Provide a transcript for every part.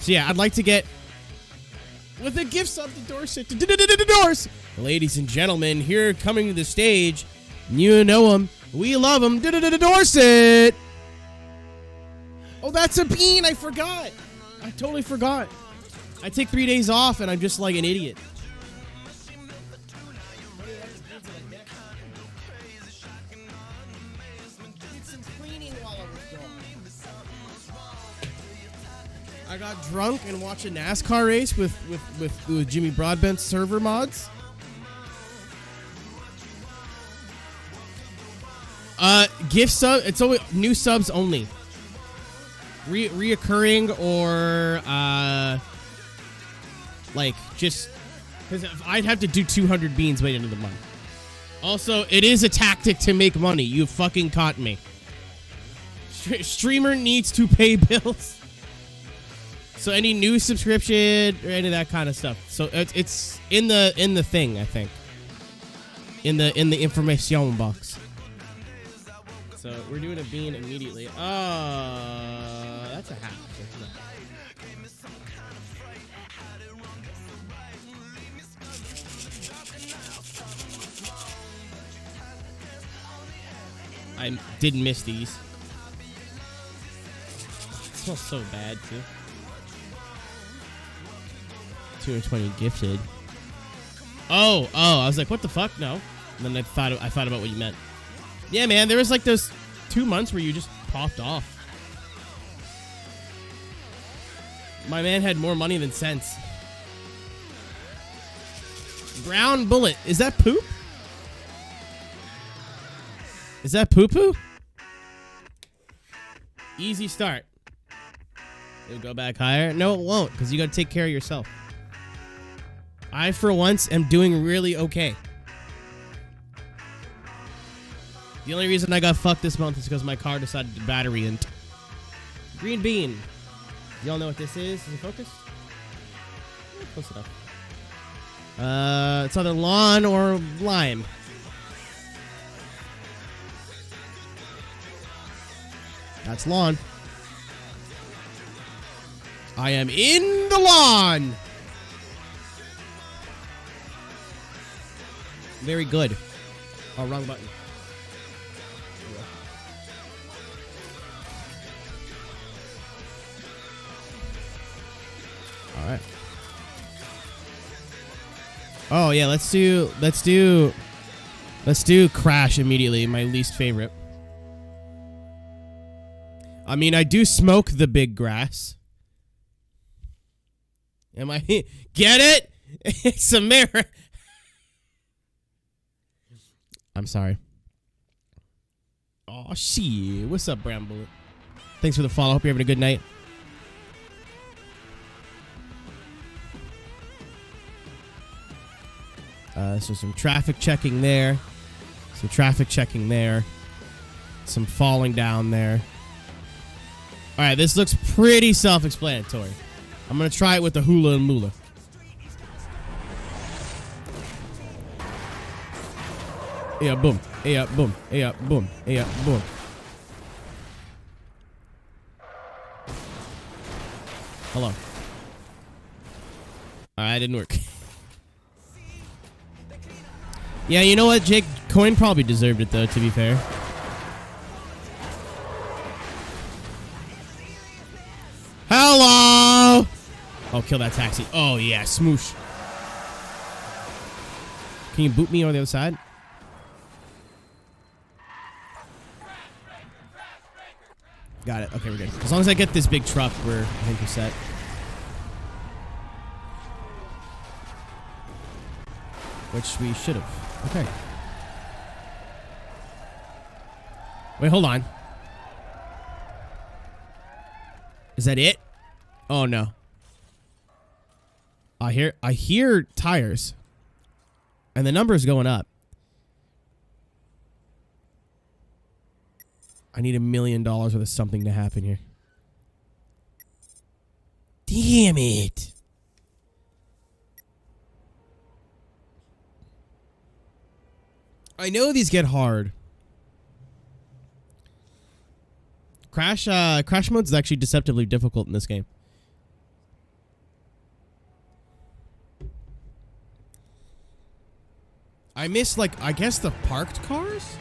So yeah, I'd like to get with a gift sub to Dorset. Dorset. Ladies and gentlemen, here coming to the stage. You know him. We love him. Dorset. Oh, that's a bean. I forgot. I totally forgot. I take 3 days off and I'm just like an idiot. I got drunk and watched a NASCAR race with Jimmy Broadbent's server mods. Gift sub. It's always new subs only. Reoccurring or like just because I'd have to do 200 beans by the end of the month. Also, it is a tactic to make money. You fucking caught me. Streamer needs to pay bills. So any new subscription or any of that kind of stuff. So it's in the thing, I think. In the information box. So we're doing a bean immediately. That's a half. I didn't miss these. It smells so bad too. 220 gifted. Oh, I was like, what the fuck? No. And then I thought about what you meant. Yeah, man, there was like those 2 months where you just popped off. My man had more money than sense. Brown bullet. Is that poop? Is that poo-poo? Easy start. It'll go back higher. No, it won't, because you got to take care of yourself. I, for once, am doing really okay. The only reason I got fucked this month is because my car decided to battery in. Green bean. Y'all know what this is? Is it focused? Yeah, close enough. It's either lawn or lime. That's lawn. I am in the lawn. Very good. Oh, wrong button. All right. Oh yeah, let's do Crash immediately. My least favorite. I mean, I do smoke the big grass. Am I get it? It's a mirror. I'm sorry. Oh shit! What's up, Brown Bullet? Thanks for the follow. Hope you're having a good night. So some traffic checking there. Some traffic checking there. Some falling down there. Alright, this looks pretty self-explanatory. I'm going to try it with the hula and moolah. Yeah, boom. Yeah, boom. Yeah, boom. Yeah, boom. Hello. Alright, didn't work. Yeah, you know what, Jake? Coin probably deserved it, though, to be fair. Hello! Oh, kill that taxi. Oh, yeah, smoosh. Can you boot me on the other side? Got it. Okay, we're good. As long as I get this big truck, I think we're set. Which we should have. Okay. Wait, hold on. Is that it? Oh no. I hear tires. And the number is going up. I need $1 million worth of something to happen here. Damn it. I know these get hard. Crash mode is actually deceptively difficult in this game. I missed, like, I guess the parked cars?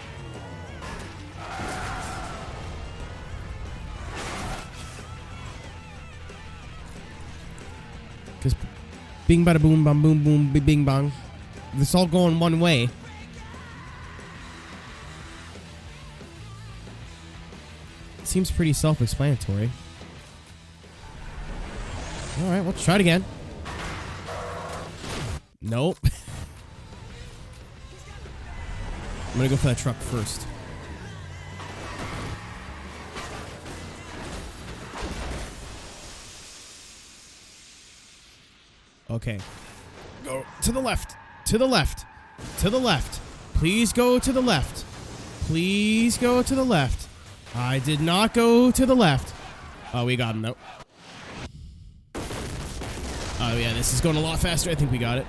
Because bing, bada, boom, bam, boom, boom, bing, bang. It's all going one way. Seems pretty self-explanatory. All right, let's try it again. Nope. I'm gonna go for that truck first. Okay. Go to the left. To the left. To the left. Please go to the left. Please go to the left. I did not go to the left. Oh, we got him, though. Oh, yeah, this is going a lot faster. I think we got it.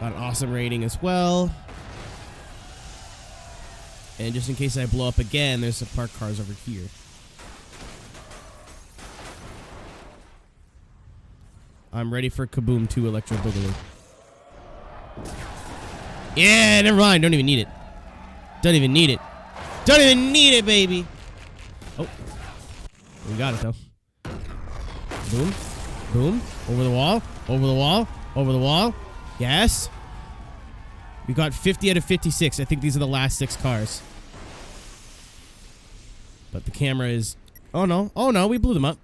Got an awesome rating as well. And just in case I blow up again, there's some parked cars over here. I'm ready for Kaboom 2 Electro Boogaloo. Yeah, never mind. Don't even need it. Don't even need it. Don't even need it, baby. Oh. We got it, though. Boom. Boom. Over the wall. Over the wall. Over the wall. Yes. We got 50 out of 56. I think these are the last 6 cars. But the camera is... Oh, no. Oh, no. We blew them up.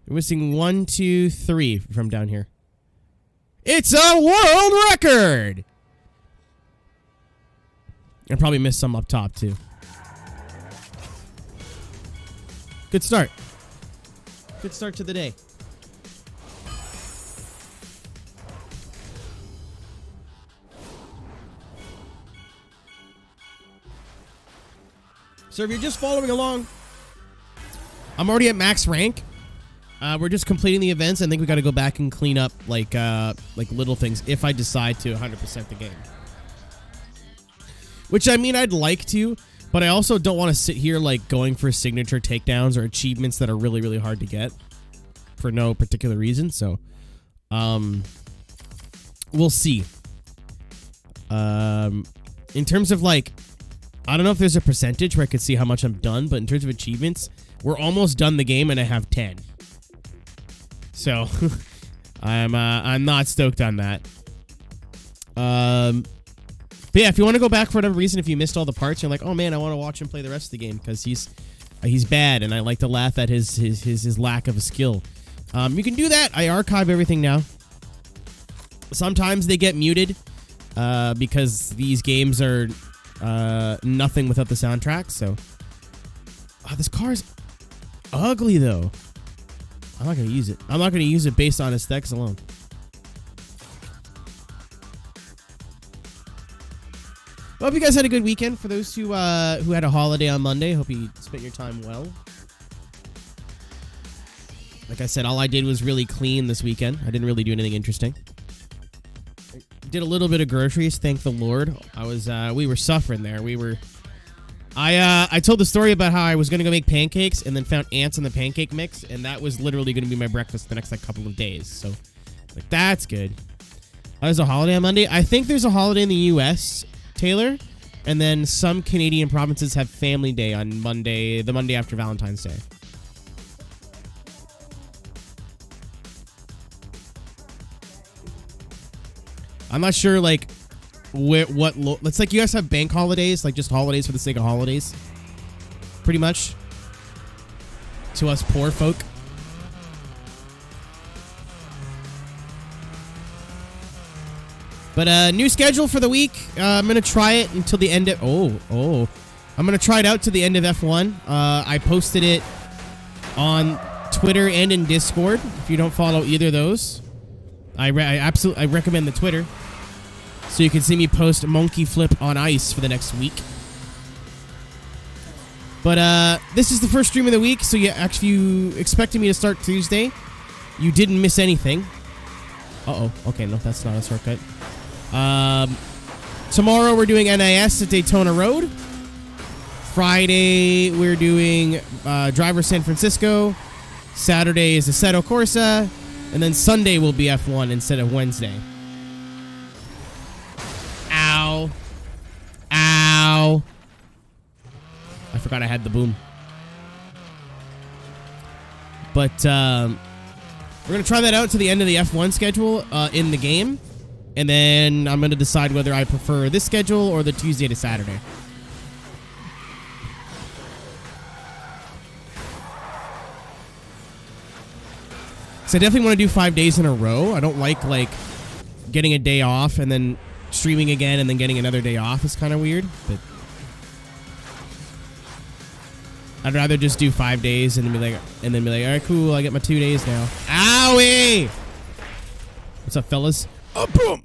We're missing 1, 2, 3 from down here. It's a world record! I probably missed some up top, too. Good start. Good start to the day. So if you're just following along, I'm already at max rank. We're just completing the events. I think we got to go back and clean up like little things if I decide to 100% the game. Which, I mean, I'd like to, but I also don't want to sit here like going for signature takedowns or achievements that are really, really hard to get for no particular reason. So, we'll see. In terms of like, I don't know if there's a percentage where I could see how much I'm done, but in terms of achievements, we're almost done the game and I have 10. So, I'm not stoked on that. But yeah, if you want to go back for whatever reason, if you missed all the parts, you're like, oh man, I want to watch him play the rest of the game because he's bad, and I like to laugh at his lack of a skill. You can do that. I archive everything now. Sometimes they get muted because these games are nothing without the soundtrack. So, this car's ugly though. I'm not gonna use it. I'm not gonna use it based on aesthetics alone. Well, hope you guys had a good weekend. For those who had a holiday on Monday, hope you spent your time well. Like I said, all I did was really clean this weekend. I didn't really do anything interesting. I did a little bit of groceries, thank the Lord. We were suffering there. I told the story about how I was gonna go make pancakes and then found ants in the pancake mix, and that was literally gonna be my breakfast the next couple of days. So, like, that's good. There's a holiday on Monday. I think there's a holiday in the U.S., Taylor, and then some Canadian provinces have Family Day on Monday, the Monday after Valentine's Day. I'm not sure, like, it's like you guys have bank holidays, like just holidays for the sake of holidays, pretty much, to us poor folk. But new schedule for the week. I'm gonna try it until the end of I'm gonna try it out to the end of F1. I posted it on Twitter and in Discord. If you don't follow either of those, I recommend the Twitter, so you can see me post monkey flip on ice for the next week. But this is the first stream of the week, so if you expected me to start Tuesday, you didn't miss anything. Okay, no, that's not a shortcut. Tomorrow we're doing NIS at Daytona Road. Friday we're doing Driver San Francisco. Saturday is Assetto Corsa, and then Sunday will be F1 instead of Wednesday. Forgot I had the boom. But we're going to try that out to the end of the F1 schedule in the game. And then I'm going to decide whether I prefer this schedule or the Tuesday to Saturday. So I definitely want to do 5 days in a row. I don't like getting a day off and then streaming again and then getting another day off is kind of weird. But I'd rather just do 5 days and then be like, all right, cool, I get my 2 days now. Owie! What's up, fellas? Oh, boom!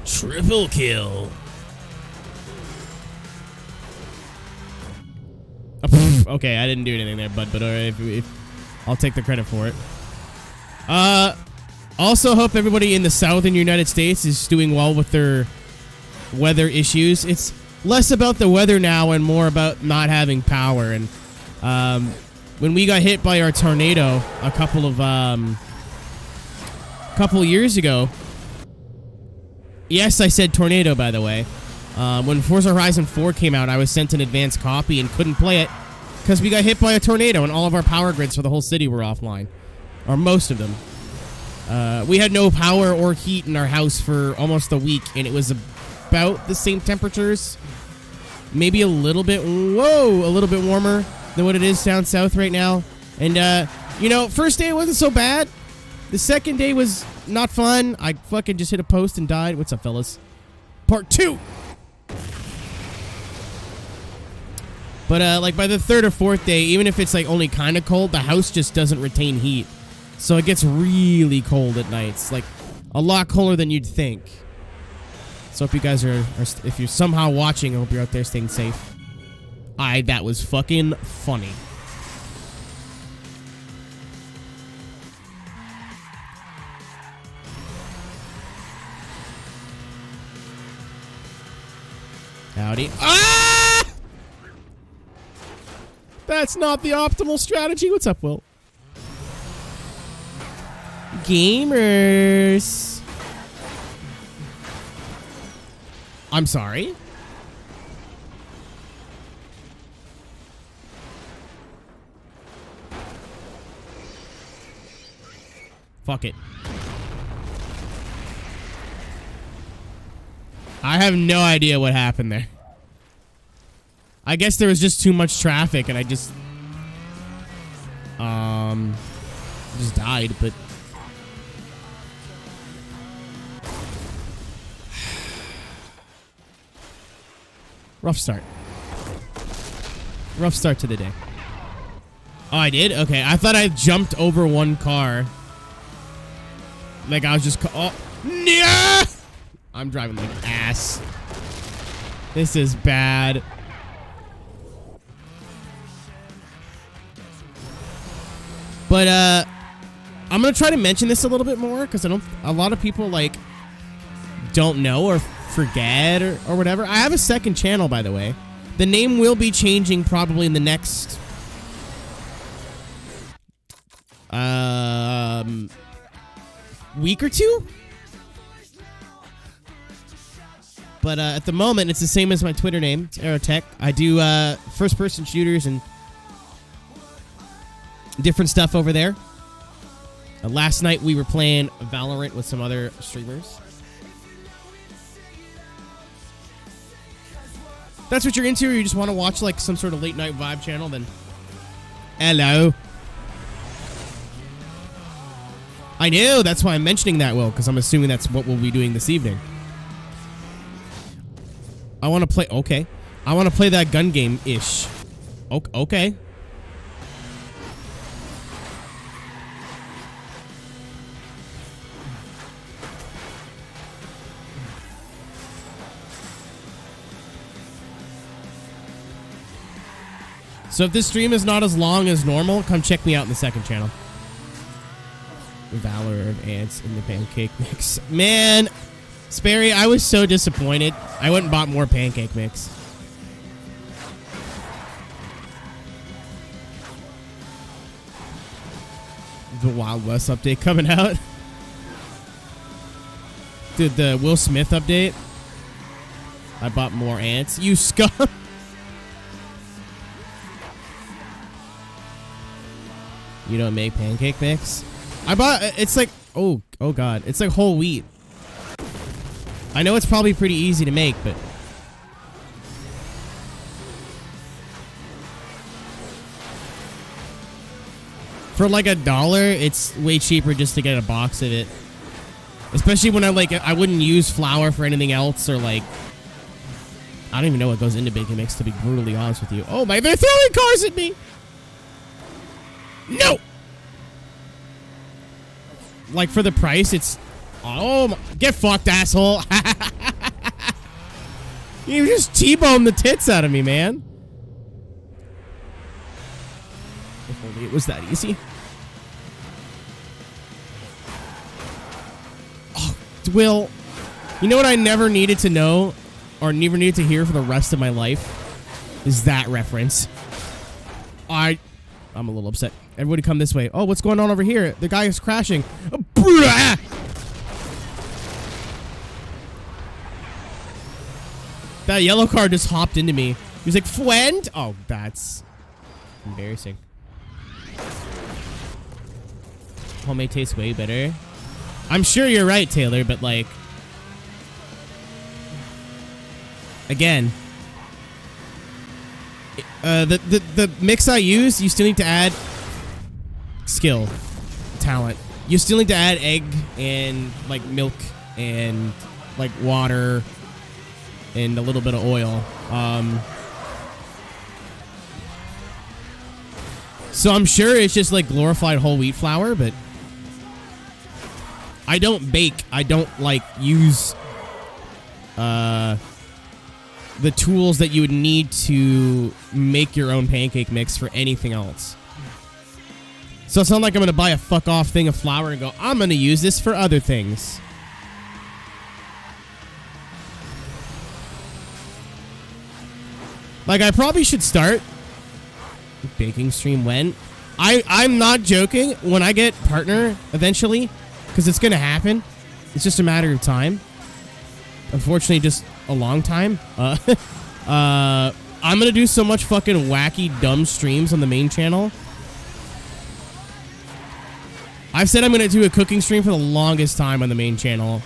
Triple kill. Okay, I didn't do anything there, bud, but if I'll take the credit for it. Also hope everybody in the southern United States is doing well with their weather issues. It's less about the weather now and more about not having power. And when we got hit by our tornado a couple of years ago, yes, I said tornado, by the way. When Forza Horizon 4 came out, I was sent an advanced copy and couldn't play it because we got hit by a tornado and all of our power grids for the whole city were offline, or most of them. We had no power or heat in our house for almost a week, and it was about the same temperatures, maybe a little bit warmer than what it is down south right now. And, first day wasn't so bad. The second day was not fun. I fucking just hit a post and died. What's up, fellas? Part 2. But, by the third or fourth day, even if it's, only kind of cold, the house just doesn't retain heat. So it gets really cold at nights. A lot colder than you'd think. So if you guys are if you're somehow watching, I hope you're out there staying safe. That was fucking funny. Howdy. Ah! That's not the optimal strategy. What's up, Will? Gamers. I'm sorry. Fuck it. I have no idea what happened there. I guess there was just too much traffic and I just died, but rough start. Rough start to the day. Oh, I did? Okay, I thought I jumped over one car. I was just... Oh, yeah! I'm driving like ass. This is bad. But, I'm going to try to mention this a little bit more, because a lot of people, don't know or forget or whatever. I have a second channel, by the way. The name will be changing probably in the next week or two. But at the moment, it's the same as my Twitter name. It's Aeroteq. I do first-person shooters and different stuff over there. Last night, we were playing Valorant with some other streamers. If that's what you're into, or you just want to watch some sort of late-night vibe channel, then hello. I know, that's why I'm mentioning that, Will, because I'm assuming that's what we'll be doing this evening. I want to play... Okay. I want to play that gun game-ish. Okay. So if this stream is not as long as normal, come check me out in the second channel. Valor of ants in the pancake mix. Man, Sperry, I was so disappointed. I went and bought more pancake mix. The Wild West update coming out. Dude, the Will Smith update. I bought more ants. You scum. You don't make pancake mix? I bought, it's like, oh god, it's like whole wheat. I know it's probably pretty easy to make, but for like $1, it's way cheaper just to get a box of it. Especially when I wouldn't use flour for anything else, or like, I don't even know what goes into baking mix, to be brutally honest with you. Oh my, they're throwing cars at me! No! Like, for the price, it's, oh my, get fucked, asshole! You just T-boned the tits out of me, man. If only it was that easy. Oh, Will, you know what I never needed to know, or never needed to hear for the rest of my life? Is that reference. I'm a little upset. Everybody come this way. Oh, what's going on over here? The guy is crashing. That yellow car just hopped into me. He was like, "Friend." Oh, that's embarrassing. Homemade tastes way better. I'm sure you're right, Taylor, but like, again, the mix I use, you still need to add skill, talent. You still need to add egg and like milk and like water and a little bit of oil. So I'm sure it's just like glorified whole wheat flour, but I don't bake. I don't like use the tools that you would need to make your own pancake mix for anything else. So it's not like I'm going to buy a fuck off thing of flour and go, I'm going to use this for other things. Like, I probably should start baking stream when I'm not joking. When I get partner eventually, because it's going to happen. It's just a matter of time. Unfortunately, just a long time. I'm going to do so much fucking wacky, dumb streams on the main channel. I've said I'm going to do a cooking stream for the longest time on the main channel.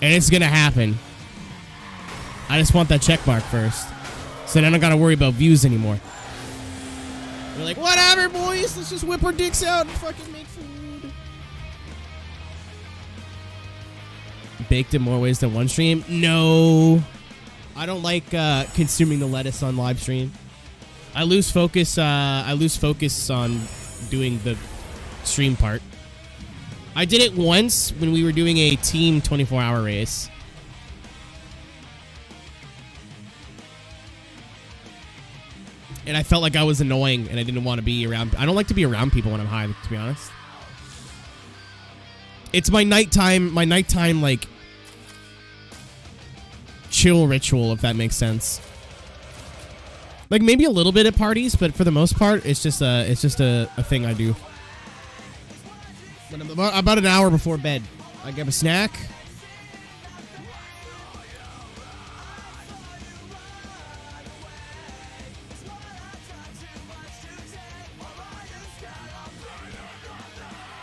And it's going to happen. I just want that check mark first. So then I don't got to worry about views anymore. We're like, whatever, boys. Let's just whip our dicks out and fucking make food. Baked in more ways than one stream? No. I don't like consuming the lettuce on live stream. I lose focus on doing the stream part. I did it once when we were doing a team 24-hour race. And I felt like I was annoying and I didn't want to be around. I don't like to be around people when I'm high, to be honest. It's my nighttime like chill ritual, if that makes sense. Like maybe a little bit at parties, but for the most part, it's just a thing I do. When I'm about an hour before bed, I grab a snack.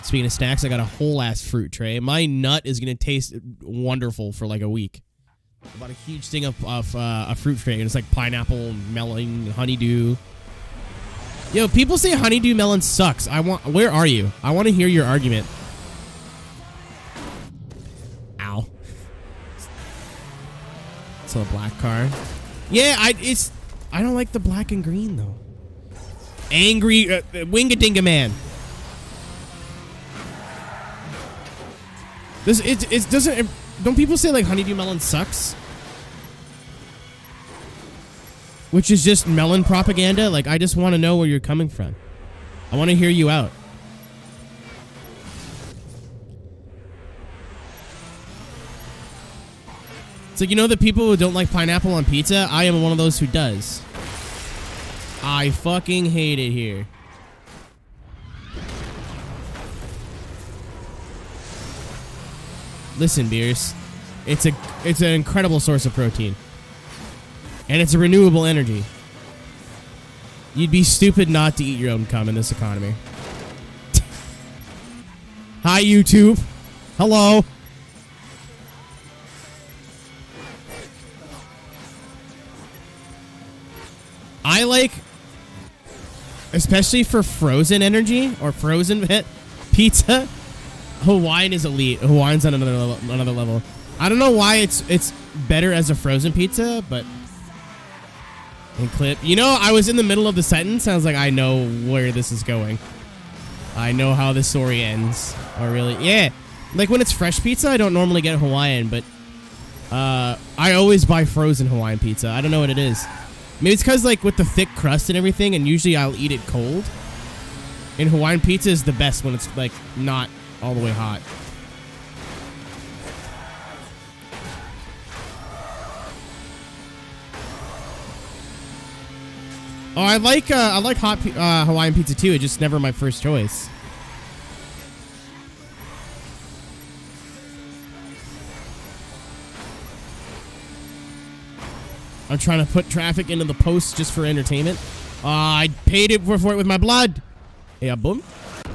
Speaking of snacks, I got a whole ass fruit tray. My nut is gonna taste wonderful for like a week. I bought a huge thing of a fruit tray, and it's like pineapple, melon, honeydew. Yo, people say honeydew melon sucks. Where are you? I want to hear your argument. Ow. So a black car. Yeah, I don't like the black and green though. Angry Wingadinga man. It doesn't. Don't people say like honeydew melon sucks? Which is just melon propaganda? Like, I just want to know where you're coming from. I want to hear you out. It's like, you know the people who don't like pineapple on pizza? I am one of those who does. I fucking hate it here. Listen, beers. It's an incredible source of protein. And it's a renewable energy. You'd be stupid not to eat your own cum in this economy. Hi, YouTube. Hello. I like, especially for frozen energy or frozen pizza, Hawaiian is elite. Hawaiian's on another level. I don't know why it's better as a frozen pizza, but in clip. You know, I was in the middle of the sentence. I was like, I know where this is going. I know how this story ends. Oh, really? Yeah. Like when it's fresh pizza, I don't normally get Hawaiian, but I always buy frozen Hawaiian pizza. I don't know what it is. Maybe it's because like with the thick crust and everything, and usually I'll eat it cold. And Hawaiian pizza is the best when it's like not all the way hot. Oh, I like hot Hawaiian pizza too. It's just never my first choice. I'm trying to put traffic into the post just for entertainment. I paid it for it with my blood. Yeah, boom.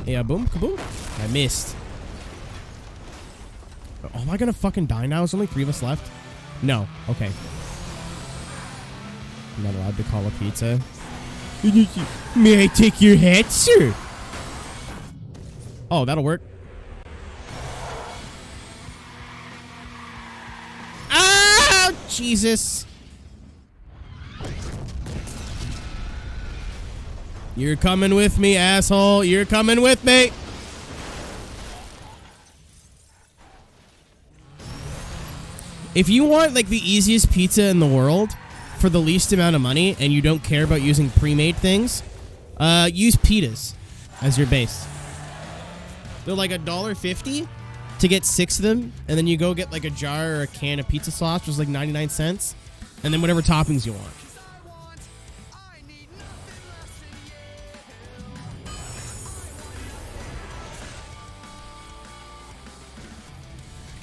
Yeah, boom, kaboom. I missed. Oh, am I gonna fucking die now? There's only 3 of us left. No. Okay. I'm not allowed to call a pizza. May I take your hat, sir? Oh, that'll work. Ah, Jesus. You're coming with me, asshole. You're coming with me. If you want like the easiest pizza in the world for the least amount of money and you don't care about using pre-made things, use pitas as your base. They're like $1.50 to get 6 of them, and then you go get like a jar or a can of pizza sauce, which is like 99 cents, and then whatever toppings you want.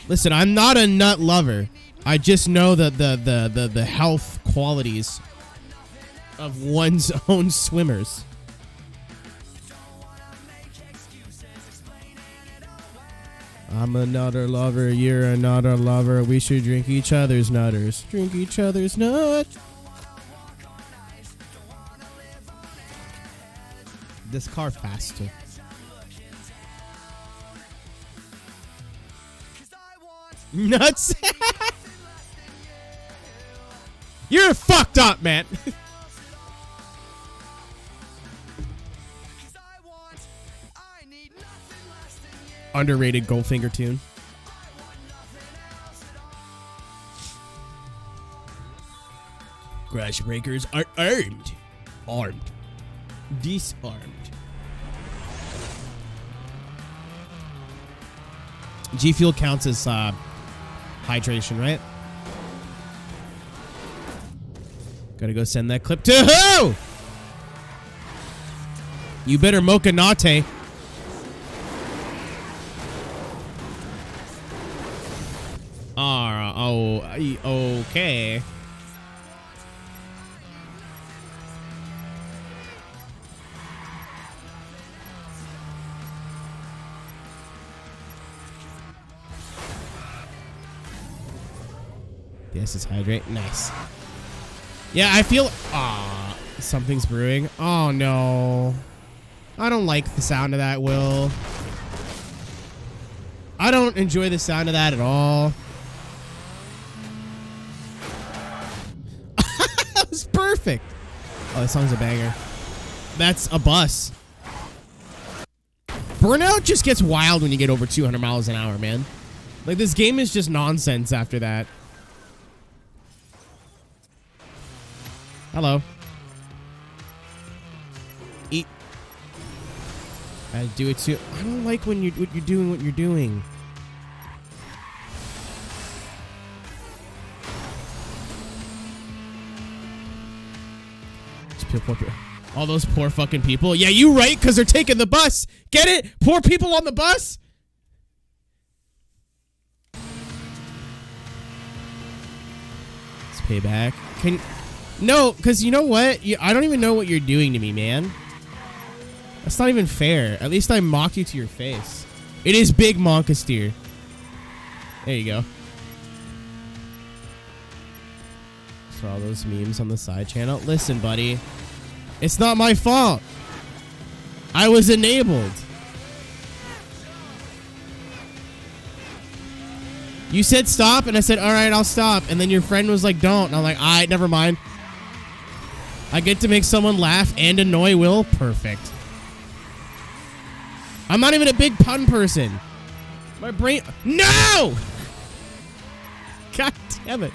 Listen, I'm not a nut lover. I just know that the health qualities of one's own swimmers. I'm a nutter lover, you're a nutter lover. We should drink each other's nutters. Drink each other's nut. This car faster. Nuts. You're fucked up, man. Underrated Goldfinger tune. Crash breakers are armed. Armed. Disarmed. G Fuel counts as hydration, right? Gotta go send that clip to who? You better mocha latte. Okay. Yes, it's hydrate. Nice. Yeah, I feel... something's brewing. Oh, no. I don't like the sound of that, Will. I don't enjoy the sound of that at all. That was perfect. Oh, that song's a banger. That's a bus. Burnout just gets wild when you get over 200 miles an hour, man. Like, this game is just nonsense after that. Hello. Eat. I do it too. I don't like when you're doing what you're doing. All those poor fucking people. Yeah, you right, because they're taking the bus. Get it? Poor people on the bus? It's payback. No, because you know what? I don't even know what you're doing to me, man. That's not even fair. At least I mocked you to your face. It is Big Monkasteer. There you go. For all those memes on the side channel. Listen, buddy. It's not my fault. I was enabled. You said stop, and I said, all right, I'll stop. And then your friend was like, don't. And I'm like, all right, never mind. I get to make someone laugh and annoy Will. Perfect. I'm not even a big pun person. My brain... No! God damn it.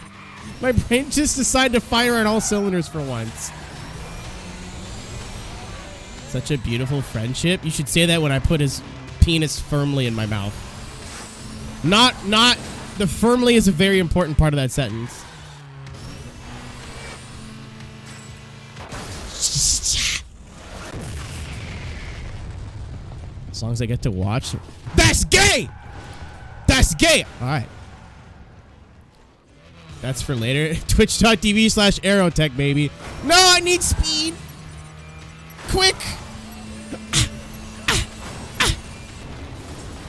My brain just decided to fire on all cylinders for once. Such a beautiful friendship. You should say that when I put his penis firmly in my mouth. Not... The firmly is a very important part of that sentence. As long as I get to watch. That's gay! That's gay! Alright. That's for later. Twitch.tv/Aeroteq, baby. No, I need speed! Quick!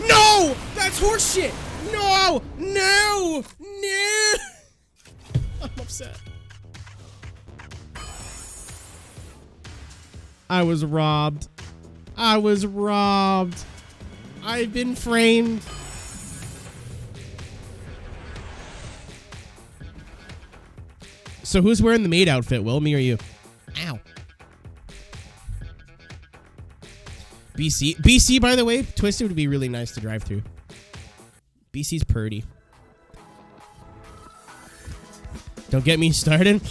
No! That's horseshit! No! No! No! I'm upset. I was robbed. I was robbed. I've been framed. So who's wearing the maid outfit, Will? Me or you? Ow. BC. BC, by the way, Twisted would be really nice to drive through. BC's purdy. Don't get me started.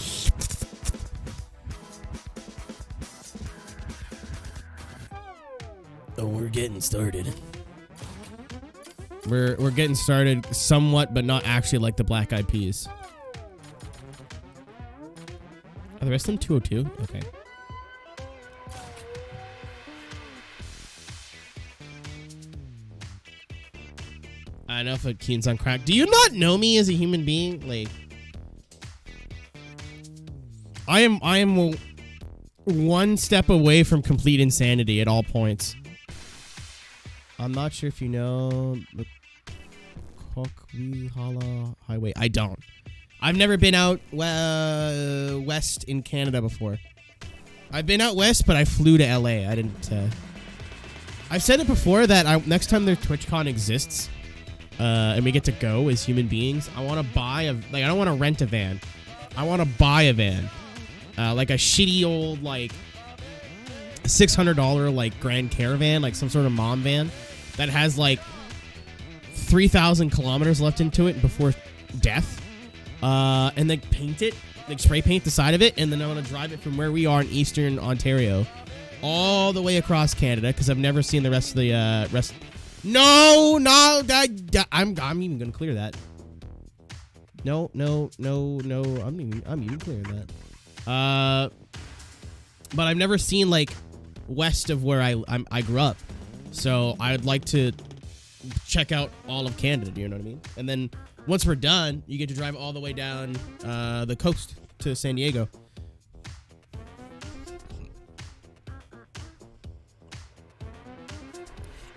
Oh, we're getting started. We're getting started somewhat, but not actually like the Black Eyed Peas. Are the rest of them 202? Okay. Enough of Keen's on crack. Do you not know me as a human being? Like, I am one step away from complete insanity at all points. I'm not sure if you know the Coquihalla Highway. I don't. I've never been out west in Canada before. I've been out west, but I flew to LA. I didn't. I've said it before that next time their TwitchCon exists, and we get to go as human beings, I want to buy a I don't want to rent a van. I want to buy a van, like a shitty old like $600 like Grand Caravan, like some sort of mom van that has like 3,000 kilometers left into it before death. And then paint it, like spray paint the side of it, and then I want to drive it from where we are in Eastern Ontario all the way across Canada, because I've never seen the rest of the rest. No, I'm even gonna clear that. No, I'm even clearing that. But I've never seen like west of where I grew up, so I'd like to check out all of Canada. Do you know what I mean? And then once we're done, you get to drive all the way down the coast to San Diego.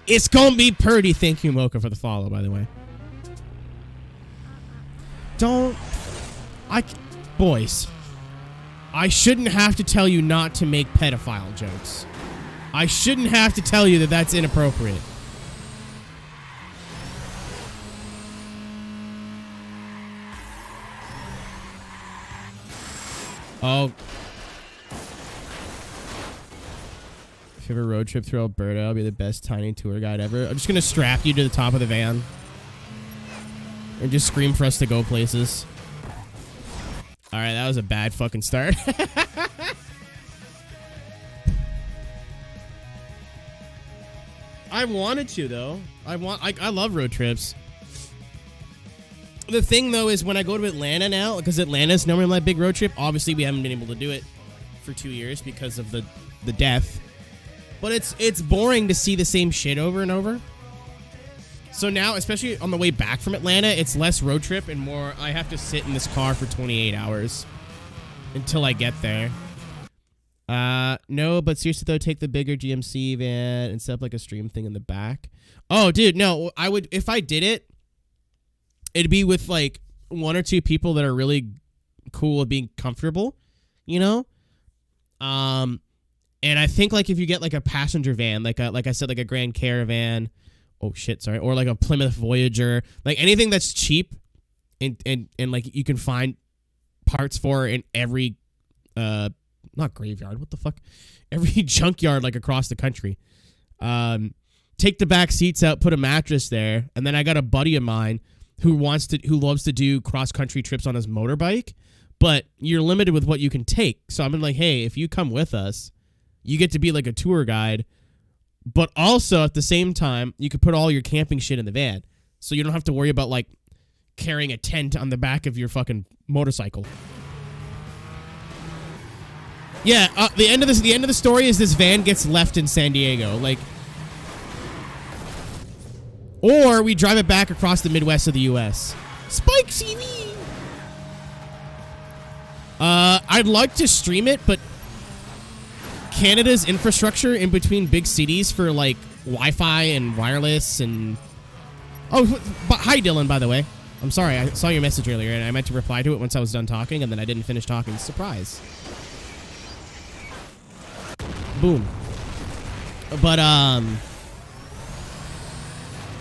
It's gonna be pretty. Thank you, Mocha, for the follow, by the way. Boys, I shouldn't have to tell you not to make pedophile jokes. I shouldn't have to tell you that that's inappropriate. Oh. If you have a road trip through Alberta, I'll be the best tiny tour guide ever. I'm just going to strap you to the top of the van and just scream for us to go places. All right, that was a bad fucking start. I wanted to, though. I love road trips. The thing, though, is when I go to Atlanta now, because Atlanta's normally my big road trip, obviously we haven't been able to do it for 2 years because of the death. But it's boring to see the same shit over and over. So now, especially on the way back from Atlanta, it's less road trip and more I have to sit in this car for 28 hours until I get there. No, but seriously though, take the bigger GMC van and set up like a stream thing in the back. Oh, dude, no, I would, if I did it, it'd be with like 1 or 2 people that are really cool with being comfortable, you know? And I think like if you get like a passenger van, like I said, like a Grand Caravan, oh shit, sorry, or like a Plymouth Voyager, like anything that's cheap and like you can find parts for in every not graveyard, what the fuck, every junkyard like across the country. Take the back seats out, put a mattress there, and then I got a buddy of mine who loves to do cross country trips on his motorbike, but you're limited with what you can take. So I'm like, hey, if you come with us, you get to be like a tour guide, but also at the same time, you could put all your camping shit in the van, so you don't have to worry about like carrying a tent on the back of your fucking motorcycle. Yeah, the end of the story is this van gets left in San Diego, like, or we drive it back across the Midwest of the U.S. Spike TV. I'd like to stream it, but Canada's infrastructure in between big cities for like Wi-Fi and wireless and but hi Dylan, by the way. I'm sorry, I saw your message earlier and I meant to reply to it once I was done talking and then I didn't finish talking. Surprise. Boom. But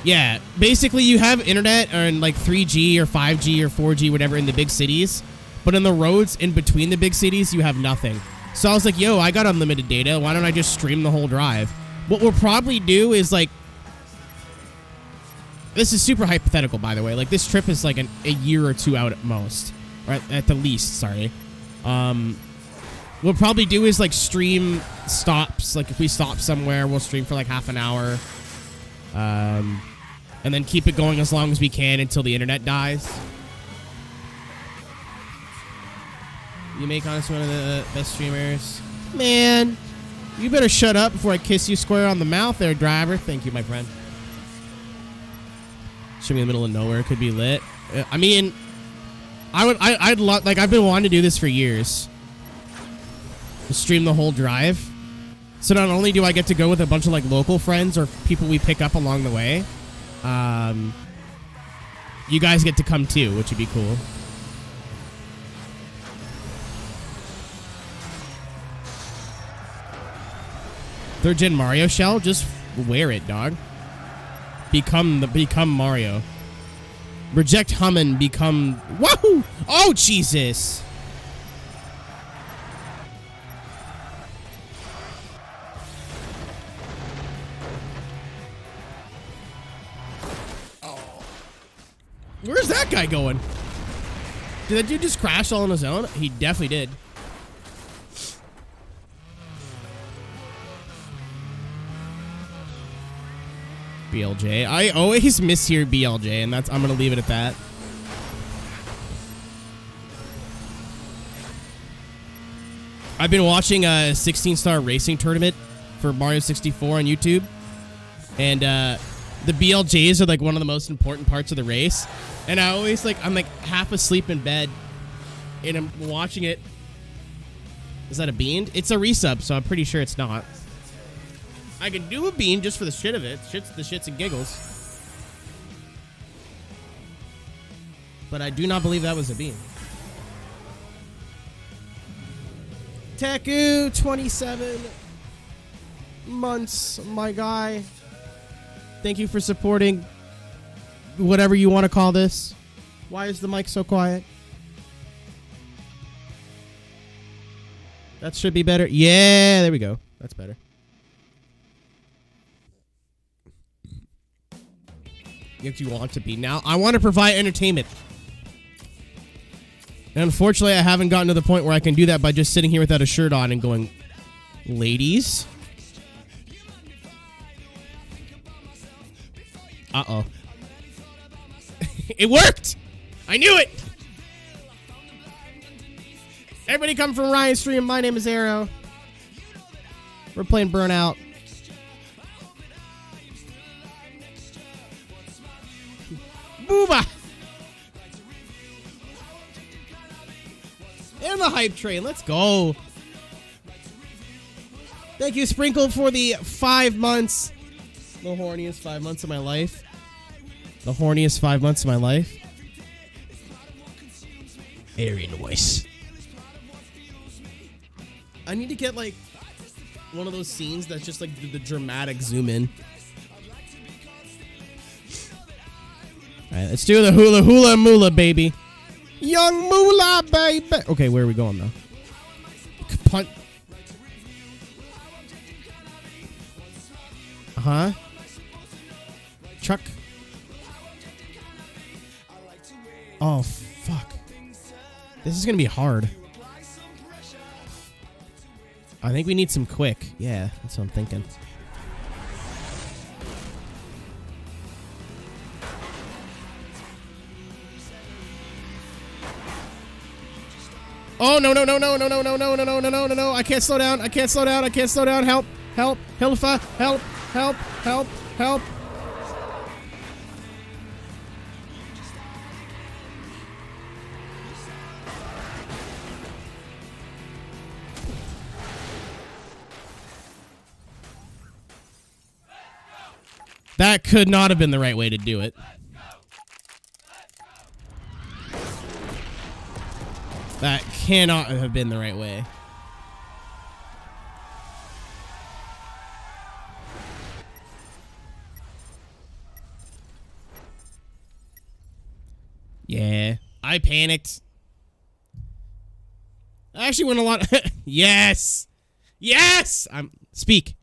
yeah, basically you have internet and like 3G or 5G or 4G, whatever, in the big cities, but in the roads in between the big cities you have nothing. So I was like, yo, I got unlimited data. Why don't I just stream the whole drive? What we'll probably do is like, this is super hypothetical, by the way. Like this trip is like a year or 2 out at most, or at the least, sorry. What we'll probably do is like stream stops. Like if we stop somewhere, we'll stream for like half an hour. And then keep it going as long as we can until the internet dies. You make honestly one of the best streamers. Man, you better shut up before I kiss you square on the mouth there, driver. Thank you, my friend. Should be in the middle of nowhere. Could be lit. I mean, I'd love, like, I've been wanting to do this for years. Stream the whole drive. So not only do I get to go with a bunch of, like, local friends or people we pick up along the way, you guys get to come too, which would be cool. Third gen Mario shell, just wear it, dog. Become Mario. Reject Hummin, become wahoo! Oh Jesus! Oh. Where's that guy going? Did that dude just crash all on his own? He definitely did. BLJ. I always mishear BLJ, and I'm gonna leave it at that. I've been watching a 16-star racing tournament for Mario 64 on YouTube, and the BLJs are like one of the most important parts of the race. And I always I'm like half asleep in bed, and I'm watching it. Is that a bean? It's a resub, so I'm pretty sure it's not. I can do a bean just for the shit of it. The shits and giggles. But I do not believe that was a bean. Teku, 27 months, my guy. Thank you for supporting whatever you want to call this. Why is the mic so quiet? That should be better. Yeah, there we go. That's better. If you want to be. Now, I want to provide entertainment. And unfortunately, I haven't gotten to the point where I can do that by just sitting here without a shirt on and going, ladies? Uh-oh. It worked! I knew it! Everybody come from Ryan's stream. My name is Aero. We're playing Burnout. Booba! And the hype train. Let's go. Thank you, Sprinkle, for the 5 months. The horniest 5 months of my life. The horniest 5 months of my life. Very nice. I need to get, like, one of those scenes that's just, like, the dramatic zoom in. Alright, let's do the hula hula moolah, baby. Young moolah, baby. Okay, where are we going, though? Punt. Uh-huh. Truck. Oh, fuck. This is gonna be hard. I think we need some quick. Yeah, that's what I'm thinking. Oh, no, no, no, no, no, no, no, no, no, no, no, no, no, no. I can't slow down. I can't slow down. I can't slow down. Help. Help. Hilfa. Help. Help. Help. Help. That could not have been the right way to do it. That cannot have been the right way. Yeah, I panicked. I actually went a lot. Yes. Yes. Speak.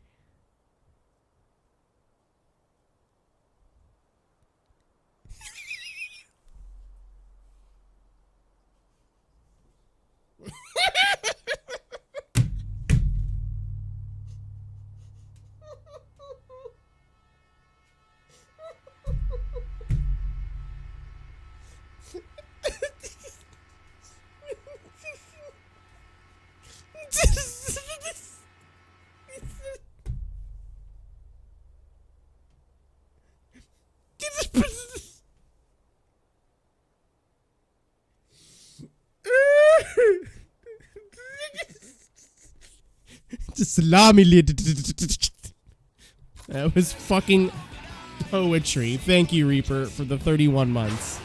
Salami lid. That was fucking poetry. Thank you, Reaper, for the 31 months.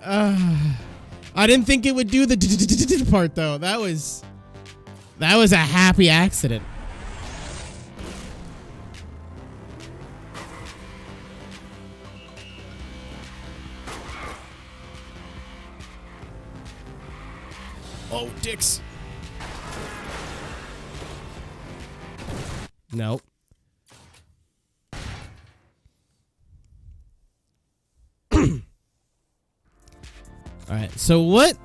I didn't think it would do the part though. That was a happy accident. Oh, dicks. Nope. All right. So what?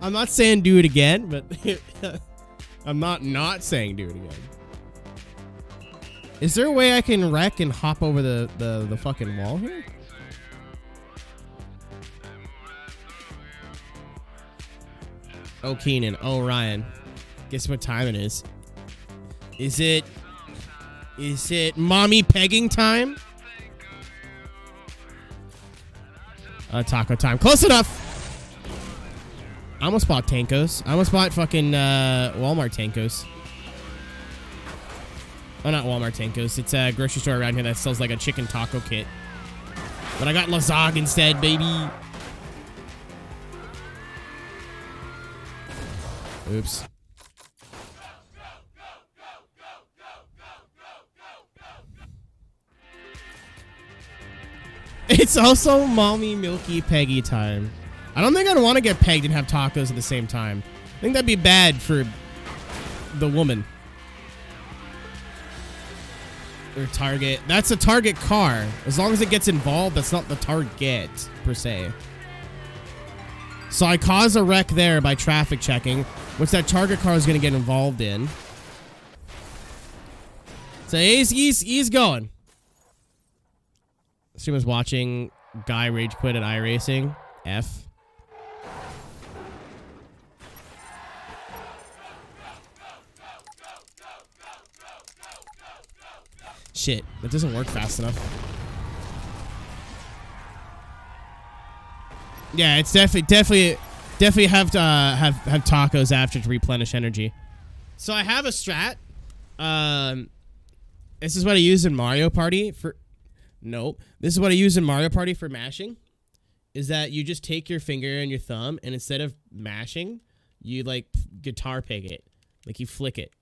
I'm not saying do it again, but I'm not saying do it again. Is there a way I can wreck and hop over the fucking wall here? Oh, Keenan. Oh, Ryan. Guess what time it is? Is it mommy pegging time? Taco time. Close enough. I almost bought Tankos. I almost bought fucking Walmart Tankos. Oh, not Walmart Tankos. It's a grocery store around here that sells like a chicken taco kit. But I got Lazag instead, baby. Oops. It's also mommy milky peggy time. I don't think I'd want to get pegged and have tacos at the same time. I think that'd be bad for the woman. Or target. That's a target car. As long as it gets involved, that's not the target, per se. So I cause a wreck there by traffic checking, which that target car is going to get involved in. So he's going. Stream was watching guy rage quit at iRacing. F. Shit, that doesn't work fast enough. Yeah, it's definitely Definitely have to have tacos after to replenish energy. So I have a strat. This is what I use in Mario Party for... Nope. This is what I use in Mario Party for mashing. Is that you just take your finger and your thumb, and instead of mashing, you, like, guitar pick it. Like, you flick it.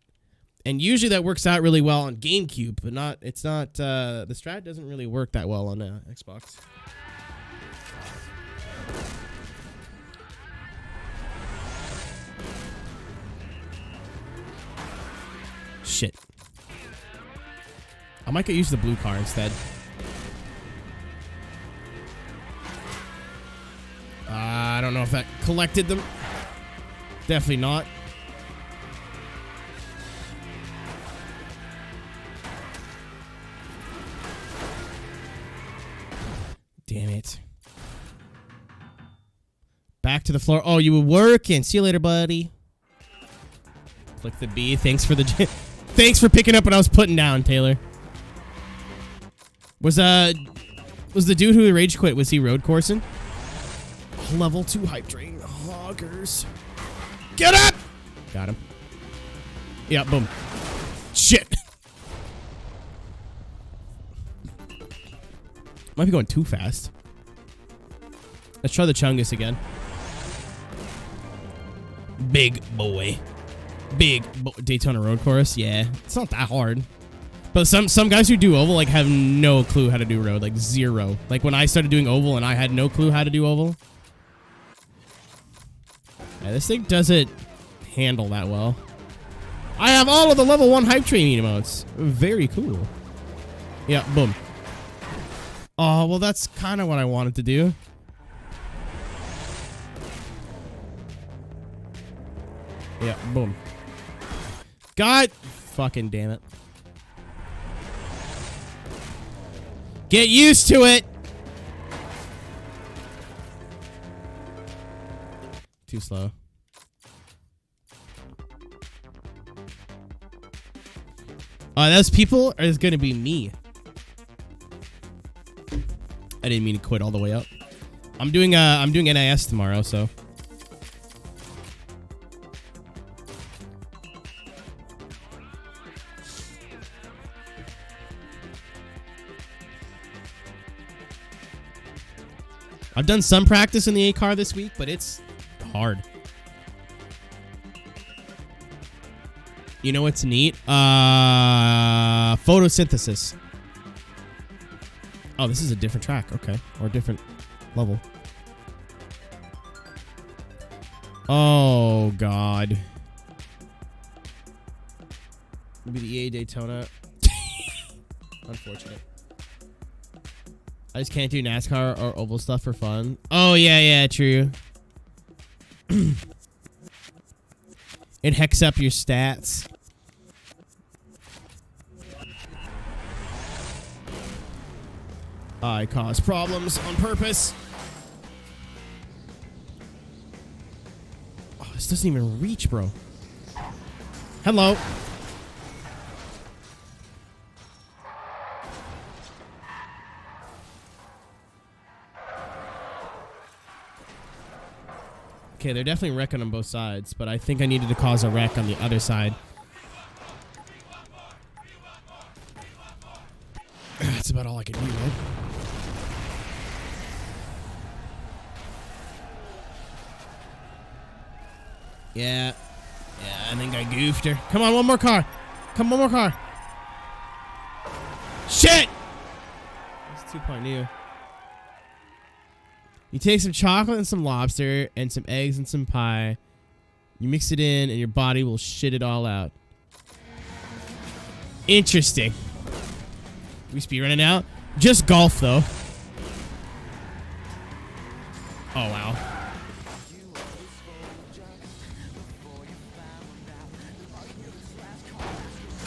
And usually that works out really well on GameCube, but not... It's not... the strat doesn't really work that well on Xbox. Shit. I might get use the blue car instead. I don't know if that collected them. Definitely not. Damn it. Back to the floor. Oh, you were working. See you later, buddy. Click the B. Thanks for the... Thanks for picking up what I was putting down, Taylor. Was the dude who rage quit, was he road coursing? Level 2 hype train. Hoggers. Get up! Got him. Yeah, boom. Shit. Might be going too fast. Let's try the Chungus again. Big boy. Daytona road course. Yeah, it's not that hard. But some guys who do oval like have no clue how to do road, like zero. Like when I started doing oval and I had no clue how to do oval. Yeah, this thing doesn't handle that well. I have all of the level 1 hype train emotes. Very cool. Yeah, boom. Oh, well, that's kind of what I wanted to do. Yeah, boom. God fucking damn it. Get used to it. Too slow. Those people are going to be me. I didn't mean to quit all the way up. I'm doing NIS tomorrow, so. I've done some practice in the A car this week, but it's hard. You know what's neat? Photosynthesis. Oh, this is a different track. Okay. Or a different level. Oh, God. Maybe the EA Daytona. Unfortunate. I just can't do NASCAR or oval stuff for fun. Oh, yeah, true. It hacks up your stats. I cause problems on purpose. Oh, this doesn't even reach, bro. Hello. Okay, they're definitely wrecking on both sides, but I think I needed to cause a wreck on the other side. That's about all I can do, man. Yeah, I think I goofed her. Come on, one more car. Come on, one more car. Shit! That's 2.0. You take some chocolate and some lobster and some eggs and some pie. You mix it in and your body will shit it all out. Interesting. We speedrunning out? Just golf, though. Oh, wow.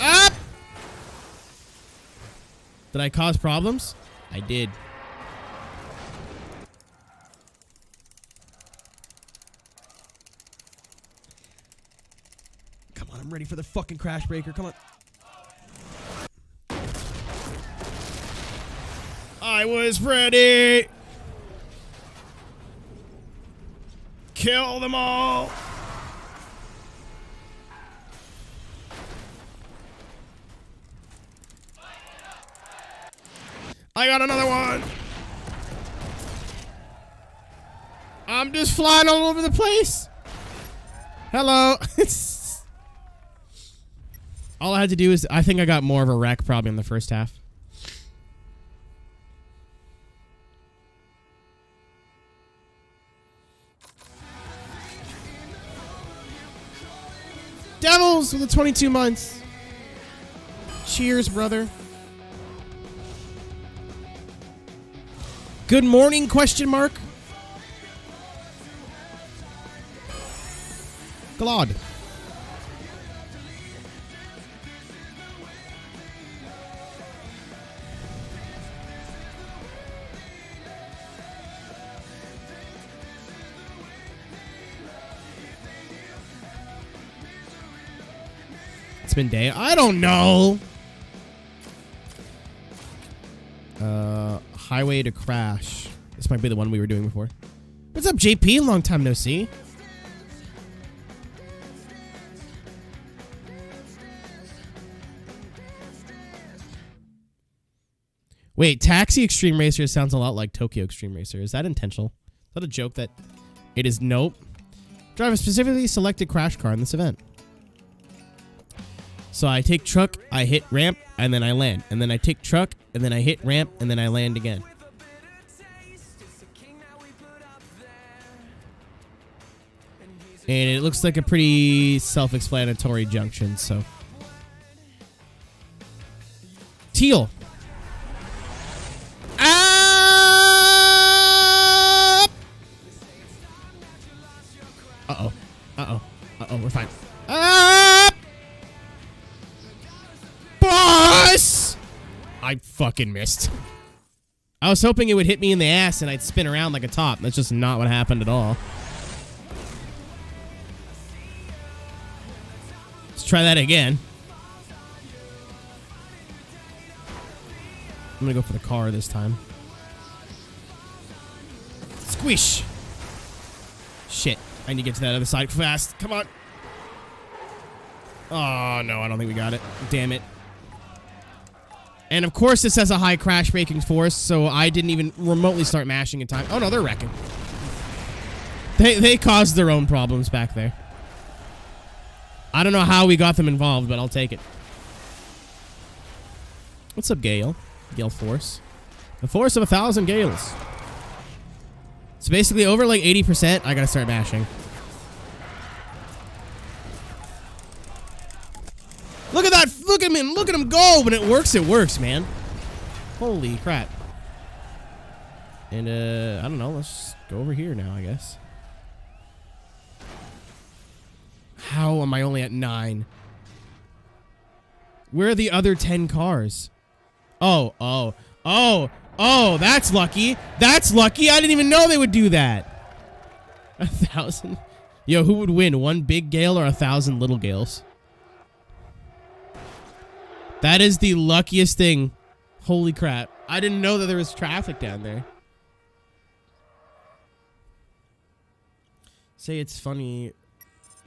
Up! Did I cause problems? I did. Come on, I'm ready for the fucking crash breaker. Come on. I was ready. Kill them all. I got another one. I'm just flying all over the place. Hello. All I had to do is, I think I got more of a wreck probably in the first half. Devils with the 22 months. Cheers, brother. Good morning, question mark. Glad. It's been day. I don't know. Highway to crash. This might be the one we were doing before. What's up, JP? Long time no see. Wait, Taxi Extreme Racer sounds a lot like Tokyo Extreme Racer. Is that intentional? Is that a joke that it is? Nope. Drive a specifically selected crash car in this event. So I take truck, I hit ramp, and then I land. And then I take truck, and then I hit ramp, and then I land again. And it looks like a pretty self-explanatory junction, so. Teal. Ah! Uh-oh. Uh-oh. Uh-oh, we're fine. Ah! Boss! I fucking missed. I was hoping it would hit me in the ass and I'd spin around like a top. That's just not what happened at all. Let's try that again. I'm gonna go for the car this time. Squish! Shit. I need to get to that other side fast. Come on. Oh, no. I don't think we got it. Damn it. And, of course, this has a high crash braking force, so I didn't even remotely start mashing in time. Oh, no. They're wrecking. They caused their own problems back there. I don't know how we got them involved, but I'll take it. What's up, Gale? Gale Force. The force of 1,000 Gales. So basically, over like 80%, I gotta start mashing. Look at that! Look at him! Look at him go! When it works, man. Holy crap. And, I don't know. Let's go over here now, I guess. How am I only at 9? Where are the other 10 cars? Oh, that's lucky. That's lucky. I didn't even know they would do that. 1,000. Yo, who would win? One big gale or 1,000 little gales? That is the luckiest thing. Holy crap. I didn't know that there was traffic down there. Say it's funny,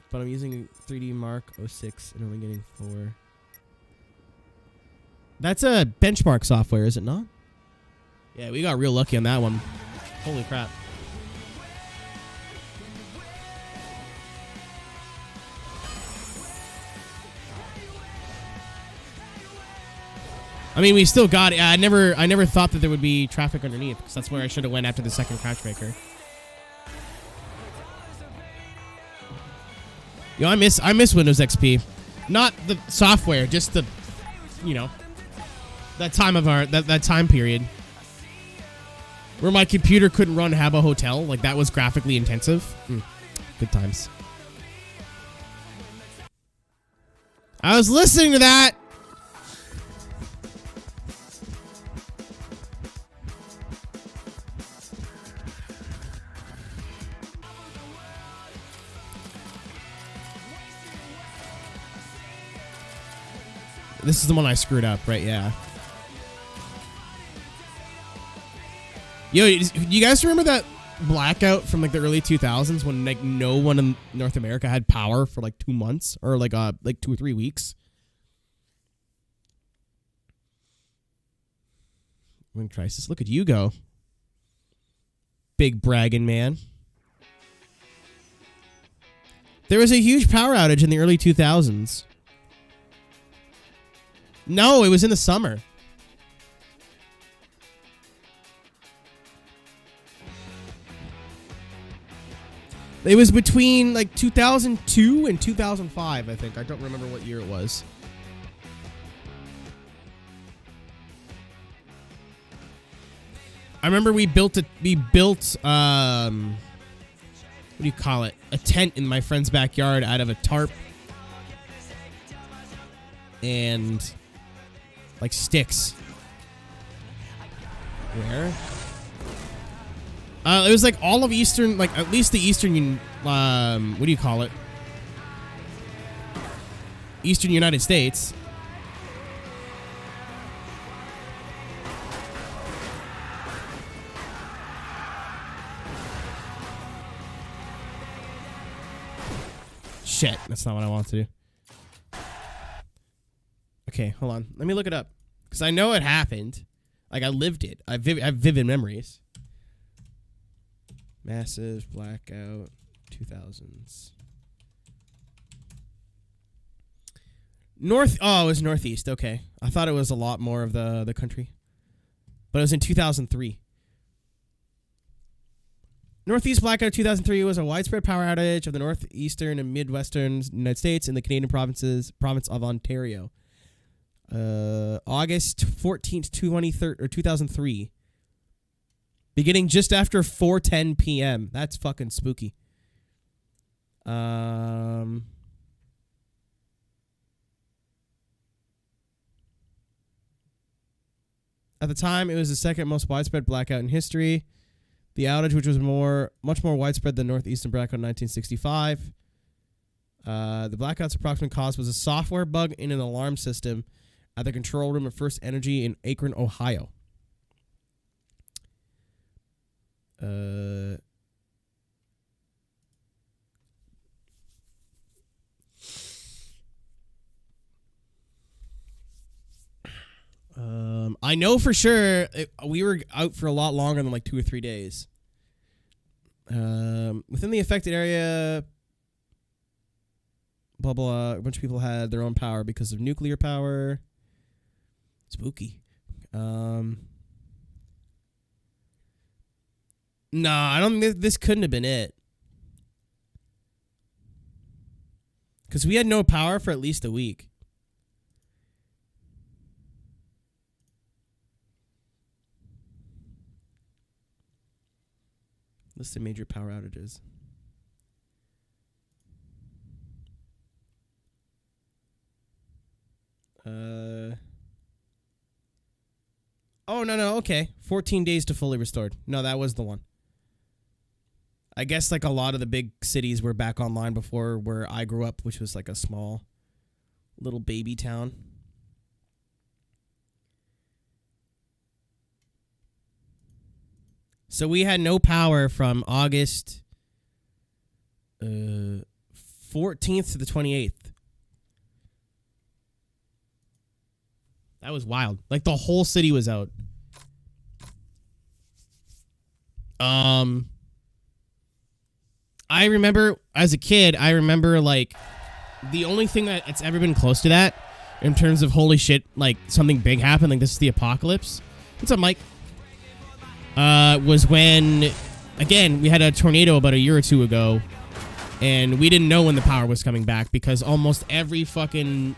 but I'm using 3D Mark 06 and only getting 4. That's a benchmark software, is it not? Yeah, we got real lucky on that one. Holy crap. I mean, we still got it. I never thought that there would be traffic underneath, because that's where I should have went after the second crash breaker. Yo, I miss Windows XP. Not the software, just the, you know, that time period where my computer couldn't run Habbo Hotel. Like, that was graphically intensive. Good times. I was listening to that. This is the one I screwed up, right? Yeah. Yo, you guys remember that blackout from like the early 2000s when like no one in North America had power for like 2 months or like 2 or 3 weeks. When crisis, look at you go, big bragging man. There was a huge power outage in the early 2000s. No, it was in the summer. It was between like 2002 and 2005, I think. I don't remember what year it was. I remember we built what do you call it? A tent in my friend's backyard out of a tarp and like sticks. Where? It was like all of Eastern, like at least the Eastern, what do you call it? Eastern United States. Shit, that's not what I want to do. Okay, hold on. Let me look it up. Because I know it happened. Like, I lived it. I have vivid memories. Massive blackout 2000s. Oh, it was Northeast. Okay. I thought it was a lot more of the country. But it was in 2003. Northeast blackout 2003 was a widespread power outage of the northeastern and midwestern United States in the Canadian province of Ontario. August 14th, 2003. Beginning just after 4:10 p.m. That's fucking spooky. At the time, it was the second most widespread blackout in history. The outage, which was much more widespread than Northeastern blackout in 1965. The blackout's approximate cause was a software bug in an alarm system at the control room of First Energy in Akron, Ohio. I know for sure we were out for a lot longer than like 2 or 3 days. Within the affected area, blah, blah, a bunch of people had their own power because of nuclear power. Spooky. No, I don't think this couldn't have been it. Because we had no power for at least a week. List of major power outages. Oh, no, okay. 14 days to fully restored. No, that was the one. I guess like a lot of the big cities were back online before where I grew up, which was like a small little baby town. So we had no power from August 14th to the 28th. That was wild. Like the whole city was out. I remember as a kid, like the only thing that's ever been close to that in terms of holy shit, like something big happened, like this is the apocalypse. What's up, Mike? Was when, again, we had a tornado about a year or two ago, and we didn't know when the power was coming back because almost every fucking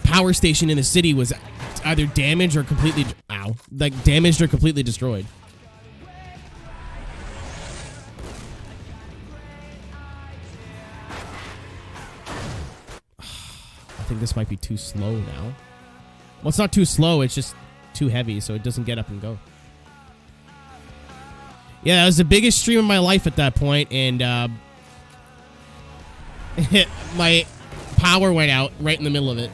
power station in the city was either damaged or completely destroyed. I think this might be too slow now. Well, it's not too slow, it's just too heavy, so it doesn't get up and go. Yeah, that was the biggest stream of my life at that point, and my power went out right in the middle of it.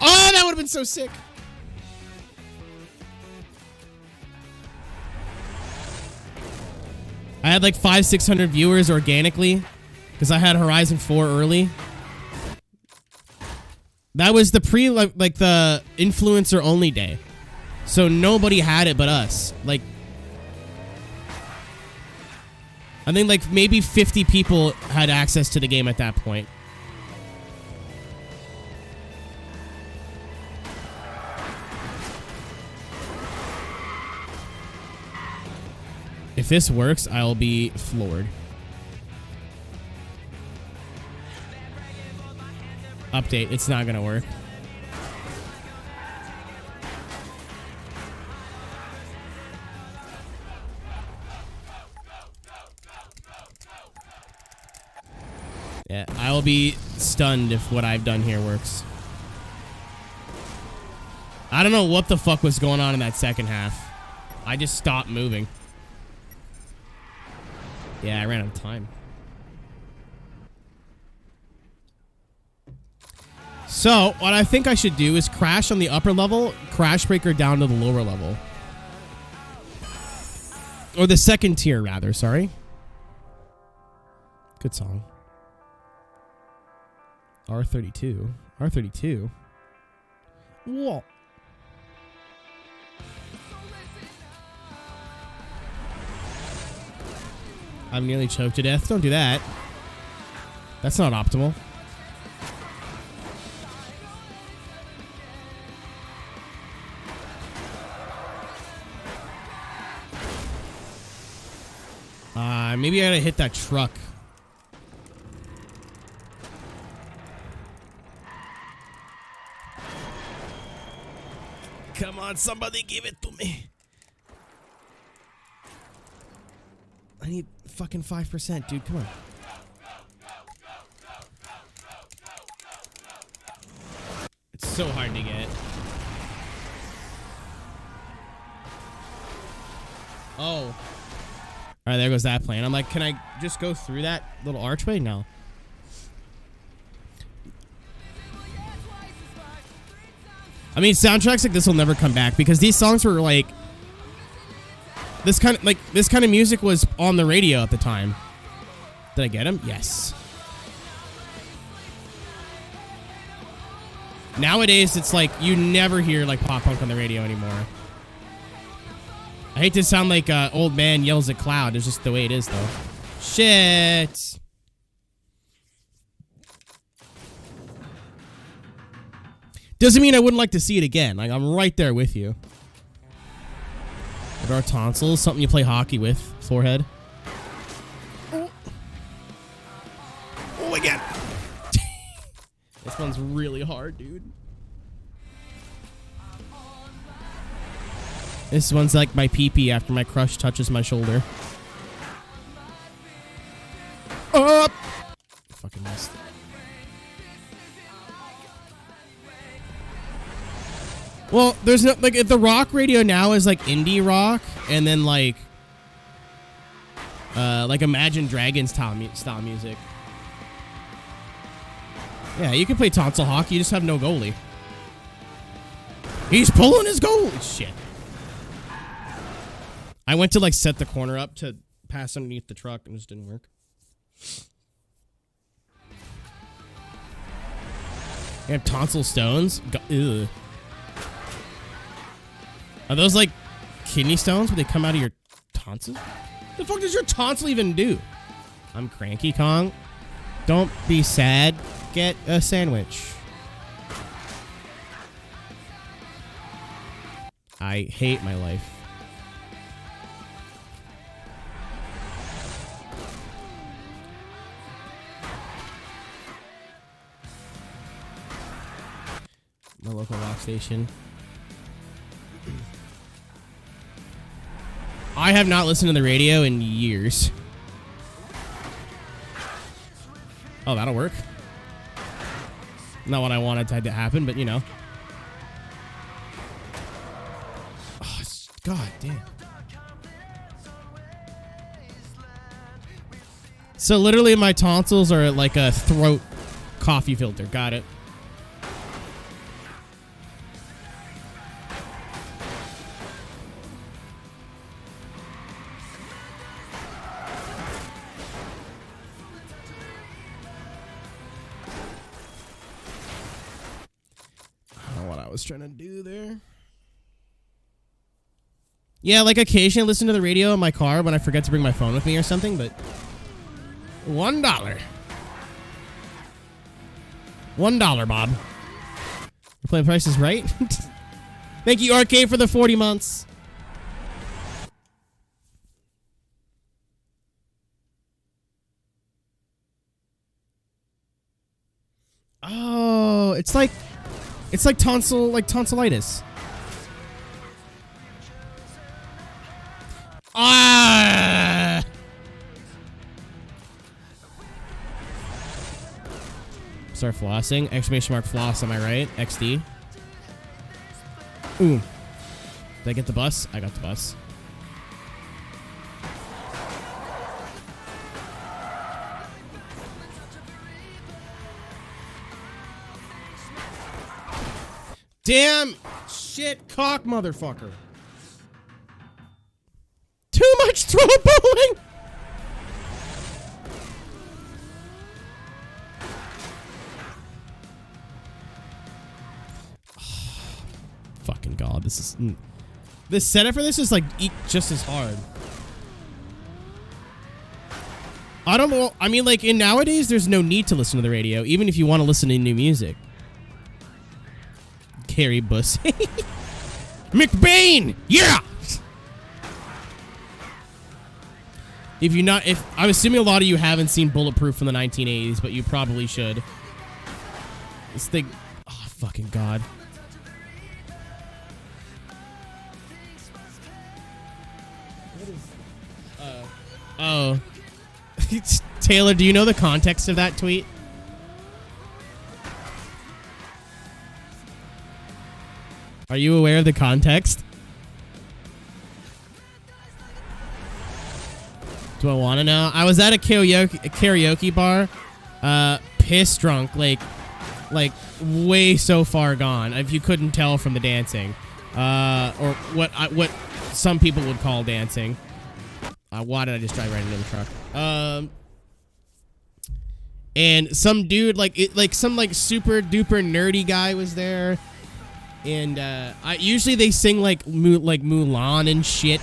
Oh that would have been so sick. I had like 500-600 viewers organically because I had Horizon 4 early. That was the like the influencer only day. So nobody had it but us. Like, I think like maybe 50 people had access to the game at that point. If this works, I'll be floored. Update, it's not gonna work. Yeah, I will be stunned if what I've done here works. I don't know what the fuck was going on in that second half. I just stopped moving. Yeah, I ran out of time. So, what I think I should do is crash on the upper level, crash breaker down to the lower level. Or the second tier, rather, sorry. Good song. R32. R32? Whoa. I'm nearly choked to death. Don't do that. That's not optimal. Maybe I gotta hit that truck. Come on, somebody give it to me. I need fucking 5%, dude. Come on. It's so hard to get. Oh. All right, there goes that plane. I'm like, can I just go through that little archway? No. I mean, soundtracks like this will never come back because these songs were like this kind of music was on the radio at the time. Did I get him? Yes. Nowadays, it's like you never hear like pop punk on the radio anymore. I hate to sound like an old man yells at cloud. It's just the way it is, though. Shit. Doesn't mean I wouldn't like to see it again. Like, I'm right there with you. What are our tonsils? Something you play hockey with. Forehead. Oh, oh my god. This one's really hard, dude. This one's like my pee-pee after my crush touches my shoulder. Up! Fucking missed it. Well, there's no, like, the rock radio now is like indie rock, and then like Imagine Dragons style music. Yeah, you can play tonsil hockey, you just have no goalie. He's pulling his goalie! Shit. I went to like set the corner up to pass underneath the truck and it just didn't work. You have tonsil stones? Ew. Are those like kidney stones where they come out of your tonsils? The fuck does your tonsil even do? I'm Cranky Kong. Don't be sad. Get a sandwich. I hate my life. My local rock station. I have not listened to the radio in years. Oh, that'll work. Not what I wanted to happen, but you know. Oh, god damn. So literally my tonsils are like a throat coffee filter. Got it. was trying to do there. Yeah, like occasionally I listen to the radio in my car when I forget to bring my phone with me or something, but $1. $1, Bob. You're playing Price is Right? Thank you, Arcade, for the 40 months. Oh, it's like tonsillitis. Ah! Start flossing. Exclamation mark floss, am I right? XD. Ooh. Did I get the bus? I got the bus. Damn shit cock motherfucker. Too much throw bowling. Fucking God, this setup for this is like just as hard. I don't know. I mean, like in nowadays, there's no need to listen to the radio, even if you want to listen to new music. Carrie Bussy. McBain! Yeah! If I'm assuming a lot of you haven't seen Bulletproof from the 1980s, but you probably should. This thing, oh fucking God. Oh. Taylor, do you know the context of that tweet? Are you aware of the context? Do I want to know? I was at a karaoke bar, piss drunk, like way so far gone. If you couldn't tell from the dancing, or what some people would call dancing. Why did I just drive right into the truck? And some dude, some super duper nerdy guy was there. And usually they sing like Mulan and shit,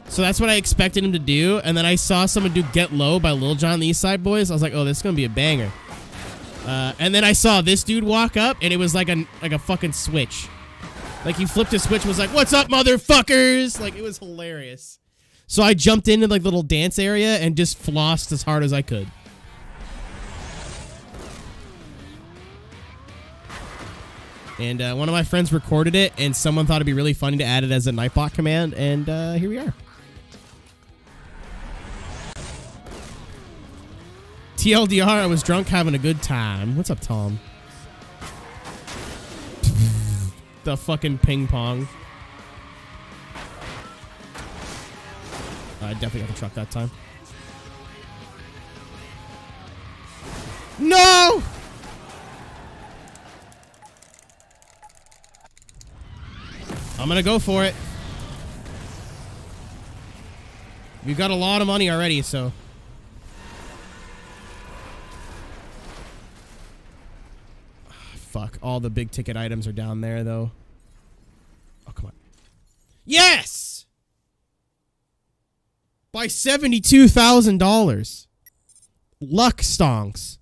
so that's what I expected him to do. And then I saw someone do "Get Low" by Lil Jon and the East Side Boys. I was like, oh, this is gonna be a banger. And then I saw this dude walk up, and it was like a fucking switch. Like he flipped a switch and was like, "What's up, motherfuckers?" Like it was hilarious. So I jumped into like the little dance area and just flossed as hard as I could. And one of my friends recorded it, and someone thought it'd be really funny to add it as a Nightbot command, and here we are. TLDR, I was drunk having a good time. What's up, Tom? The fucking ping pong. I definitely got the truck that time. No! I'm gonna go for it. We've got a lot of money already, so. Fuck, all the big ticket items are down there, though. Oh, come on. Yes! By $72,000. Luck stonks.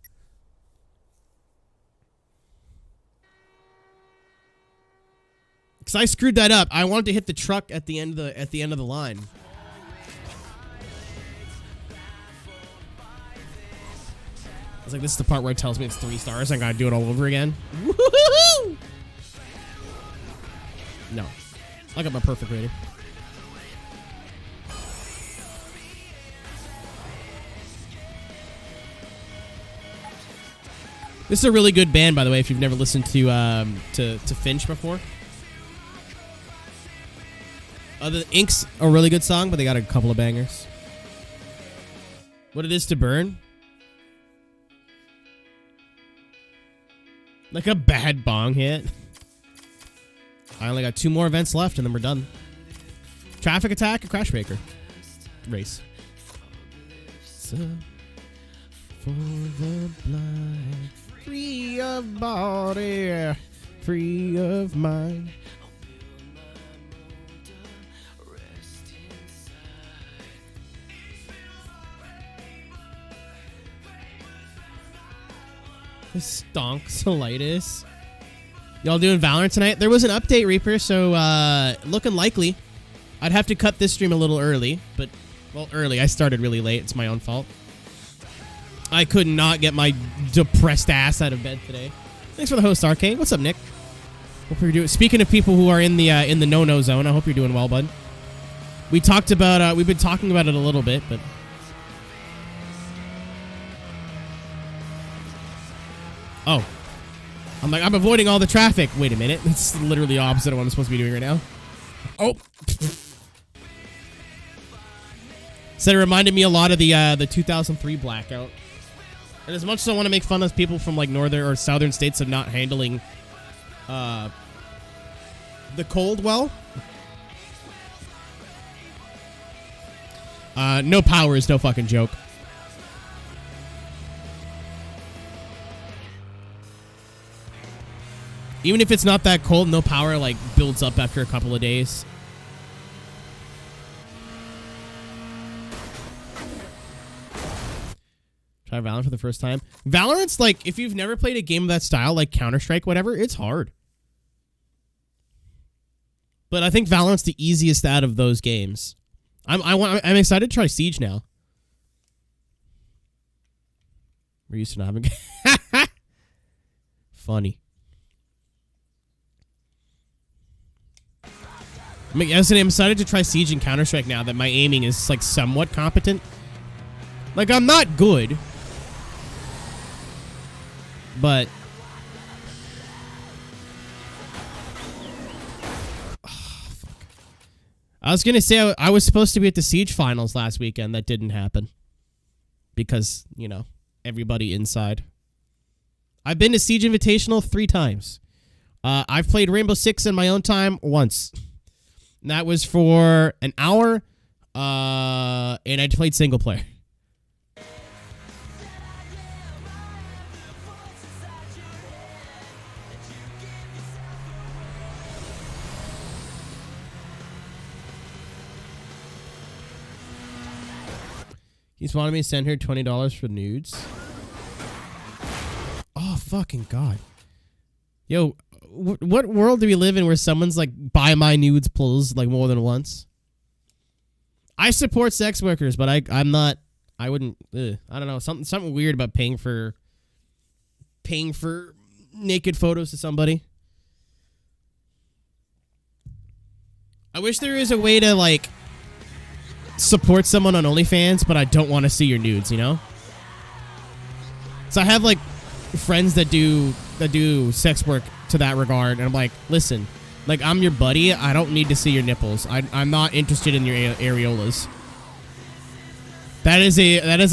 Because I screwed that up. I wanted to hit the truck at the end of the line. I was like, this is the part where it tells me it's 3 stars. I gotta do it all over again. Woohoo! No. I got my perfect rating. This is a really good band, by the way, if you've never listened to Finch before. Ink's a really good song, but they got a couple of bangers. What it is to burn? Like a bad bong hit. I only got 2 more events left, and then we're done. Traffic attack or crash breaker? Race. So, for the blind, free of body, free of mind. Stonksolitis. Y'all doing Valorant tonight? There was an update, Reaper, so looking likely. I'd have to cut this stream a little early, but, well, early. I started really late. It's my own fault. I could not get my depressed ass out of bed today. Thanks for the host, Arcade. What's up, Nick? Hope you're doing. Speaking of people who are in the no-no zone, I hope you're doing well, bud. We talked about. We've been talking about it a little bit, but. Oh. I'm avoiding all the traffic. Wait a minute. It's literally the opposite of what I'm supposed to be doing right now. Oh. Said it reminded me a lot of the 2003 blackout. And as much as I want to make fun of people from like northern or southern states of not handling the cold well, no power is no fucking joke. Even if it's not that cold, no power like builds up after a couple of days. Try Valorant for the first time. Valorant's like, if you've never played a game of that style, like Counter-Strike, whatever, it's hard. But I think Valorant's the easiest out of those games. I'm excited to try Siege now. We're used to not having... Funny. I'm excited to try Siege and Counter-Strike now that my aiming is like somewhat competent. Like, I'm not good. But... Oh, fuck. I was gonna say I was supposed to be at the Siege finals last weekend. That didn't happen. Because, you know, everybody inside. I've been to Siege Invitational 3 times. I've played Rainbow Six in my own time once. And that was for an hour. And I played single player. He's wanted me to send her $20 for nudes. Oh, fucking God. Yo, what world do we live in where someone's like, buy my nudes, please, like more than once? I support sex workers, but I'm not, I wouldn't, I don't know, something weird about paying for naked photos to somebody. I wish there is a way to, like, support someone on OnlyFans, but I don't want to see your nudes, you know? So I have like friends that do sex work to that regard, and I'm like, listen, like, I'm your buddy, I don't need to see your nipples. I'm not interested in your areolas. That is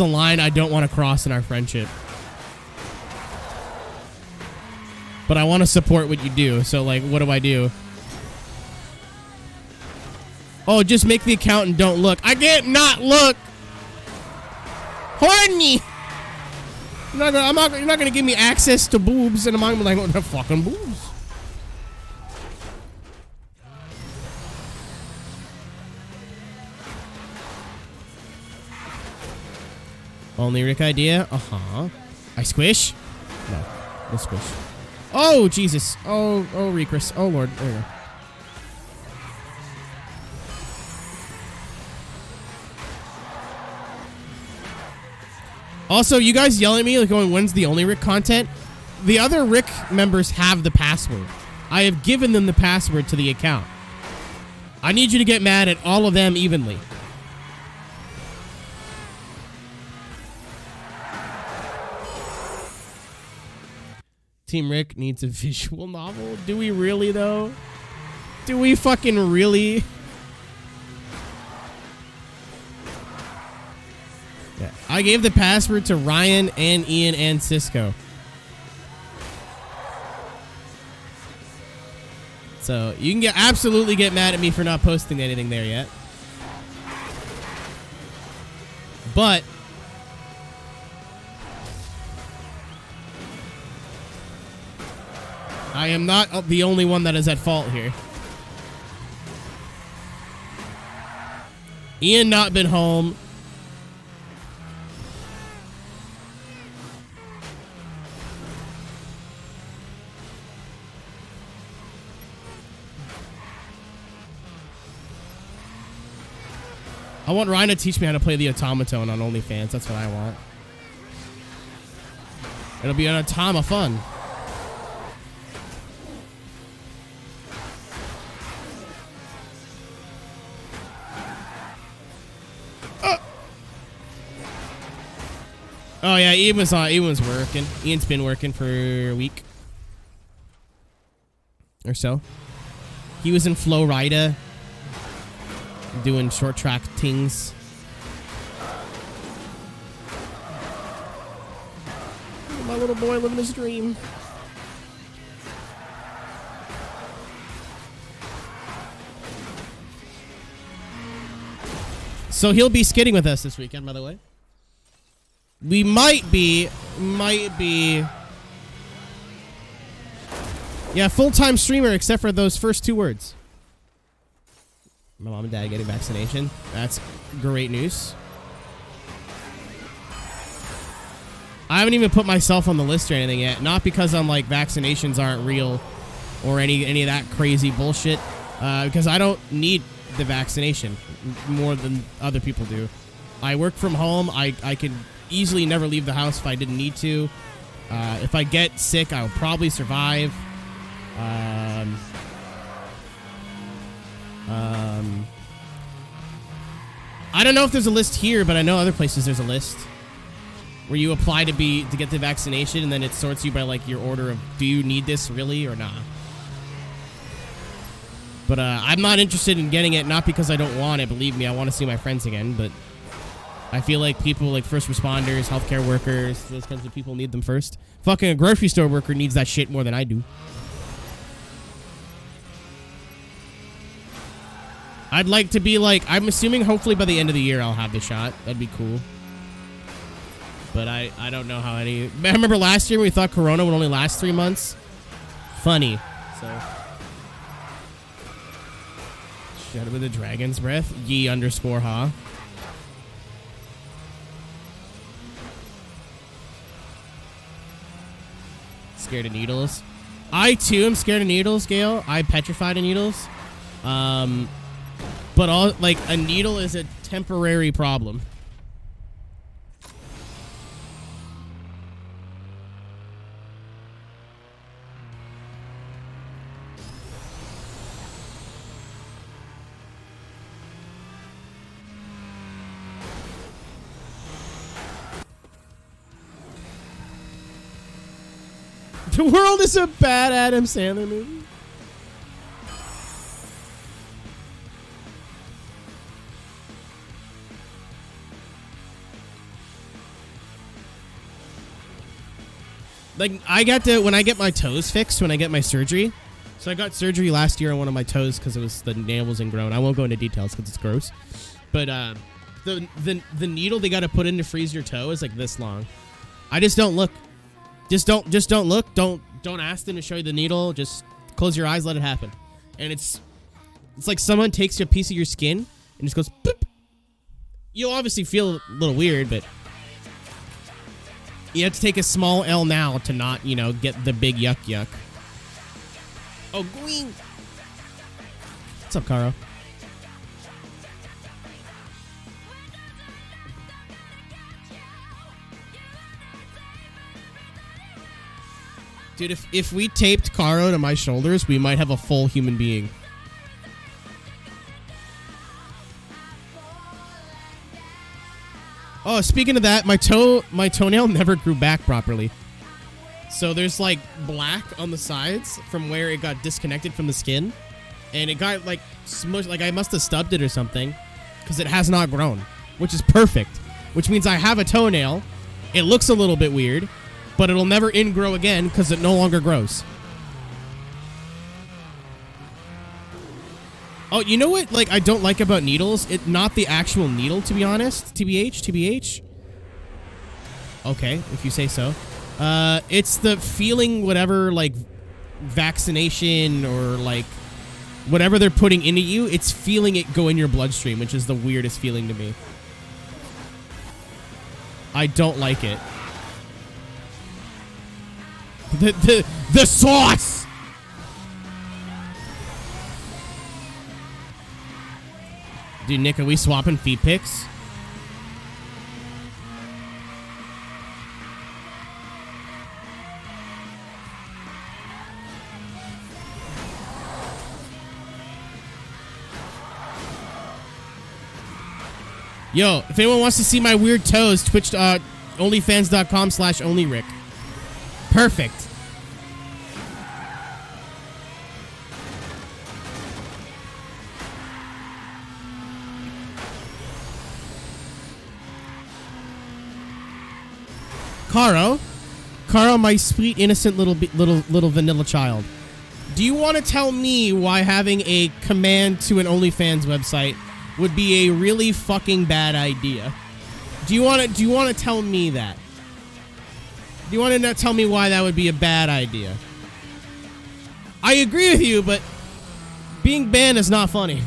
a line I don't want to cross in our friendship. But I want to support what you do, so like, what do I do? Oh, just make the account and don't look. I can't not look. Horny. You're not gonna give me access to boobs, and I'm like, oh, they're fucking boobs. Only Rick idea. I squish. No squish. Oh Jesus. Oh Recris. Oh Lord. There you go. Also, you guys yell at me like going, when's the only Rick content? The other Rick members have the password. I have given them the password to the account. I need you to get mad at all of them evenly. Team Rick needs a visual novel. Do we really, though? Do we fucking really? Yeah. I gave the password to Ryan and Ian and Cisco. So you can absolutely get mad at me for not posting anything there yet. But I am not the only one that is at fault here. Ian not been home. I want Ryan to teach me how to play the automaton on OnlyFans. That's what I want. It'll be an automa fun. Oh yeah, Ian was working. Ian's been working for a week or so. He was in Florida doing short track things. My little boy living his dream. So he'll be skidding with us this weekend, by the way. We might be. Yeah, full-time streamer except for those first 2 words. My mom and dad getting vaccination. That's great news. I haven't even put myself on the list or anything yet. Not because I'm like vaccinations aren't real or any of that crazy bullshit. Because I don't need the vaccination more than other people do. I work from home. I could easily never leave the house if I didn't need to. If I get sick, I'll probably survive. I don't know if there's a list here, but I know other places there's a list where you apply to get the vaccination, and then it sorts you by like your order of do you need this really or not. But I'm not interested in getting it, not because I don't want it. Believe me, I want to see my friends again. But I feel like people like first responders, healthcare workers, those kinds of people need them first. Fucking a grocery store worker needs that shit more than I do. I'd like to be like, I'm assuming hopefully by the end of the year I'll have the shot. That'd be cool. But I don't know how any... I remember last year we thought Corona would only last 3 months. Funny. So... Shut up with the dragon's breath. Ye_ha. Scared of needles. I too am scared of needles, Gail. I'm petrified of needles. But all like a needle is a temporary problem. The World is a bad Adam Sandler movie. Like, when I get my toes fixed, when I get my surgery. So I got surgery last year on one of my toes because it was the nail was ingrown. I won't go into details because it's gross. But the needle they got to put in to freeze your toe is like this long. I just don't look. Just don't look. Don't ask them to show you the needle. Just close your eyes, let it happen. And it's like someone takes a piece of your skin and just goes boop. You'll obviously feel a little weird, but you have to take a small L now to not, get the big yuck. Oh, going. What's up, Caro? Dude, if we taped Caro to my shoulders, we might have a full human being. Oh, speaking of that, my toenail never grew back properly. So there's like black on the sides from where it got disconnected from the skin. And it got like smushed, like I must have stubbed it or something. Because it has not grown, which is perfect. Which means I have a toenail. It looks a little bit weird. But it'll never ingrow again because it no longer grows. Oh, you know what? Like, I don't like about needles? Not the actual needle, to be honest. TBH. Okay, if you say so. It's the feeling whatever, like, vaccination or like whatever they're putting into you, it's feeling it go in your bloodstream, which is the weirdest feeling to me. I don't like it. The sauce! Dude, Nick, are we swapping feet pics? Yo, if anyone wants to see my weird toes, Twitch, onlyfans.com/onlyrick. Perfect. Caro, my sweet, innocent little vanilla child. Do you want to tell me why having a command to an OnlyFans website would be a really fucking bad idea? Do you want to tell me that? Do you want to tell me why that would be a bad idea? I agree with you, but being banned is not funny.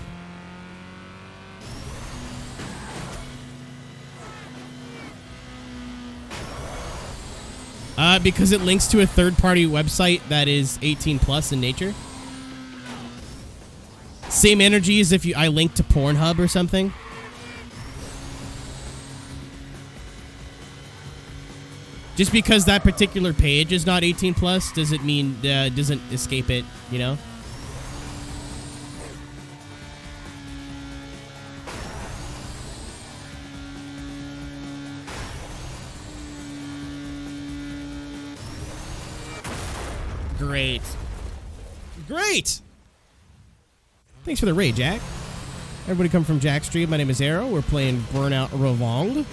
Because it links to a third-party website that is 18 plus in nature. Same energy as if I link to Pornhub or something. Just because that particular page is not 18 plus doesn't mean doesn't escape it, you know? Great. Great! Thanks for the raid, Jack. Everybody come from Jack's stream. My name is Arrow. We're playing Burnout Revong.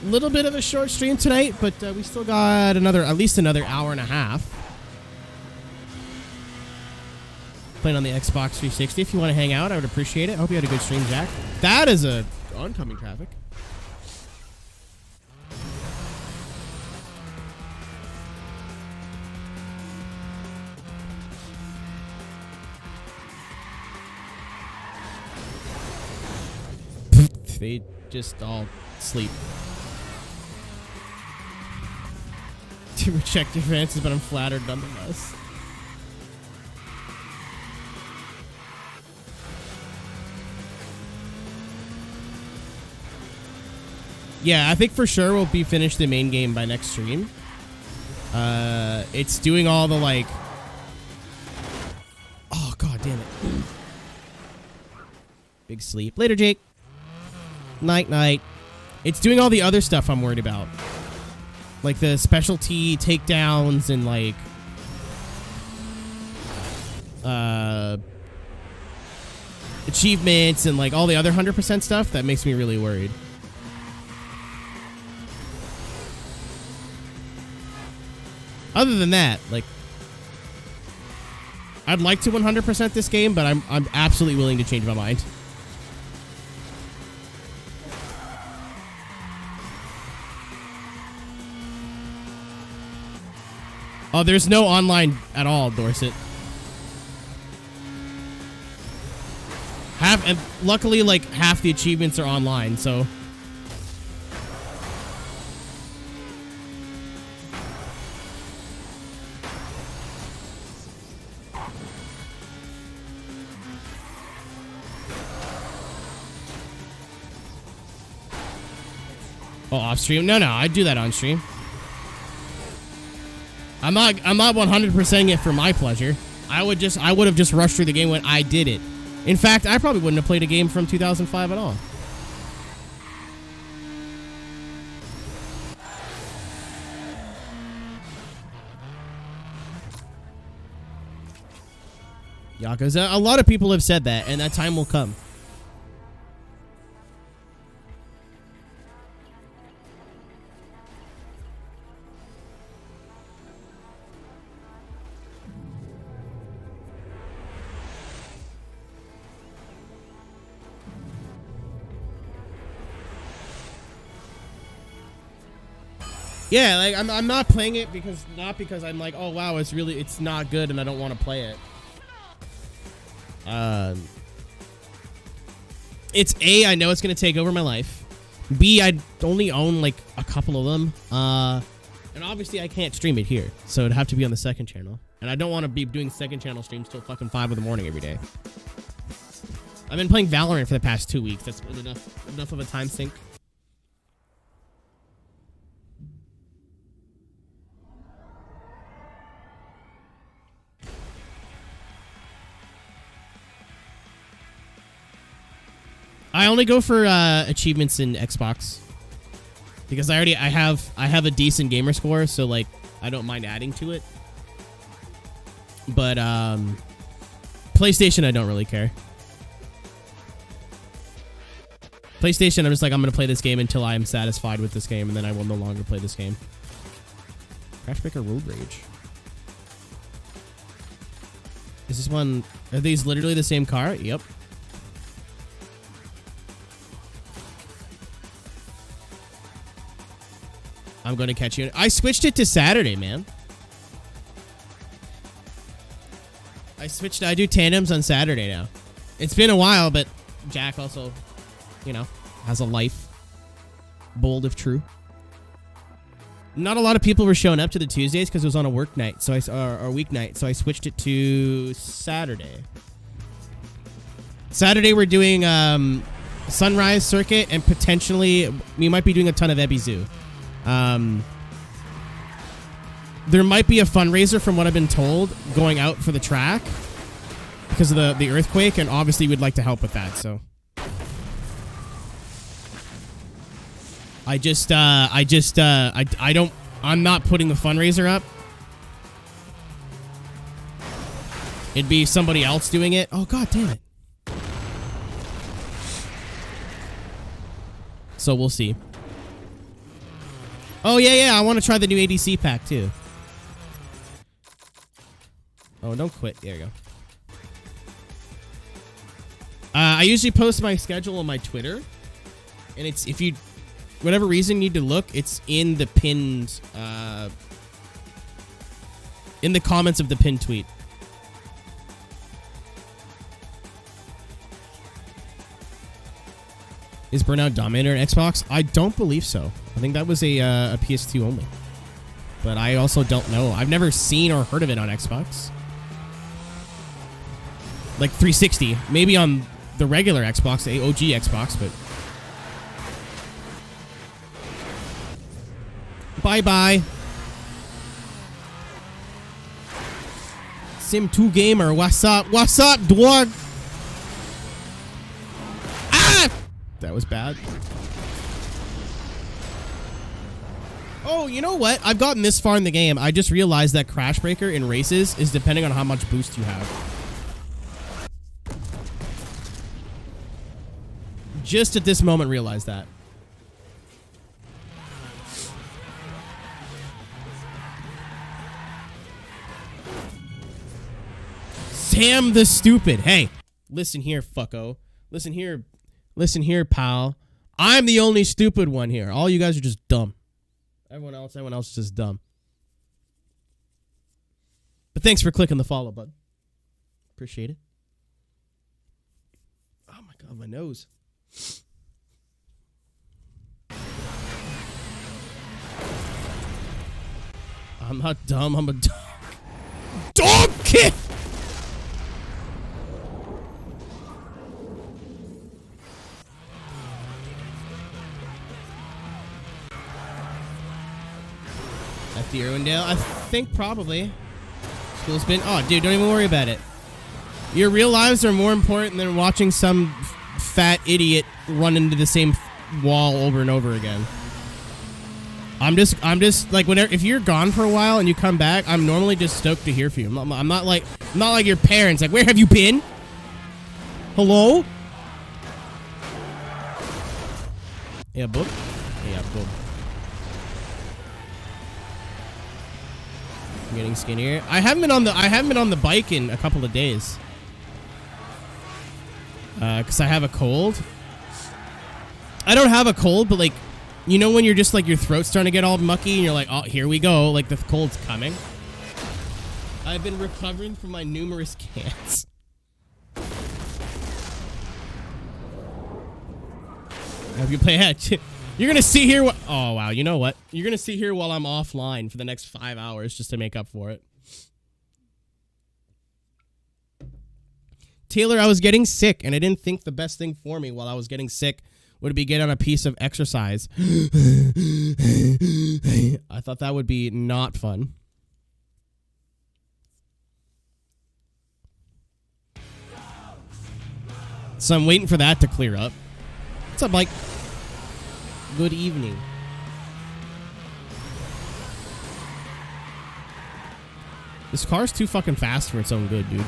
Little bit of a short stream tonight, but we still got at least another hour and a half. Playing on the Xbox 360. If you want to hang out, I would appreciate it. I hope you had a good stream, Jack. That is a oncoming traffic. They just all sleep. To reject your advances, but I'm flattered nonetheless. Yeah, I think for sure we'll be finished the main game by next stream. It's doing all the like... Oh, god damn it. Big sleep. Later, Jake. Night, night. It's doing all the other stuff I'm worried about. Like the specialty takedowns and like... achievements and like all the other 100% stuff. That makes me really worried. Other than that, like... I'd like to 100% this game, but I'm absolutely willing to change my mind. Oh, there's no online at all, Dorset. And luckily, like, half the achievements are online, so... Oh, off stream? No, I do that on stream. I'm not 100%ing it for my pleasure. I would have just rushed through the game when I did it. In fact, I probably wouldn't have played a game from 2005 at all. Yakuza, a lot of people have said that, and that time will come. Yeah, like I'm not playing it because I'm like, oh wow, it's not good and I don't want to play it. It's A, I know it's gonna take over my life. B, I only own like a couple of them. And obviously I can't stream it here, so it'd have to be on the second channel. And I don't want to be doing second channel streams till fucking 5 in the morning every day. I've been playing Valorant for the past 2 weeks. That's been enough of a time sink. I only go for achievements in Xbox because I have a decent gamer score, so like I don't mind adding to it. But PlayStation, I don't really care. PlayStation, I'm just like, I'm gonna play this game until I am satisfied with this game, and then I will no longer play this game. Crashbreaker Road Rage. Is this one? Are these literally the same car? Yep. I'm going to catch you. I switched it to Saturday, man. I do tandems on Saturday now. It's been a while, but Jack also, you know, has a life. Bold if true. Not a lot of people were showing up to the Tuesdays because it was on a work night, so or weeknight, so I switched it to Saturday. Saturday we're doing Sunrise Circuit, and potentially we might be doing a ton of Ebby Zoo. There might be a fundraiser from what I've been told going out for the track because of the earthquake, and obviously we'd like to help with that. So I'm not putting the fundraiser up. It'd be somebody else doing it. Oh, God damn it. So we'll see. Oh, yeah, I want to try the new ADC pack, too. Oh, don't quit. There you go. I usually post my schedule on my Twitter. And it's, if you, whatever reason you need to look, it's in the pinned, in the comments of the pinned tweet. Is Burnout Dominator on Xbox? I don't believe so. I think that was a PS2 only. But I also don't know. I've never seen or heard of it on Xbox. Like 360. Maybe on the regular Xbox, the OG Xbox, but... Bye-bye. Sim2 Gamer, what's up? What's up, dwarf? Ah! That was bad. Oh, you know what? I've gotten this far in the game. I just realized that Crashbreaker in races is depending on how much boost you have. Just at this moment realized that. Sam the Stupid. Hey, listen here, fucko. Listen here, pal. I'm the only stupid one here. All you guys are just dumb. Everyone else is just dumb. But thanks for clicking the follow button. Appreciate it. Oh my God, my nose. I'm not dumb, I'm a dog. Dog kid! At the Irwindale? I think probably. School's been... Oh, dude, don't even worry about it. Your real lives are more important than watching some fat idiot run into the same wall over and over again. I'm just like, whenever, if you're gone for a while and you come back, I'm normally just stoked to hear from you. I'm not like your parents. Like, where have you been? Hello? Yeah, book. Yeah, book. I'm getting skinnier. I haven't been on the bike in a couple of days. Because I have a cold. I don't have a cold, but like You know when you're just like, your throat's starting to get all mucky and you're like, oh, here we go. Like the cold's coming. I've been recovering from my numerous cans. I hope you play ahead. You're going to see here. Oh, wow. You know what? You're going to see here while I'm offline for the next 5 hours just to make up for it. Taylor, I was getting sick, and I didn't think the best thing for me while I was getting sick would be get on a piece of exercise. I thought that would be not fun. So I'm waiting for that to clear up. What's up, Mike? Good evening. This car's too fucking fast for its own good, dude.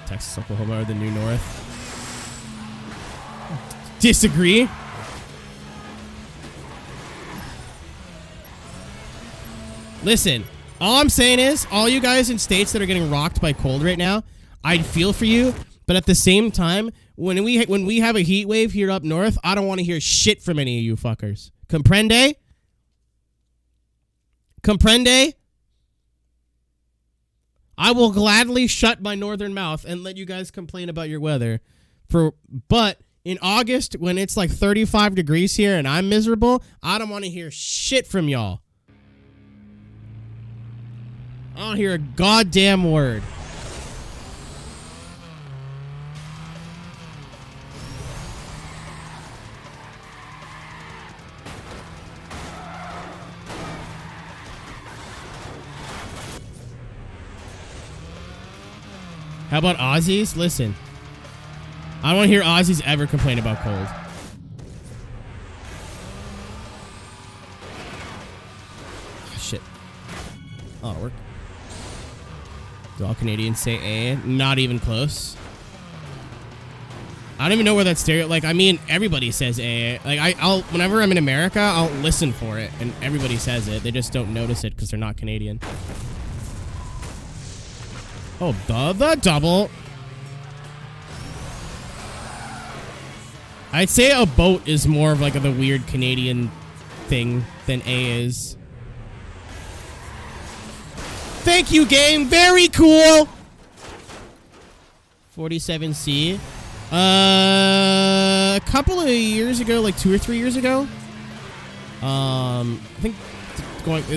Texas, Oklahoma are the new north. Disagree. Listen, all I'm saying is, all you guys in states that are getting rocked by cold right now, I'd feel for you, but at the same time, when we have a heat wave here up north, I don't want to hear shit from any of you fuckers. Comprende? Comprende? I will gladly shut my northern mouth and let you guys complain about your weather. But in August, when it's like 35 degrees here and I'm miserable, I don't want to hear shit from y'all. I don't hear a goddamn word. How about Aussies? Listen, I don't want to hear Aussies ever complain about cold. Oh, shit. Oh, it'll work. Do all Canadians say A? Not even close. I don't even know where that stereo. Like, I mean, everybody says A. Like, I'll whenever I'm in America, I'll listen for it, and everybody says it. They just don't notice it because they're not Canadian. Oh, the double. I'd say a boat is more of like the weird Canadian thing than A is. Thank you, game. Very cool. 47C. A couple of years ago, like 2 or 3 years ago. I think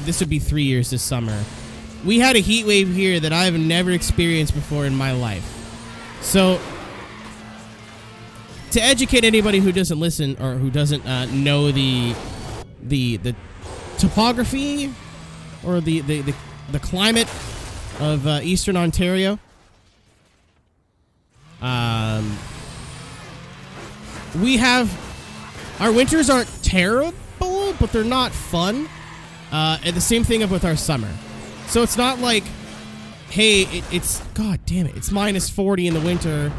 this would be 3 years this summer. We had a heat wave here that I've never experienced before in my life. So, to educate anybody who doesn't listen or who doesn't know the topography or the climate of Eastern Ontario, we have our winters aren't terrible, but they're not fun. And the same thing with our summer. So it's not like, hey, it's god damn it, it's minus 40 in the winter.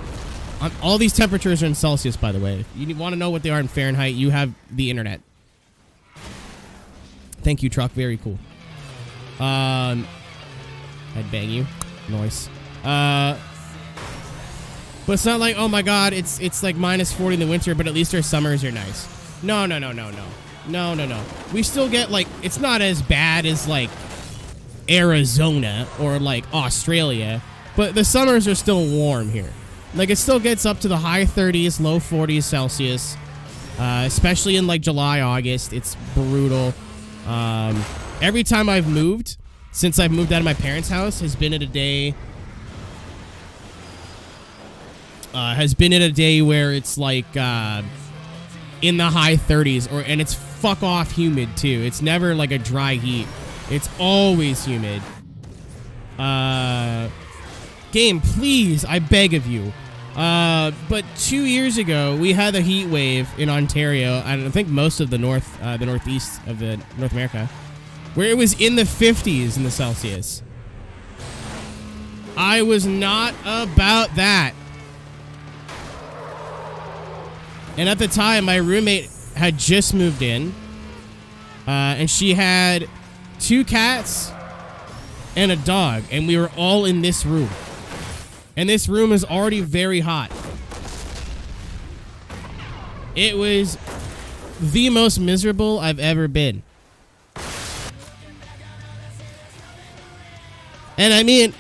All these temperatures are in Celsius, by the way. If you want to know what they are in Fahrenheit, you have the internet. Thank you, truck. Very cool. I'd bang you. Nice. But it's not like, oh my god, it's like minus 40 in the winter, but at least our summers are nice. No. We still get, like, it's not as bad as, like, Arizona or like Australia, but the summers are still warm here. Like, it still gets up to the high 30s, low 40s Celsius, especially in like July, August. It's brutal. Every time I've moved, since I've moved out of my parents' house, has been at a day where it's like in the high 30s, and it's fuck off humid too. It's never like a dry heat. It's always humid. Game, please, I beg of you. But 2 years ago, we had a heat wave in Ontario. I think most of the northeast of North America, where it was in the 50s in the Celsius. I was not about that. And at the time, my roommate had just moved in, and she had 2 cats and a dog, and we were all in this room. And this room is already very hot. It was the most miserable I've ever been. And I mean...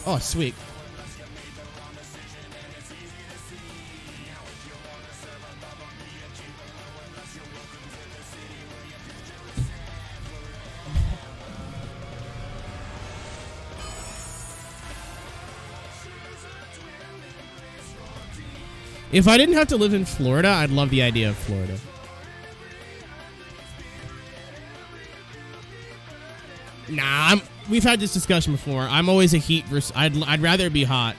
Oh, sweet. If I didn't have to live in Florida, I'd love the idea of Florida. Nah, we've had this discussion before. I'm always a heat versus... I'd rather be hot.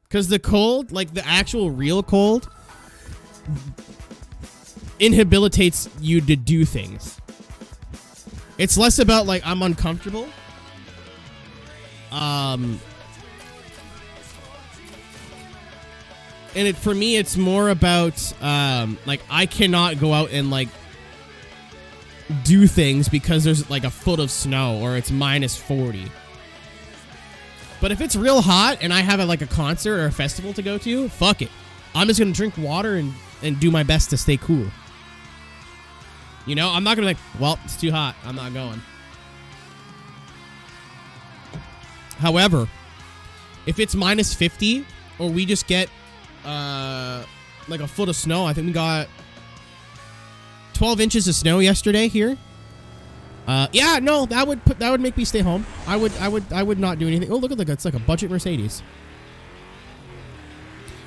Because the cold, like the actual real cold, inhabilitates you to do things. It's less about, like, I'm uncomfortable. And for me, it's more about, like, I cannot go out and, like, do things because there's, like, a foot of snow or it's minus 40. But if it's real hot and I have, like, a concert or a festival to go to, fuck it. I'm just going to drink water and do my best to stay cool. You know, I'm not going to be like, well, it's too hot. I'm not going. However, if it's minus 50 or we just get... like a foot of snow. I think we got 12 inches of snow yesterday here. Yeah, no, that would make me stay home. I would not do anything. Oh, look at it's like a budget Mercedes.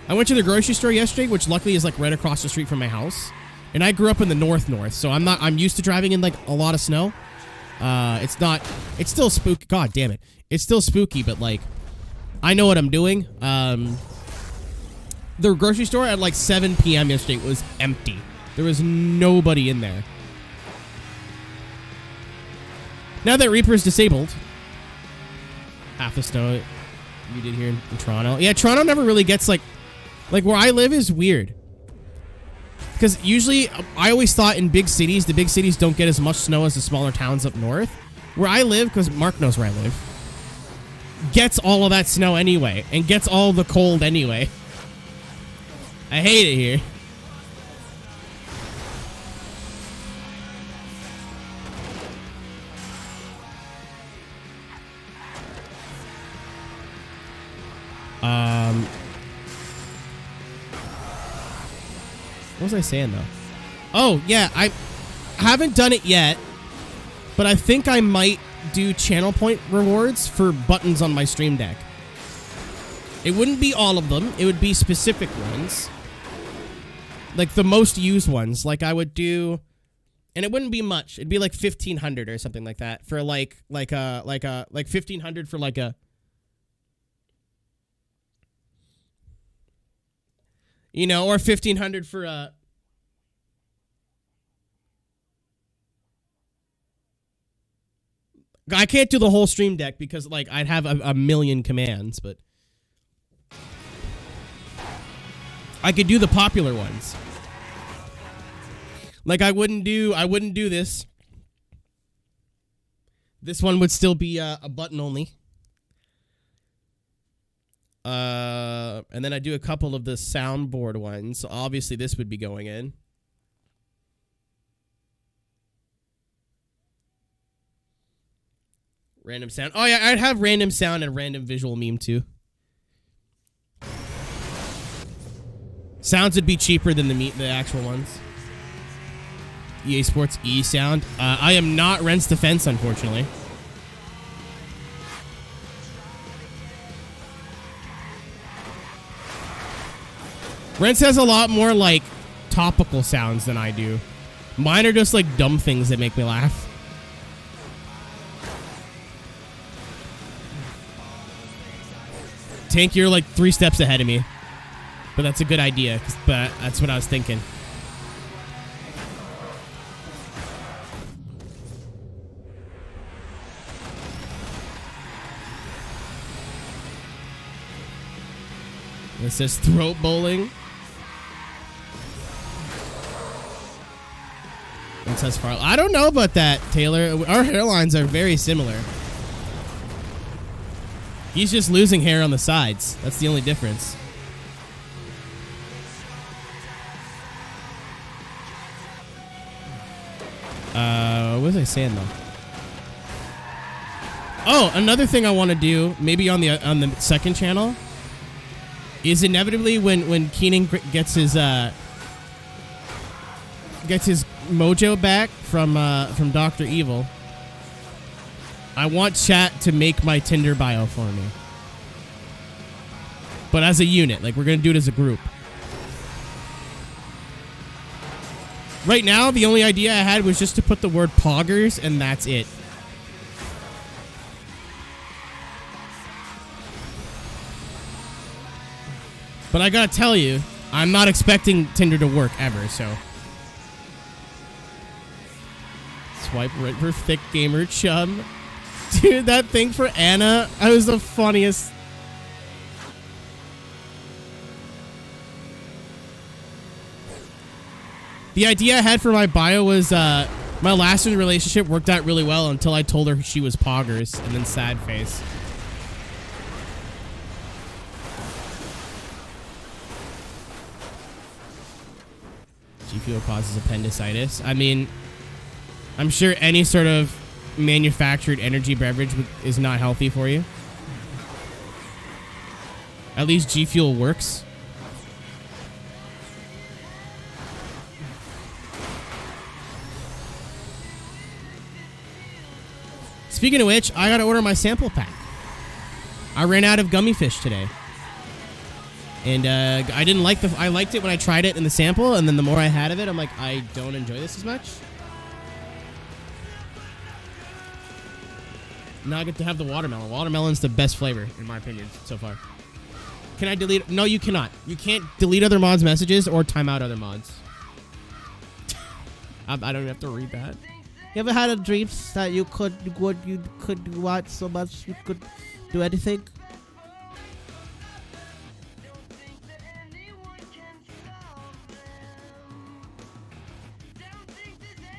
I went to the grocery store yesterday, which luckily is like right across the street from my house. And I grew up in the north, so I'm used to driving in like a lot of snow. It's still spooky. God damn it. It's still spooky, but like I know what I'm doing. The grocery store at like 7 p.m. yesterday was empty. There was nobody in there. Now that Reaper's disabled, half the snow you did here in Toronto. Yeah, Toronto never really gets like where I live is weird. Because usually, I always thought in big cities, the big cities don't get as much snow as the smaller towns up north. Where I live, because Mark knows where I live, gets all of that snow anyway, and gets all the cold anyway. I hate it here. What was I saying, though? Oh, yeah, I haven't done it yet, but I think I might do channel point rewards for buttons on my Stream Deck. It wouldn't be all of them. It would be specific ones. Like the most used ones. Like I would do... And it wouldn't be much. It'd be like 1,500 or something like that. For like 1,500 for like a... You know, or 1,500 for a... I can't do the whole Stream Deck because, like, I'd have a million commands, but... I could do the popular ones. Like, I wouldn't do this. This one would still be a button only. And then I do a couple of the soundboard ones. So obviously this would be going in. Random sound. Oh yeah, I'd have random sound and random visual meme too. Sounds would be cheaper than the actual ones. EA Sports E sound. I am not Rent's Defense, unfortunately. Rent's has a lot more, like, topical sounds than I do. Mine are just, like, dumb things that make me laugh. Tank, you're, like, 3 steps ahead of me. But that's a good idea, but that's what I was thinking. It says throat bowling. It says far. I don't know about that, Taylor. Our hairlines are very similar. He's just losing hair on the sides. That's the only difference. What was I saying though? Oh, another thing I want to do, maybe on the second channel, is inevitably when Keenan gets his mojo back from Dr. Evil, I want chat to make my Tinder bio for me. But as a unit, like we're gonna do it as a group. Right now, the only idea I had was just to put the word poggers, and that's it. But I gotta tell you, I'm not expecting Tinder to work ever, so. Swipe right for thick gamer chum. Dude, that thing for Anna, that was the funniest. The idea I had for my bio was my last relationship worked out really well until I told her she was poggers, and then sad face. G Fuel causes appendicitis. I mean, I'm sure any sort of manufactured energy beverage is not healthy for you. At least G Fuel works. Speaking of which, I gotta order my sample pack. I ran out of gummy fish today. And I didn't like I liked it when I tried it in the sample, and then the more I had of it, I'm like, I don't enjoy this as much. Now I get to have the watermelon. Watermelon's the best flavor, in my opinion, so far. Can I delete? No, you cannot. You can't delete other mods' messages or time out other mods. I don't even have to read that. You ever had a dream that you could watch so much you could do anything?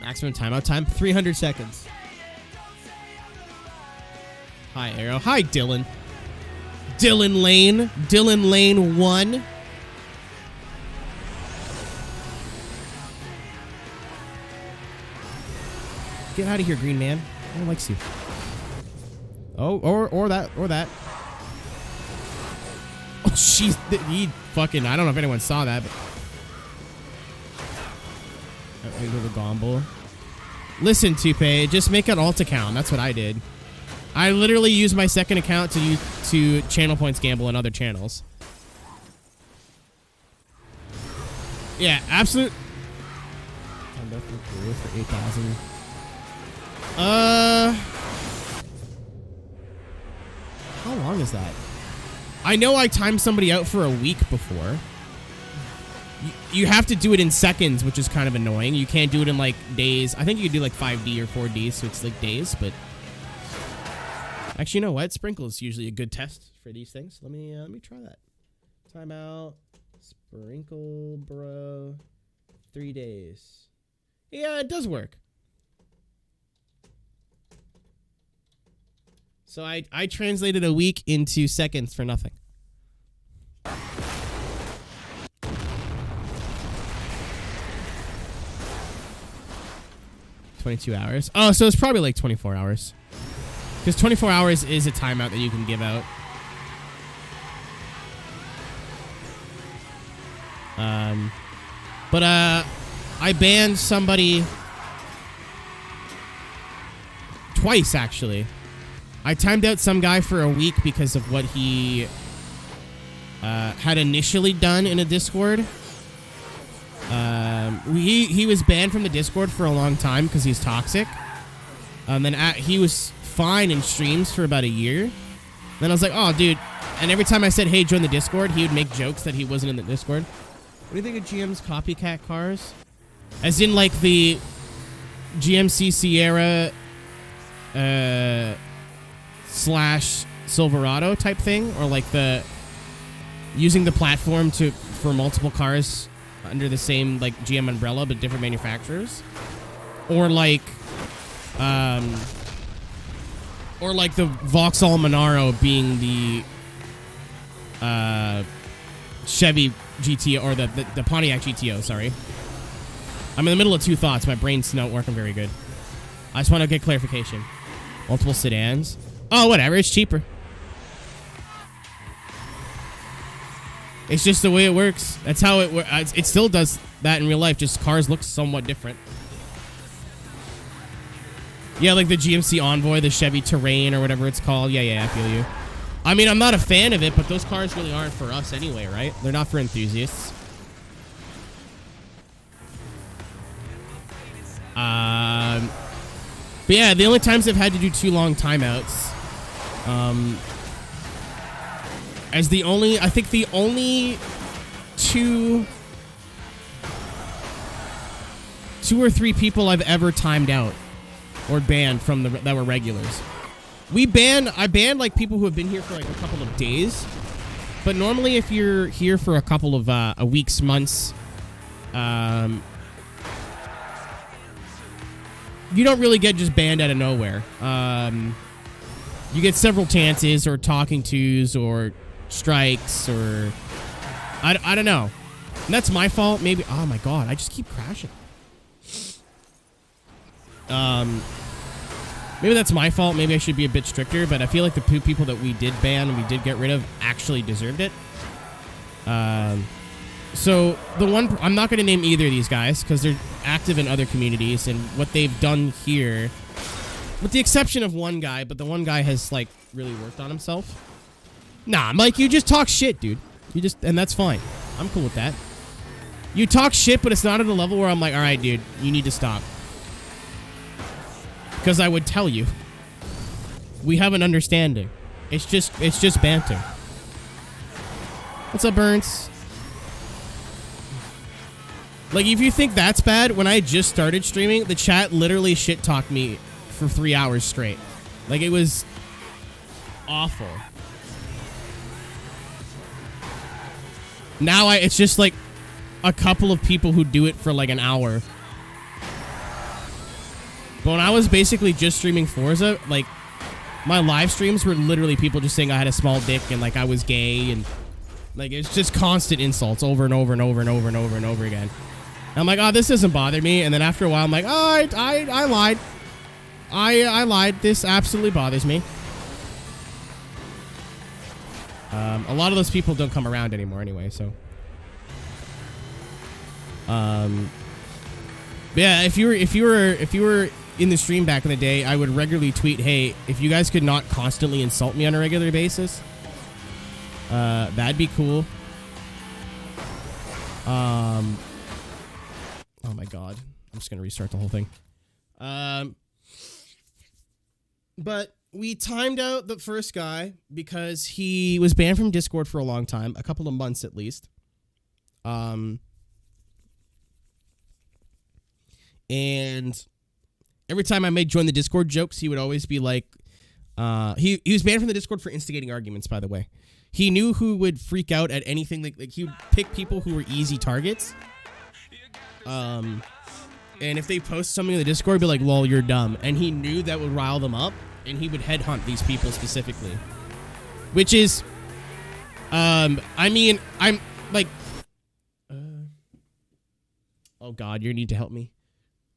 Maximum timeout time, 300 seconds. Hi, Arrow. Hi, Dylan. Dylan Lane. Dylan Lane 1. Get out of here, green man. No one likes you. Oh, or that. Oh, jeez. He fucking... I don't know if anyone saw that, but... Into the gomble. Listen, Toupe, just make an alt account. That's what I did. I literally used my second account to channel points gamble on other channels. Yeah, absolute. I'm definitely for 8,000. How long is that? I know I timed somebody out for a week before. You have to do it in seconds, which is kind of annoying. You can't do it in like days. I think you could do like 5D or 4D, so it's like days, but actually, you know what? Sprinkle is usually a good test for these things. Let me try that. Timeout. Sprinkle, bro. 3 days. Yeah, it does work. So I translated a week into seconds for nothing. 22 hours. Oh, so it's probably like 24 hours. Because 24 hours is a timeout that you can give out. But I banned somebody twice, actually. I timed out some guy for a week because of what he had initially done in a Discord. He was banned from the Discord for a long time because he's toxic. Then he was fine in streams for about a year. Then I was like, oh, dude. And every time I said, hey, join the Discord, he would make jokes that he wasn't in the Discord. What do you think of GM's copycat cars? As in, like, the GMC Sierra slash Silverado type thing? Or, like, the using the platform for multiple cars under the same, like, GM umbrella, but different manufacturers? Or, like, Or like the Vauxhall Monaro being the Chevy GTO, or the Pontiac GTO, sorry. I'm in the middle of two thoughts. My brain's not working very good. I just want to get clarification. Multiple sedans. Oh, whatever. It's cheaper. It's just the way it works. That's how it works. It still does that in real life. Just cars look somewhat different. Yeah, like the GMC Envoy, the Chevy Terrain, or whatever it's called. Yeah, I feel you. I mean, I'm not a fan of it, but those cars really aren't for us anyway, right? They're not for enthusiasts. But yeah, the only times I've had to do 2 long timeouts, I think the only two or three people I've ever timed out or banned from that were regulars. I banned like people who have been here for like a couple of days, but normally if you're here for a couple of weeks, months, you don't really get just banned out of nowhere. You get several chances or talking tos or strikes or I don't know. And that's my fault. Maybe. Oh my god, I just keep crashing. Maybe that's my fault. Maybe I should be a bit stricter, but I feel like the people that we did ban and we did get rid of actually deserved it. So the one, I'm not going to name either of these guys because they're active in other communities, and what they've done here, with the exception of one guy, but the one guy has like really worked on himself. Nah, Mike, you just talk shit, dude. And that's fine. I'm cool with that. You talk shit, but it's not at a level where I'm like, all right, dude, you need to stop. Because I would tell you. We have an understanding. It's just banter. What's up, Burns? Like, if you think that's bad, when I just started streaming, the chat literally shit-talked me for 3 hours straight. Like, it was awful. Now it's just like a couple of people who do it for like an hour. But when I was basically just streaming Forza, like, my live streams were literally people just saying I had a small dick and like I was gay, and like it's just constant insults over and over and over and over and over and over again. And I'm like, oh, this doesn't bother me. And then after a while, I'm like, oh, I lied. I lied. This absolutely bothers me. A lot of those people don't come around anymore anyway, so. Yeah, if you were in the stream back in the day, I would regularly tweet, hey, if you guys could not constantly insult me on a regular basis, that'd be cool. Oh my god. I'm just gonna restart the whole thing. But we timed out the first guy because he was banned from Discord for a long time, a couple of months at least. And every time I made join the Discord jokes, he would always be like, he was banned from the Discord for instigating arguments, by the way. He knew who would freak out at anything. Like he would pick people who were easy targets. And if they post something in the Discord, be like, lol, you're dumb. And he knew that would rile them up, and he would headhunt these people specifically. Which is, I mean, I'm like, oh god, you need to help me.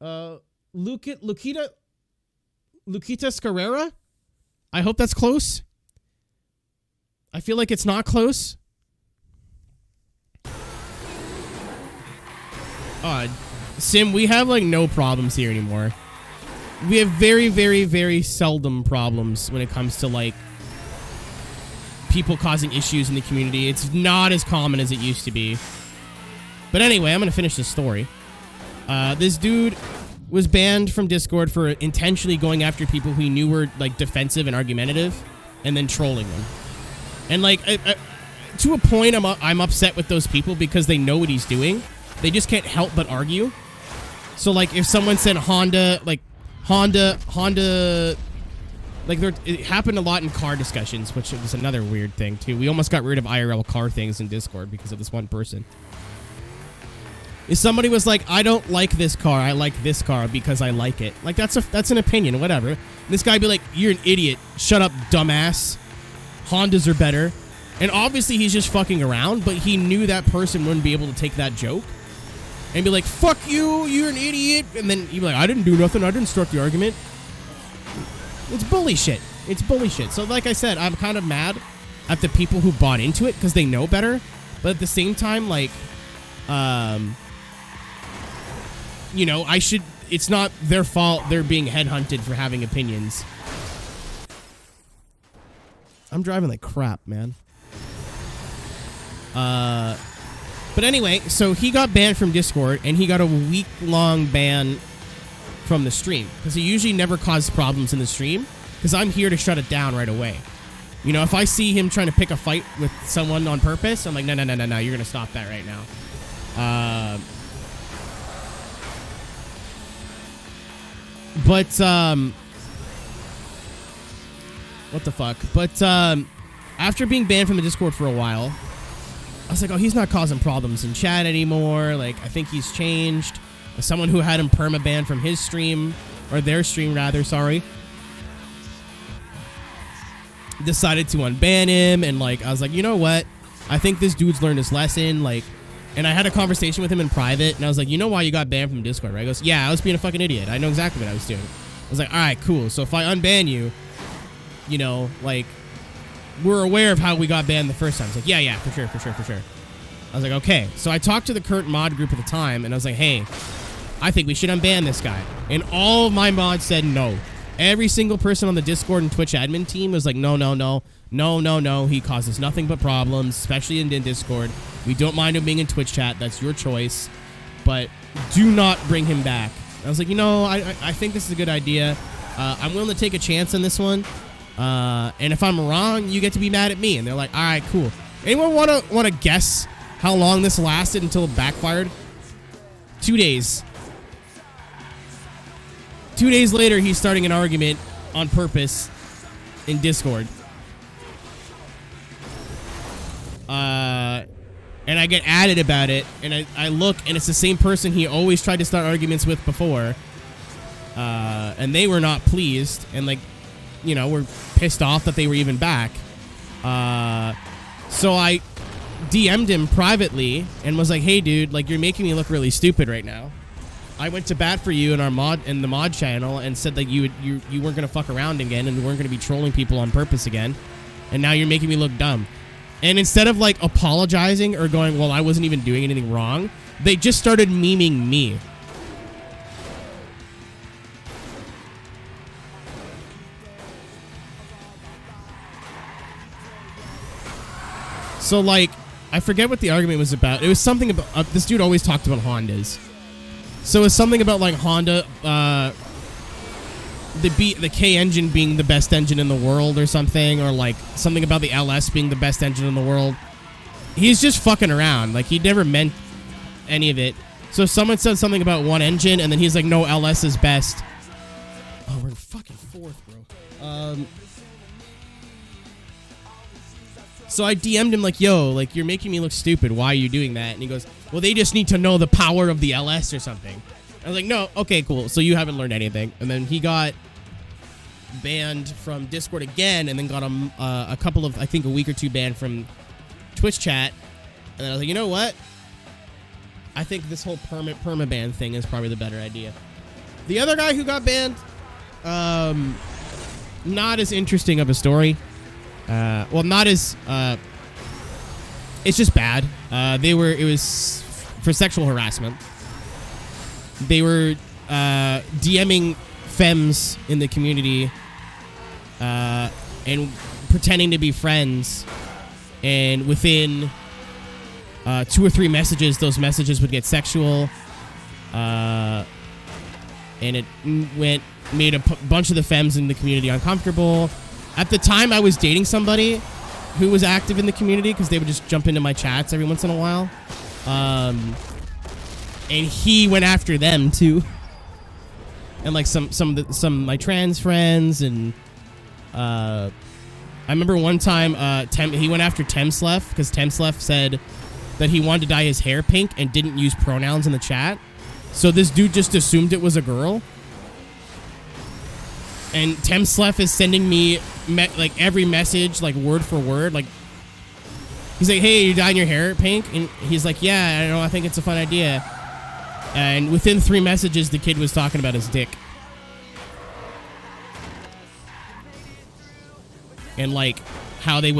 Lukita Scarrera? I hope that's close. I feel like it's not close. Sim, we have like no problems here anymore. We have very, very, very seldom problems when it comes to like people causing issues in the community. It's not as common as it used to be. But anyway, I'm gonna finish this story. This dude was banned from Discord for intentionally going after people who he knew were like defensive and argumentative, and then trolling them. And like to a point, I'm upset with those people because they know what he's doing. They just can't help but argue. So like if someone said Honda, like it happened a lot in car discussions, which was another weird thing too. We almost got rid of IRL car things in Discord because of this one person. If somebody was like, I don't like this car, I like this car because I like it. Like, that's an opinion, whatever. This guy be like, you're an idiot. Shut up, dumbass. Hondas are better. And obviously he's just fucking around, but he knew that person wouldn't be able to take that joke. And be like, fuck you, you're an idiot. And then he'd be like, I didn't do nothing, I didn't start the argument. It's bully shit. It's bully shit. So like I said, I'm kind of mad at the people who bought into it because they know better. But at the same time, like, you know, it's not their fault they're being headhunted for having opinions. I'm driving like crap, man. But anyway, so he got banned from Discord, and he got a week-long ban from the stream. Because he usually never causes problems in the stream, because I'm here to shut it down right away. You know, if I see him trying to pick a fight with someone on purpose, I'm like, no, you're going to stop that right now. What the fuck? But, after being banned from the Discord for a while, I was like, oh, he's not causing problems in chat anymore. Like, I think he's changed. As someone who had him perma-banned from his stream, or their stream, rather, sorry, decided to unban him, and, like, I was like, you know what? I think this dude's learned his lesson, like, and I had a conversation with him in private, and I was like, you know why you got banned from Discord, right? He goes, yeah, I was being a fucking idiot. I know exactly what I was doing. I was like, all right, cool. So if I unban you, you know, like, we're aware of how we got banned the first time. It's like, yeah, for sure. I was like, okay. So I talked to the current mod group at the time, and I was like, hey, I think we should unban this guy. And all of my mods said no. Every single person on the Discord and Twitch admin team was like, no. He causes nothing but problems, especially in Discord. We don't mind him being in Twitch chat. That's your choice. But do not bring him back. I was like, you know, I think this is a good idea. I'm willing to take a chance on this one. And if I'm wrong, you get to be mad at me. And they're like, all right, cool. Anyone want to guess how long this lasted until it backfired? 2 days. 2 days later, he's starting an argument on purpose in Discord. And I get added about it, and I look, and it's the same person he always tried to start arguments with before. And they were not pleased, and, like, you know, were pissed off that they were even back. So I DM'd him privately and was like, hey, dude, like, you're making me look really stupid right now. I went to bat for you in the mod channel and said that you weren't going to fuck around again and weren't going to be trolling people on purpose again. And now you're making me look dumb. And instead of, like, apologizing or going, well, I wasn't even doing anything wrong, they just started memeing me. So, like, I forget what the argument was about. It was something about... this dude always talked about Hondas. So it was something about, like, Honda... the K engine being the best engine in the world or something. Or, like, something about the LS being the best engine in the world. He's just fucking around. Like, he never meant any of it. So someone said something about one engine, and then he's like, no, LS is best. Oh, we're in fucking fourth, bro. So I DM'd him like, yo, like, you're making me look stupid. Why are you doing that? And he goes, well, they just need to know the power of the LS or something. I was like, no, okay, cool. So you haven't learned anything. And then he got banned from Discord again, and then got a couple of, I think, a week or two banned from Twitch chat. And then I was like, you know what? I think this whole perma-ban thing is probably the better idea. The other guy who got banned, not as interesting of a story. Well, not as, it's just bad. It was for sexual harassment. They were, DMing femmes in the community, and pretending to be friends. And within, 2 or 3 messages, those messages would get sexual. And it made a bunch of the femmes in the community uncomfortable. At the time, I was dating somebody who was active in the community because they would just jump into my chats every once in a while. And he went after them too. And like some of my trans friends, and I remember one time he went after Temslef because Temslef said that he wanted to dye his hair pink and didn't use pronouns in the chat. So this dude just assumed it was a girl. And Temslef is sending me like every message, like word for word. Like, he's like, hey, you dyeing your hair pink? And he's like, yeah, I know, I think it's a fun idea. And within 3 messages, the kid was talking about his dick. And like how they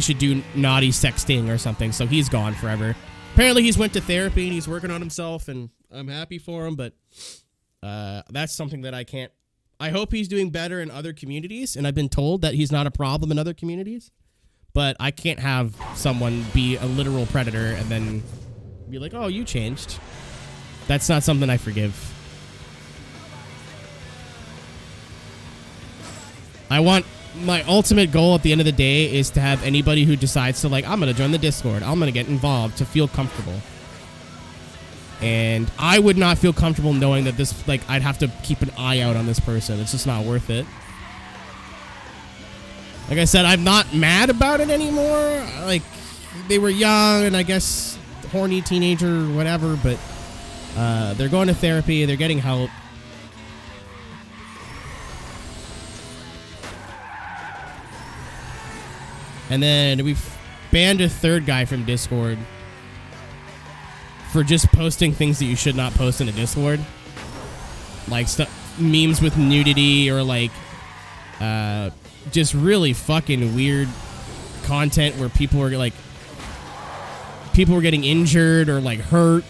should do naughty sexting or something. So he's gone forever. Apparently he's went to therapy and he's working on himself, and I'm happy for him, but that's something that I can't. I hope he's doing better in other communities, and I've been told that he's not a problem in other communities, but I can't have someone be a literal predator and then be like, oh, you changed. That's not something I forgive. I want my ultimate goal at the end of the day is to have anybody who decides to, like, I'm going to join the Discord, I'm going to get involved, to feel comfortable. And I would not feel comfortable knowing that this, like, I'd have to keep an eye out on this person. It's just not worth it. Like I said, I'm not mad about it anymore. Like, they were young and I guess horny teenager, whatever, but they're going to therapy, they're getting help. And then we've banned a third guy from Discord for just posting things that you should not post in a Discord. Like memes with nudity or like just really fucking weird content where people were getting injured or like hurt.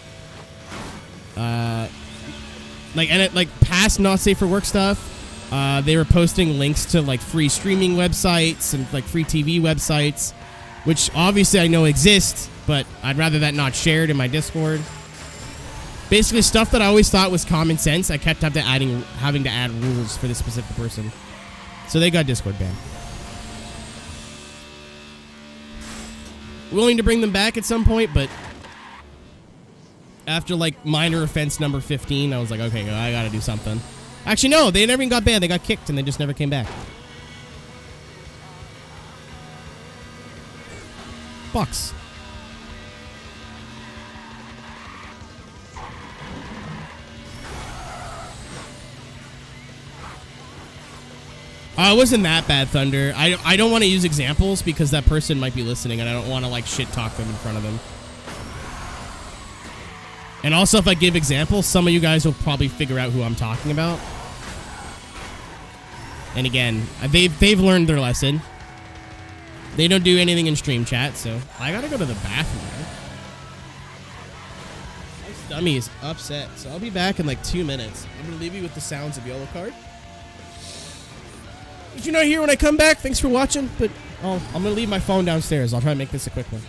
Like past not safe for work stuff. They were posting links to like free streaming websites and like free TV websites, which obviously I know exist, but I'd rather that not shared in my Discord. Basically stuff that I always thought was common sense, I kept having to add rules for this specific person. So they got Discord banned. Willing to bring them back at some point, but after like minor offense number 15, I was like, okay, I gotta do something. Actually, no, they never even got banned. They got kicked and they just never came back. Bucks. It wasn't that bad, Thunder. I don't want to use examples because that person might be listening and I don't want to like shit talk them in front of them. And also, if I give examples, some of you guys will probably figure out who I'm talking about. And again, they've learned their lesson. They don't do anything in stream chat, so I gotta go to the bathroom now. My stomach is upset, so I'll be back in like 2 minutes. I'm gonna leave you with the sounds of Yellow Card. If you're not here when I come back, thanks for watching, but I'm gonna leave my phone downstairs. I'll try to make this a quick one.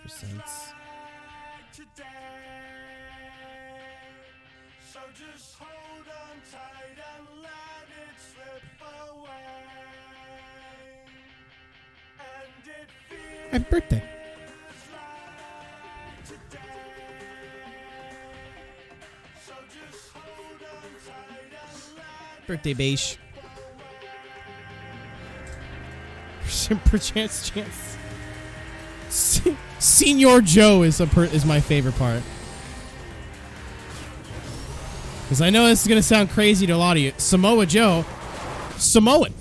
%. So just hold on tight and let it slip away. And it feels Happy birthday. like today. So just hold on tight and let Birthday beige. Perchance chance. Senior Joe is my favorite part. Because I know this is going to sound crazy to a lot of you. Samoa Joe. Samoan.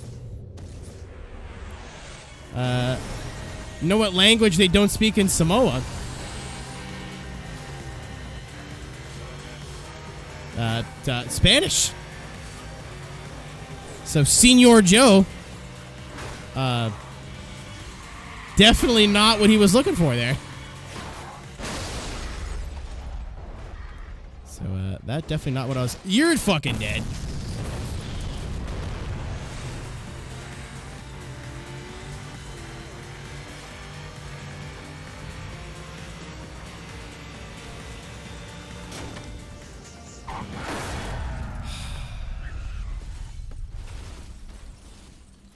Know what language they don't speak in Samoa? Spanish. So Senior Joe, definitely not what he was looking for there. So that definitely not what I was. You're fucking dead.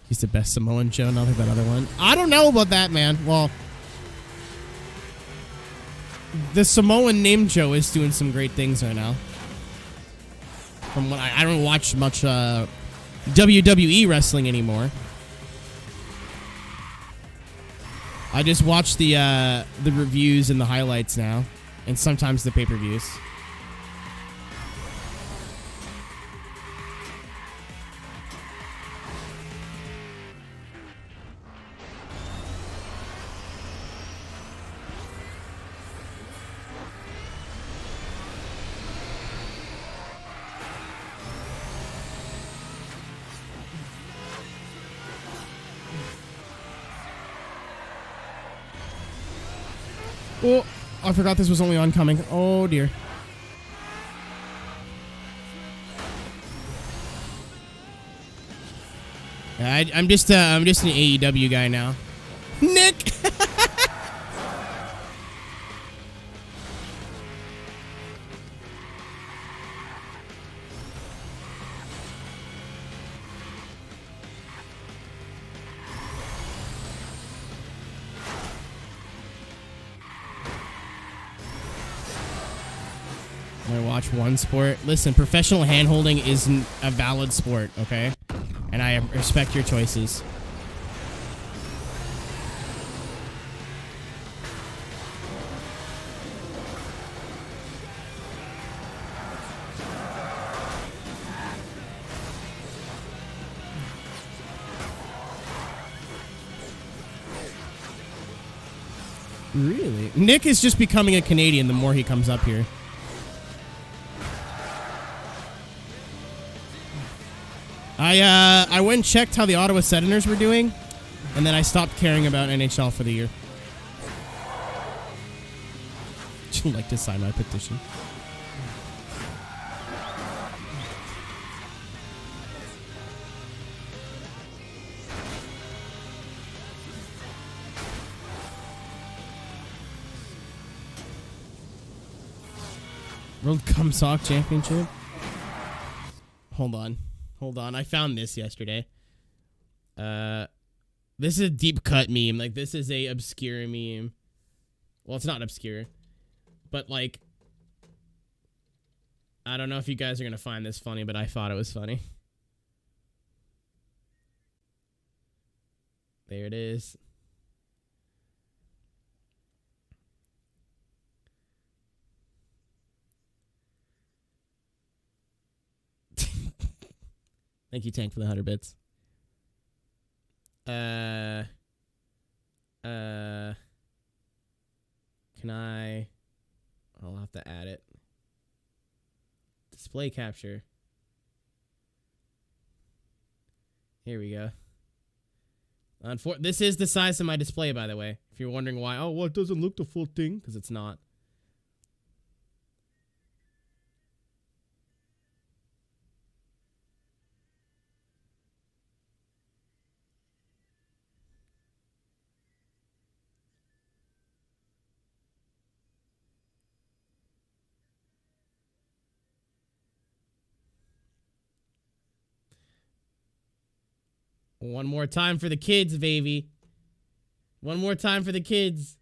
He's the best Samoan Joe, not like that other one. I don't know about that, man. Well, the Samoan named Joe is doing some great things right now. From what I don't watch much WWE wrestling anymore. I just watch the reviews and the highlights now, and sometimes the pay-per-views. Oh, I forgot this was only oncoming. Oh dear. Yeah, I'm just an AEW guy now. Nick. I watch one sport. Listen, professional hand-holding isn't a valid sport, okay? And I respect your choices. Really? Nick is just becoming a Canadian the more he comes up here. I went and checked how the Ottawa Senators were doing, and then I stopped caring about NHL for the year. Would you like to sign my petition? World Cup Sock Championship? Hold on. Hold on. I found this yesterday. This is a deep cut meme. Like, this is a obscure meme. Well, it's not obscure. But, like, I don't know if you guys are going to find this funny, but I thought it was funny. There it is. Thank you, Tank, for the 100 bits. Can I? I'll have to add it. Display capture. Here we go. This is the size of my display, by the way. If you're wondering why, oh, well, it doesn't look the full thing, because it's not. One more time for the kids, baby. One more time for the kids.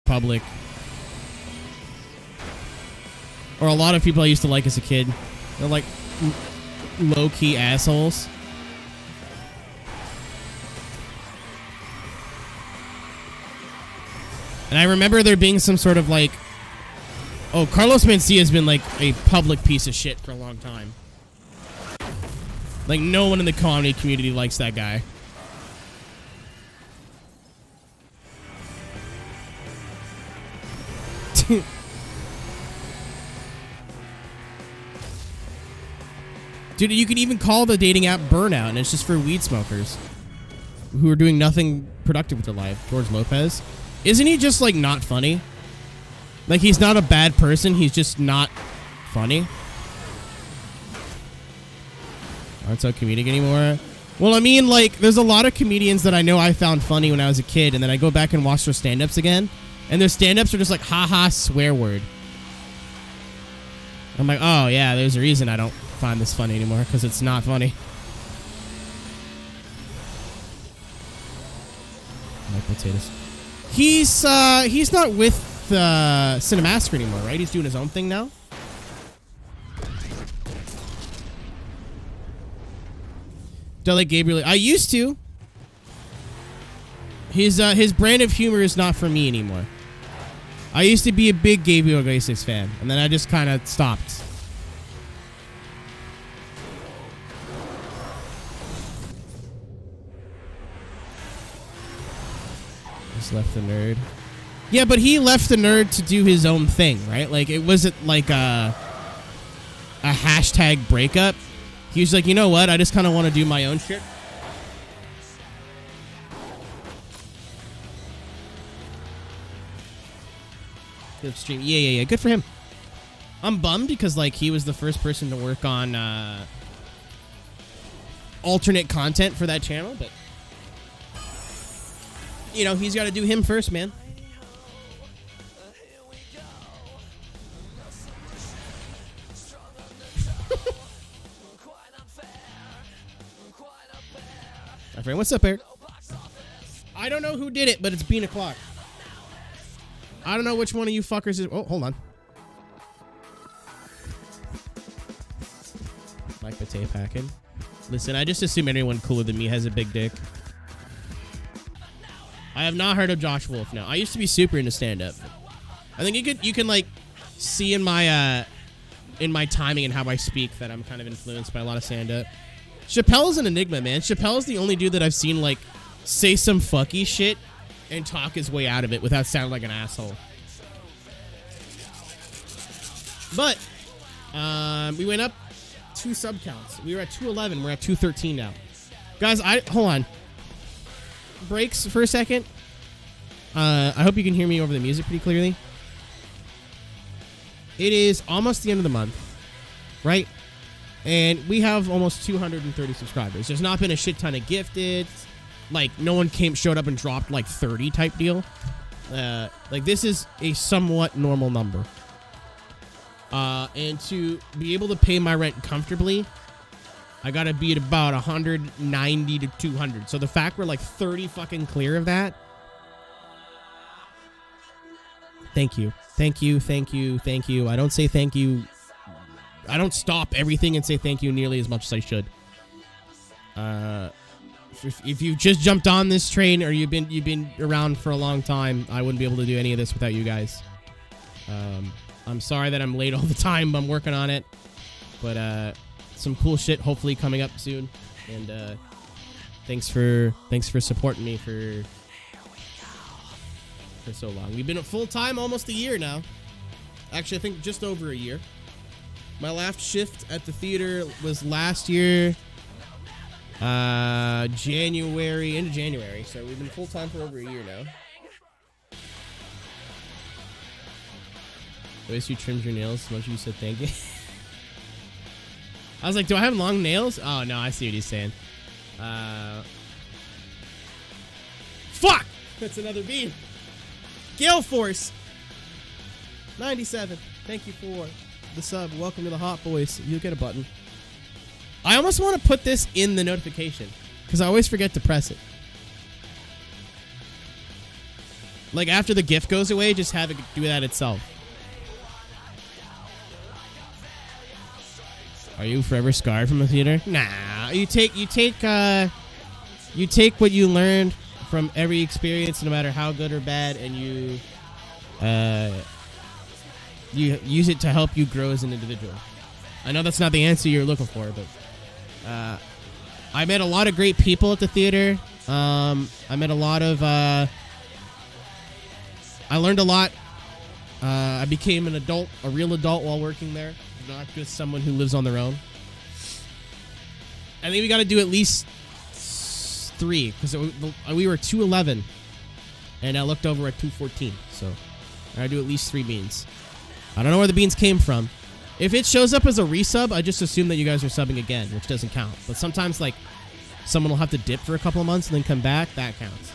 public. Or a lot of people I used to like as a kid. They're like low-key assholes. And I remember there being some sort of like, oh, Carlos Mencia has been like a public piece of shit for a long time. Like no one in the comedy community likes that guy. Dude, you can even call the dating app Burnout, and it's just for weed smokers who are doing nothing productive with their life. George Lopez. Isn't he just, like, not funny? Like, he's not a bad person. He's just not funny. Aren't so comedic anymore. Well, I mean, like, there's a lot of comedians that I know I found funny when I was a kid, and then I go back and watch their stand-ups again, and their stand-ups are just like, ha-ha, swear word. I'm like, oh, yeah, there's a reason I don't find this funny anymore, because it's not funny. I like potatoes. He's not with Cinemaster anymore, right? He's doing his own thing now. Do I like Gabriel? I used to. His brand of humor is not for me anymore. I used to be a big Gabriel Iglesias fan, and then I just kind of stopped. Just left the nerd. Yeah, but he left the nerd to do his own thing, right? Like, it wasn't like a hashtag breakup. He was like, you know what? I just kind of want to do my own shit. Good stream. Yeah. Good for him. I'm bummed because, like, he was the first person to work on alternate content for that channel, but you know, he's got to do him first, man. My friend, what's up, Eric? I don't know who did it, but it's bean o'clock. I don't know which one of you fuckers is. Oh, hold on. Like potato packing. Listen, I just assume anyone cooler than me has a big dick. I have not heard of Josh Wolf. No, I used to be super into stand-up. I think you can like see in my timing and how I speak that I'm kind of influenced by a lot of stand-up. Chappelle's an enigma, man. Chappelle's the only dude that I've seen like say some fucky shit and talk his way out of it without sounding like an asshole. But we went up 2 sub counts. We were at 211. We're at 213 now. Guys, hold on. Breaks for a second. I hope you can hear me over the music pretty clearly. It is almost the end of the month, right? And we have almost 230 subscribers. There's not been a shit ton of gifted. Like, no one showed up and dropped like 30 type deal. Like, this is a somewhat normal number. And to be able to pay my rent comfortably, I gotta be at about 190 to 200. So the fact we're like 30 fucking clear of that. Thank you. Thank you. I don't say thank you. I don't stop everything and say thank you nearly as much as I should. If you just jumped on this train or you've been around for a long time, I wouldn't be able to do any of this without you guys. I'm sorry that I'm late all the time, but I'm working on it. But some cool shit hopefully coming up soon. And thanks for supporting me for so long. We've been at full time almost a year now. Actually, I think just over a year. My last shift at the theater was last year, into January. So we've been full time for over a year now. The way you trimmed your nails, so much you said thank you. I was like, do I have long nails? Oh, no, I see what he's saying. Fuck! That's another beam. Gale Force 97. Thank you for the sub. Welcome to the Hot Boys. You'll get a button. I almost want to put this in the notification because I always forget to press it. Like, after the GIF goes away, just have it do that itself. Are you forever scarred from the theater? Nah. You take what you learned from every experience, no matter how good or bad, and you use it to help you grow as an individual. I know that's not the answer you're looking for, but I met a lot of great people at the theater. I met a lot of I learned a lot. I became an adult, a real adult, while working there, not just someone who lives on their own. I think we got to do at least 3, because we were 211, and I looked over at 214. So I gotta do at least 3 beans. I don't know where the beans came from. If it shows up as a resub, I just assume that you guys are subbing again, which doesn't count. But sometimes, like, someone will have to dip for a couple of months and then come back. That counts.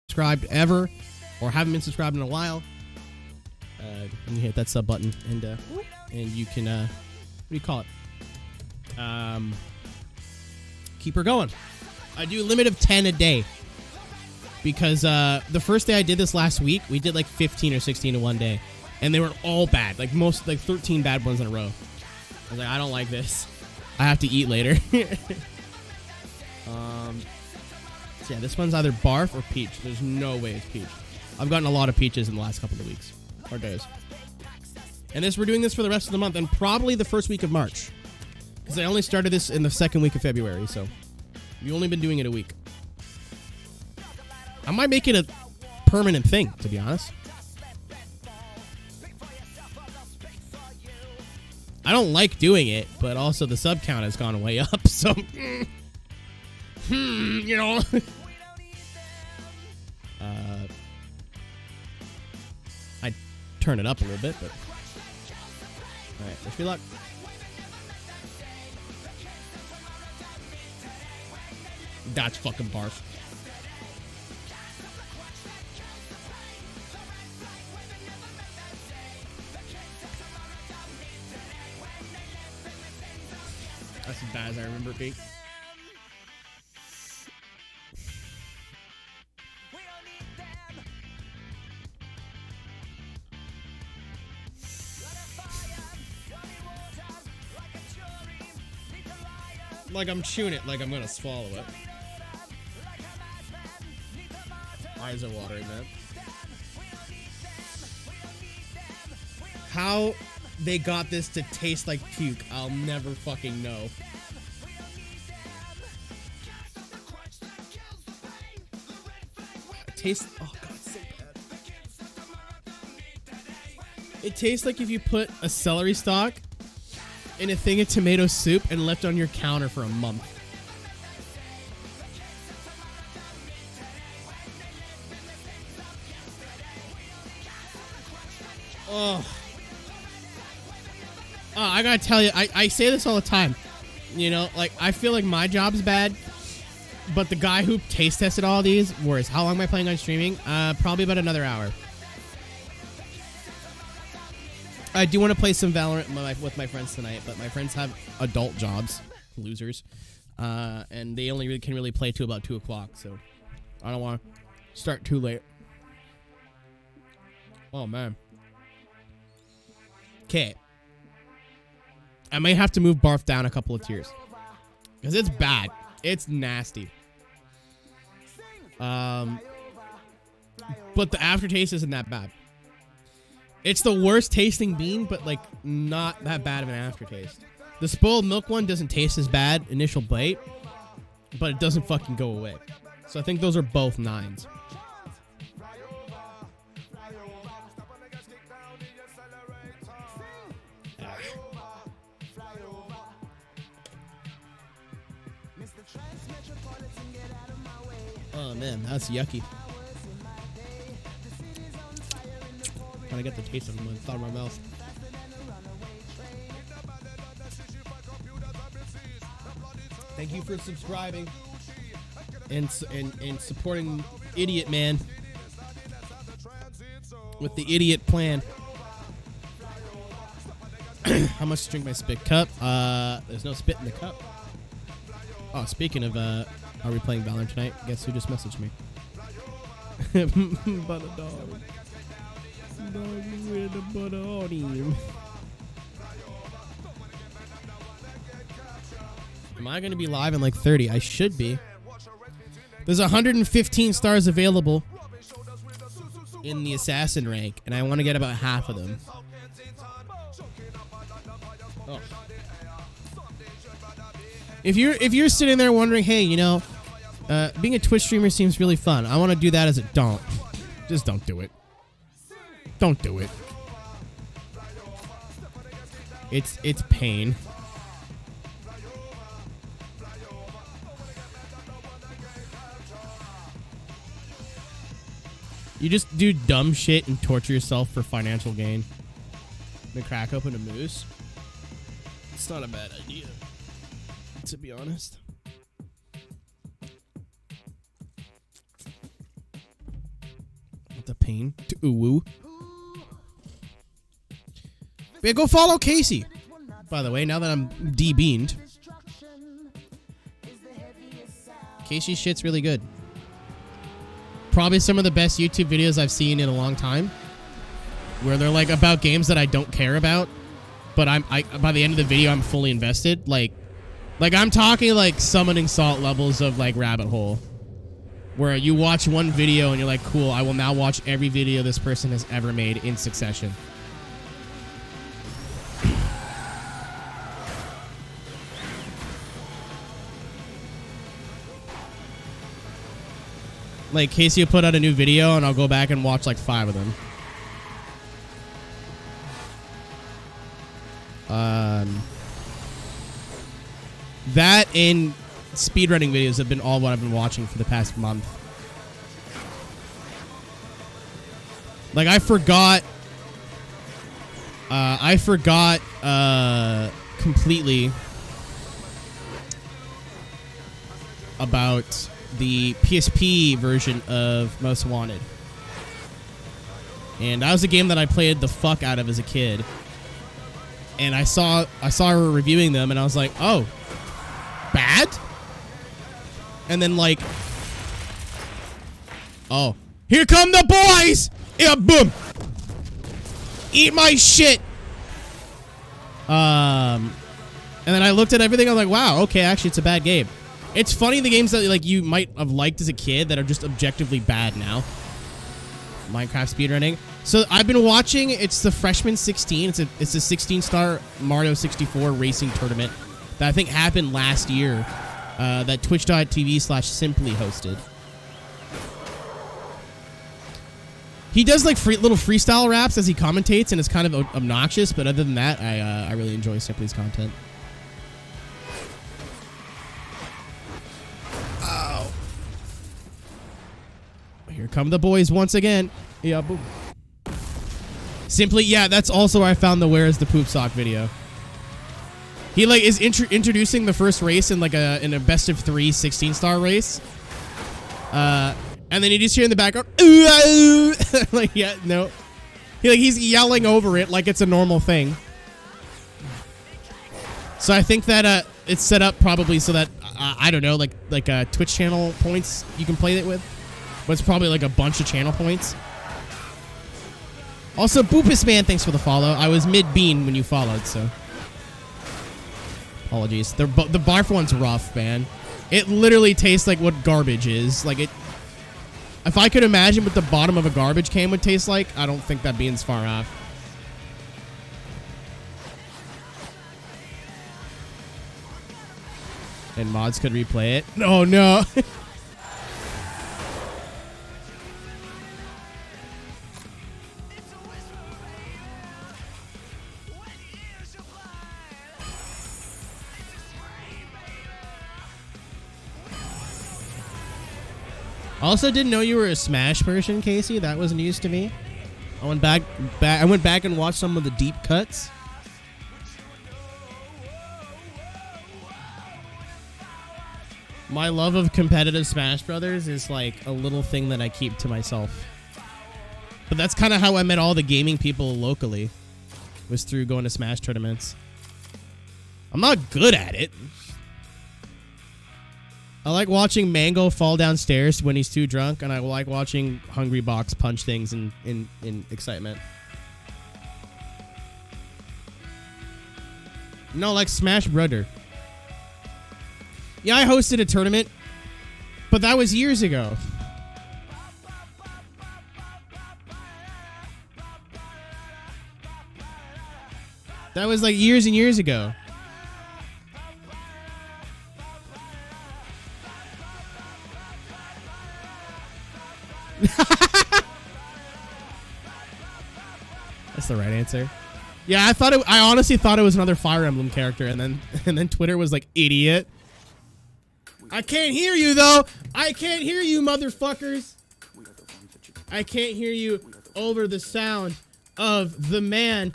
subscribed ever or haven't been subscribed in a while, you hit that sub button and you can what do you call it? Keep her going. I do a limit of 10 a day because the first day I did this last week, we did like 15 or 16 in one day, and they were all bad, like 13 bad ones in a row. I was like, I don't like this. I have to eat later. So yeah, this one's either barf or peach. There's no way it's peach. I've gotten a lot of peaches in the last couple of weeks or days. And we're doing this for the rest of the month and probably the first week of March. Because I only started this in the second week of February, so we've only been doing it a week. I might make it a permanent thing, to be honest. I don't like doing it, but also the sub count has gone way up, so... you know... I'd turn it up a little bit, but... Alright, wish me luck. That's fucking barf. That's as bad as I remember it being. Like I'm chewing it, like I'm gonna swallow it. Eyes are watering, man. How they got this to taste like puke, I'll never fucking know. It tastes... Oh, God, it's so bad. It tastes like if you put a celery stalk in a thing of tomato soup and left on your counter for a month. Oh. Oh, I gotta tell you, I say this all the time. You know, like, I feel like my job's bad, but the guy who taste tested all these, worse. How long am I planning on streaming? Probably about another hour. I do want to play some Valorant with my friends tonight, but my friends have adult jobs, losers, and they only can really play to about 2 o'clock, so I don't want to start too late. Oh, man. Okay. I may have to move barf down a couple of tiers, because it's bad. It's nasty. But the aftertaste isn't that bad. It's the worst tasting bean, but like not that bad of an aftertaste. The spoiled milk one doesn't taste as bad initial bite, but it doesn't fucking go away. So I think those are both 9s. Oh man, that's yucky. When I get the taste of them, it's out of my mouth. Thank you for subscribing and supporting Idiot Man with the idiot plan. How much to drink my spit cup? There's no spit in the cup. Oh, speaking of, are we playing Valorant tonight? Guess who just messaged me? But a dog. With a butter on him. Am I going to be live in like 30? I should be. There's 115 stars available in the assassin rank, and I want to get about half of them. Oh. If you're sitting there wondering, hey, you know, being a Twitch streamer seems really fun. I want to do that as a don't. Just don't do it. Don't do it. It's pain. You just do dumb shit and torture yourself for financial gain. And crack open a moose. It's not a bad idea, to be honest. The pain to uwu. Yeah, go follow Casey. By the way, now that I'm debeamed. Casey's shit's really good. Probably some of the best YouTube videos I've seen in a long time. Where they're like about games that I don't care about. But by the end of the video, I'm fully invested. Like I'm talking like summoning salt levels of like rabbit hole. Where you watch one video and you're like, cool, I will now watch every video this person has ever made in succession. Like, Casey will put out a new video and I'll go back and watch like 5 of them. That and speedrunning videos have been all what I've been watching for the past month. Like, I forgot completely about the PSP version of Most Wanted. And that was a game that I played the fuck out of as a kid. And I saw her reviewing them and I was like, oh, bad? And then like, oh, here come the boys! Yeah, boom! Eat my shit! And then I looked at everything, I was like, wow, okay, actually it's a bad game. It's funny the games that like you might have liked as a kid that are just objectively bad now. Minecraft speedrunning. So I've been watching, it's the Freshman 16. It's a 16-star Mario 64 racing tournament that I think happened last year. That twitch.tv/simply hosted. He does like little freestyle raps as he commentates, and it's kind of obnoxious. But other than that, I really enjoy Simply's content. Oh, here come the boys once again. Yeah, boom. Simply, yeah, that's also where I found the "Where is the poop sock" video. He like is introducing the first race in like in a best of 3 16-star race. And then you just hear in the background, like, yeah, no. He's yelling over it like it's a normal thing. So I think that it's set up probably so that, I don't know, like Twitch channel points you can play it with. But it's probably like a bunch of channel points. Also, Boopus Man, thanks for the follow. I was mid-bean when you followed, so. Apologies. The barf one's rough, man. It literally tastes like what garbage is. Like, it... If I could imagine what the bottom of a garbage can would taste like, I don't think that bean's far off. And mods could replay it. Oh, no. Also, didn't know you were a Smash person, Casey. That was news to me. I went back and watched some of the deep cuts. My love of competitive Smash Brothers is like a little thing that I keep to myself. But that's kind of how I met all the gaming people locally. Was through going to Smash tournaments. I'm not good at it. I like watching Mango fall downstairs when he's too drunk, and I like watching Hungry Box punch things in excitement. No, like Smash Brother. Yeah, I hosted a tournament, but that was years ago. That was like years and years ago. That's the right answer. Yeah, I honestly thought it was another Fire Emblem character, and then Twitter was like, idiot. I can't hear you though. I can't hear you, motherfuckers. I can't hear you over the sound of the man,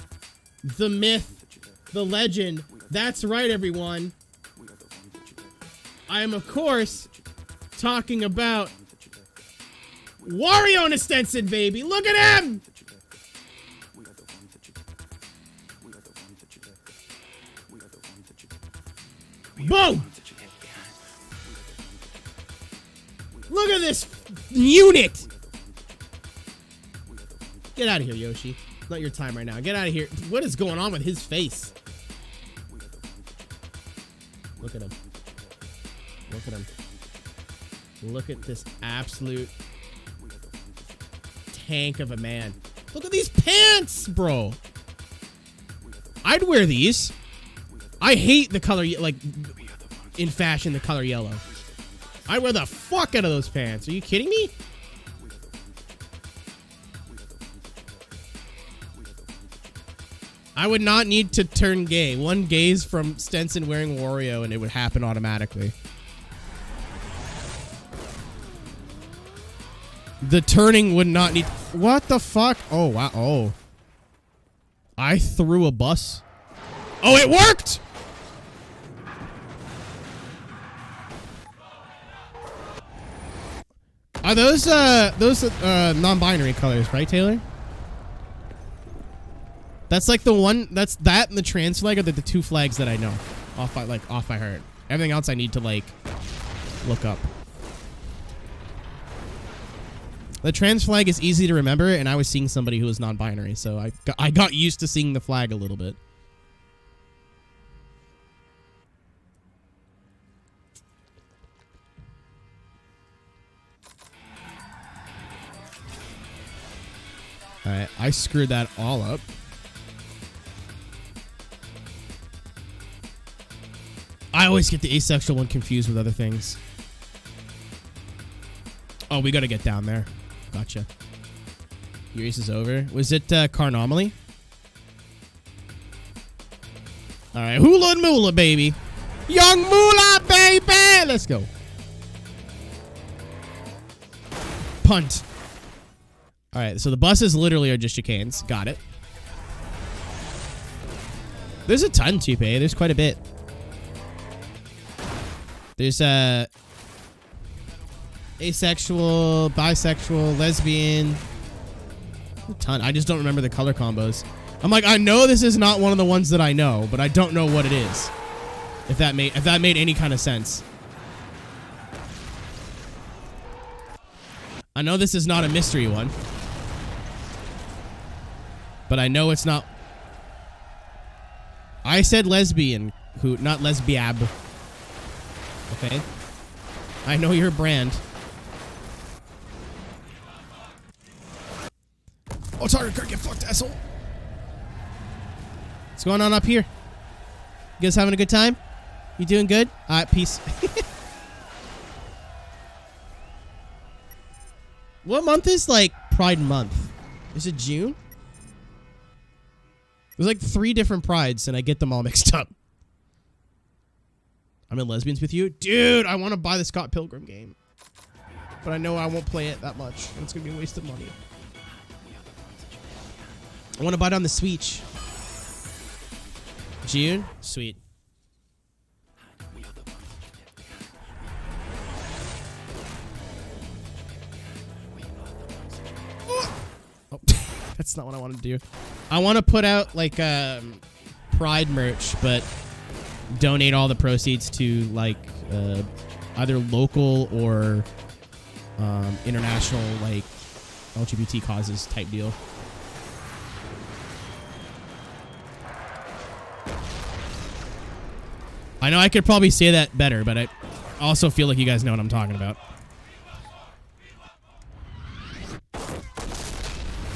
the myth, the legend. That's right, everyone. I am, of course, talking about Wario and a Stenson, baby. Look at him. Boom. Look at this unit. Get out of here, Yoshi. Not your time right now. Get out of here. What is going on with his face? Look at him. Look at him. Look at this absolute tank of a man. Look at these pants, bro. I'd wear these. I hate the color, like, in fashion, the color yellow. I'd wear the fuck out of those pants. Are you kidding me? I would not need to turn gay. One gaze from Stenson wearing Wario and it would happen automatically. The turning would not need... What the fuck? Oh, wow. Oh. I threw a bus. Oh, it worked! Are those non-binary colors, right, Taylor? That's like the one, that's that and the trans flag are the two flags that I know off by heart. Everything else I need to like look up. The trans flag is easy to remember, and I was seeing somebody who was non-binary, so I got used to seeing the flag a little bit. Alright, I screwed that all up. I always get the asexual one confused with other things. Oh, we gotta get down there. Gotcha. Your race is over. Was it car anomaly? Alright, hula and moolah, baby. Young moolah, baby! Let's go. Punt. Alright, so the buses literally are just chicanes. Got it. There's a ton, Tupe. There's quite a bit. There's asexual, bisexual, lesbian. A ton. I just don't remember the color combos. I'm like, I know this is not one of the ones that I know, but I don't know what it is. If that made any kind of sense. I know this is not a mystery one. But I know it's not. I said lesbian, not lesbiab. Okay. I know your brand. Oh, sorry, Kirk, get fucked, asshole. What's going on up here? You guys having a good time? You doing good? Alright, peace. What month is, like, Pride Month? Is it June? There's, like, 3 different Prides, and I get them all mixed up. I'm in Lesbians with you? Dude, I want to buy the Scott Pilgrim game. But I know I won't play it that much, and it's going to be a waste of money. I want to buy it on the Switch. June? Sweet. Oh, that's not what I want to do. I want to put out, like, Pride merch, but donate all the proceeds to, like, either local or international, like, LGBT causes type deal. I know I could probably say that better, but I also feel like you guys know what I'm talking about.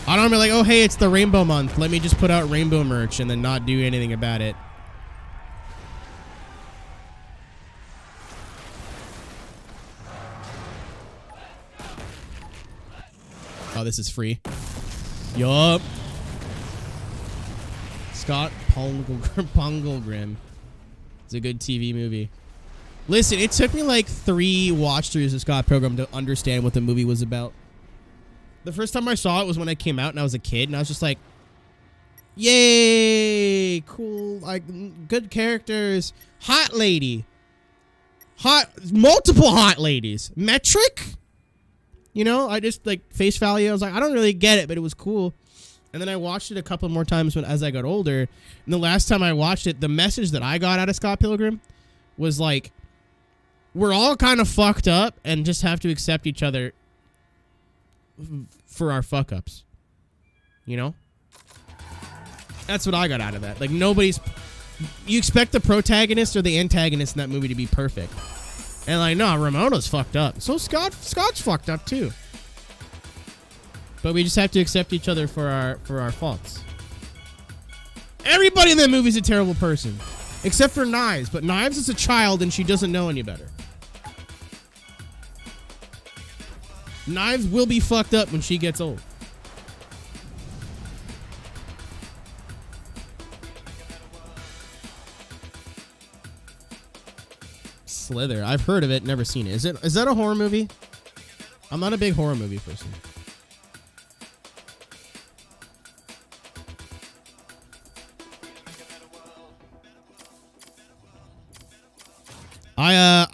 I don't be like, oh, hey, it's the rainbow month. Let me just put out rainbow merch and then not do anything about it. Oh, this is free. Yup. Scott Pilgrim. It's a good TV movie. Listen, it took me like 3 watch throughs of Scott Pilgrim to understand what the movie was about. The first time I saw it was when I came out and I was a kid, and I was just like, yay, cool, like, good characters, hot lady, multiple hot ladies, metric, You know, I just like face value. I was like, I don't really get it, but it was cool. And then I watched it a couple more times as I got older. And the last time I watched it, the message that I got out of Scott Pilgrim was like, we're all kind of fucked up and just have to accept each other for our fuck ups. You know? That's what I got out of that. Like, nobody's... You expect the protagonist or the antagonist in that movie to be perfect. And like, no, Ramona's fucked up. So Scott's fucked up too. But we just have to accept each other for our faults. Everybody in that movie is a terrible person. Except for Knives. But Knives is a child and she doesn't know any better. Knives will be fucked up when she gets old. Slither. I've heard of it, never seen it. Is that a horror movie? I'm not a big horror movie person.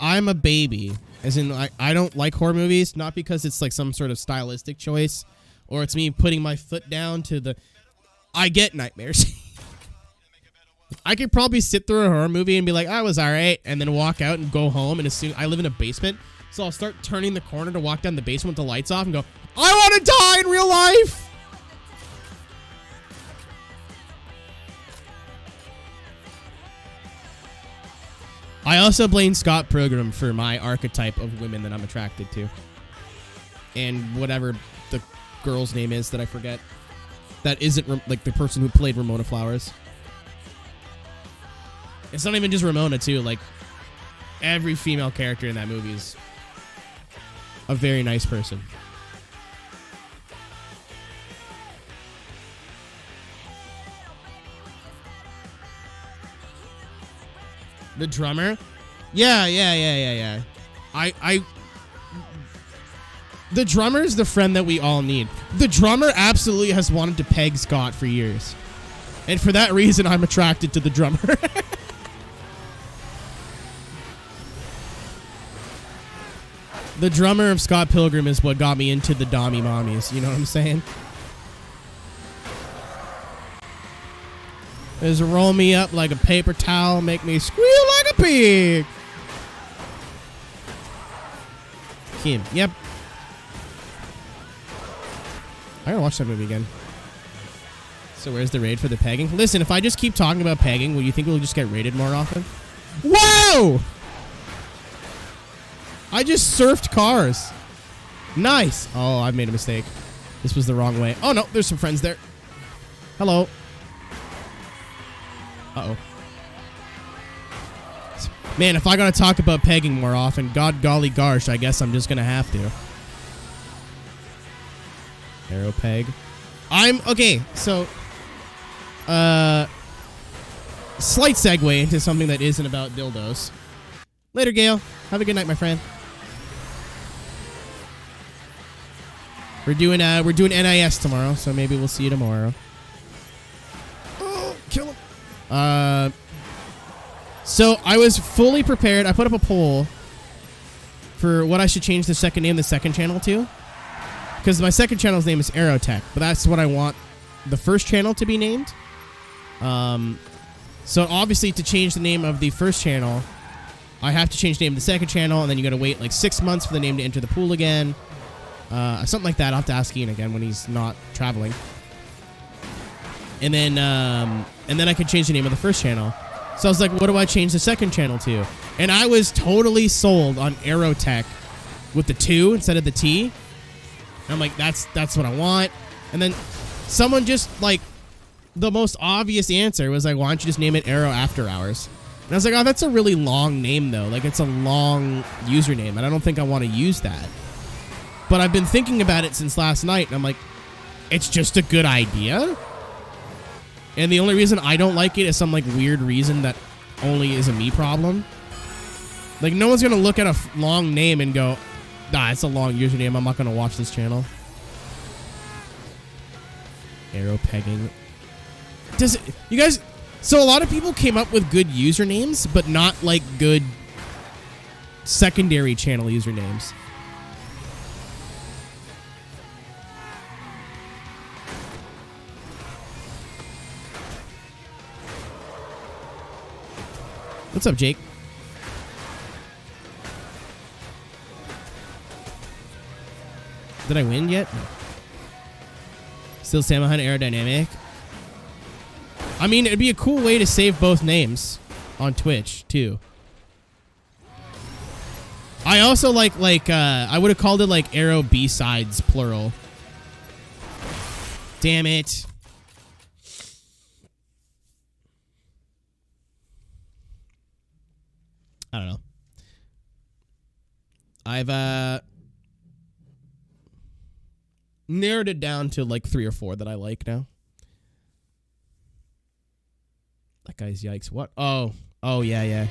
I'm a baby. As in, I don't like horror movies, not because it's like some sort of stylistic choice, or it's me putting my foot down to the... I get nightmares. I could probably sit through a horror movie and be like, I was alright, and then walk out and go home, and as soon... I live in a basement, so I'll start turning the corner to walk down the basement with the lights off and go, I want to die in real life! I also blame Scott Pilgrim for my archetype of women that I'm attracted to. And whatever the girl's name is that I forget. That isn't like the person who played Ramona Flowers. It's not even just Ramona, too. Like, every female character in that movie is a very nice person. The drummer? Yeah. The drummer is the friend that we all need. The drummer absolutely has wanted to peg Scott for years. And for that reason, I'm attracted to the drummer. The drummer of Scott Pilgrim is what got me into the Dommy Mommies. You know what I'm saying? Is roll me up like a paper towel, make me squeal like a pig. Kim, yep. I gotta watch that movie again. So where's the raid for the pegging? Listen, if I just keep talking about pegging, will you think we'll just get raided more often? Whoa! I just surfed cars. Nice. Oh, I made a mistake. This was the wrong way. Oh, no, there's some friends there. Hello. Uh-oh. Man, if I gotta talk about pegging more often, god golly gosh, I guess I'm just gonna have to. Aeroteq. Okay, so... slight segue into something that isn't about dildos. Later, Gail. Have a good night, my friend. We're doing NIS tomorrow, so maybe we'll see you tomorrow. Oh, kill him. So I was fully prepared. I put up a poll for what I should change the second channel to. Because my second channel's name is Aeroteq, but that's what I want the first channel to be named. So obviously to change the name of the first channel, I have to change the name of the second channel, and then you gotta wait like 6 months for the name to enter the pool again. Something like that. I'll have to ask Ian again when he's not traveling. And then I could change the name of the first channel. So I was like, what do I change the second channel to? And I was totally sold on Aeroteq with the 2 instead of the T. And I'm like, that's what I want. And then someone just like, the most obvious answer was like, why don't you just name it Aero After Hours? And I was like, oh, that's a really long name though. Like, it's a long username, and I don't think I want to use that. But I've been thinking about it since last night, and I'm like, it's just a good idea? And the only reason I don't like it is some like weird reason that only is a me problem. Like, no one's gonna look at a long name and go, nah, it's a long username, I'm not gonna watch this channel. Arrow pegging. Does it, you guys... So a lot of people came up with good usernames, but not like good secondary channel usernames. What's up, Jake? Did I win yet? No. Still Sam Hunt aerodynamic. I mean, it'd be a cool way to save both names on Twitch too. I also like I would have called it like Aero B-sides plural. Damn it. I don't know. I've narrowed it down to like 3 or 4 that I like now. That guy's yikes. What? Oh, yeah.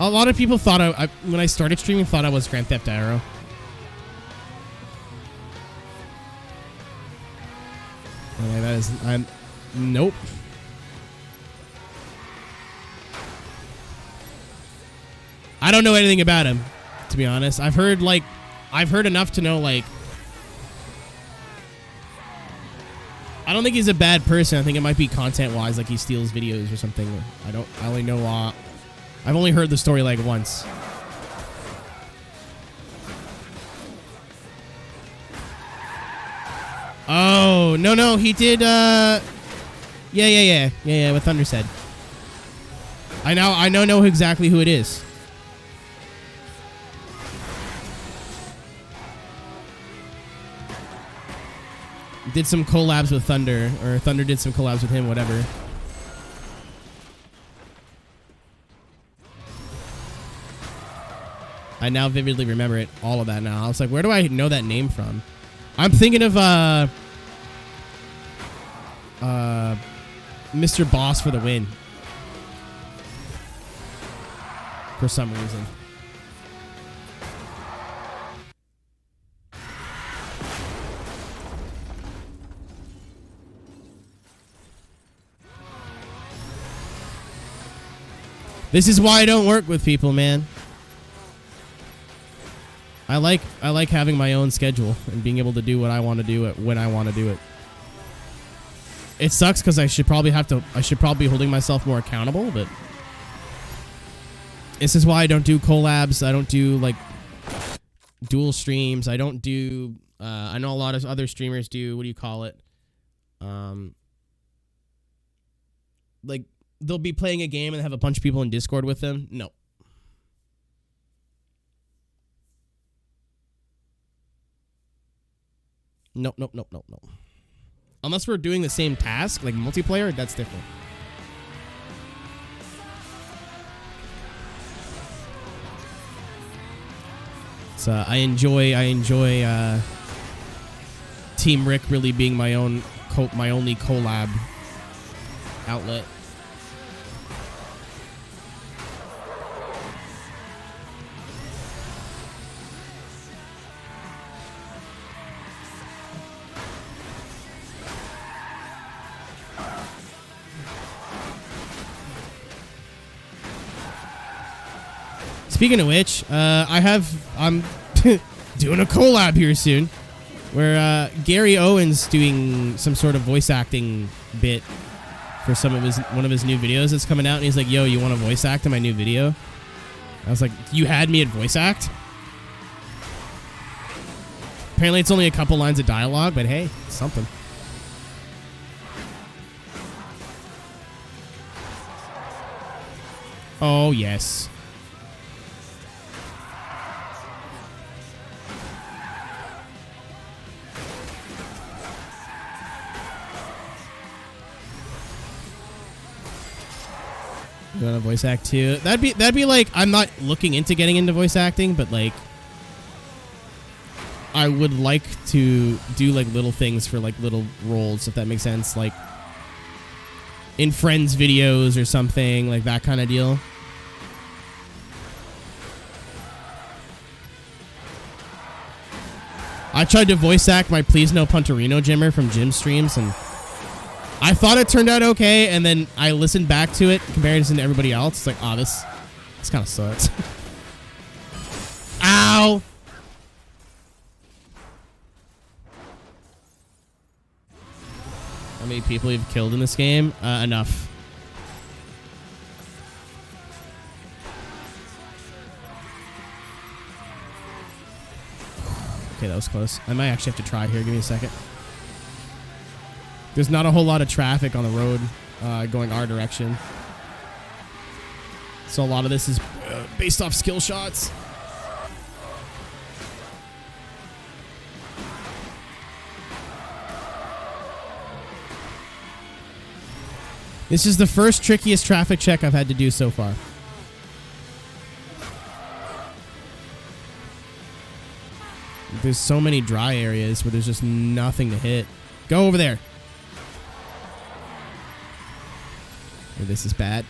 A lot of people thought I when I started streaming, thought I was Grand Theft Aero. Okay, that is, nope. I don't know anything about him, to be honest. I've heard enough to know, like, I don't think he's a bad person. I think it might be content-wise, like he steals videos or something. I only know, I've only heard the story, like, once. Oh, no, he did, yeah, with Thundersaid. I know exactly who it is. Did some collabs with Thunder, or Thunder did some collabs with him, whatever. I now vividly remember it, all of that now. I was like, where do I know that name from? I'm thinking of Mr. Boss for the win. For some reason. This is why I don't work with people, man. I like having my own schedule and being able to do what I want to do it when I want to do it. It sucks because I should probably be holding myself more accountable, but this is why I don't do collabs. I don't do like dual streams. I don't do I know a lot of other streamers do, what do you call it? Like they'll be playing a game and have a bunch of people in Discord with them. No. Nope. Unless we're doing the same task, like multiplayer, that's different. So I enjoy Team Rick really being my only collab outlet. Speaking of which, I'm doing a collab here soon, where Gary Owen's doing some sort of voice acting bit for one of his new videos that's coming out, and he's like, "Yo, you want to voice act in my new video?" I was like, "You had me at voice act?" Apparently, it's only a couple lines of dialogue, but hey, it's something. Oh yes. You want to voice act too? That'd be like, I'm not looking into getting into voice acting, but like I would like to do like little things for like little roles, if that makes sense, like in Friends videos or something, like that kind of deal. I tried to voice act my Please No Punterino Jimmer from Jim streams, and I thought it turned out okay, and then I listened back to it, compared it to everybody else. It's like, oh, this kind of sucks. Ow! How many people you've killed in this game? Enough. Okay, that was close. I might actually have to try here. Give me a second. There's not a whole lot of traffic on the road going our direction. So a lot of this is based off skill shots. This is the first trickiest traffic check I've had to do so far. There's so many dry areas where there's just nothing to hit. Go over there. Oh, this is bad.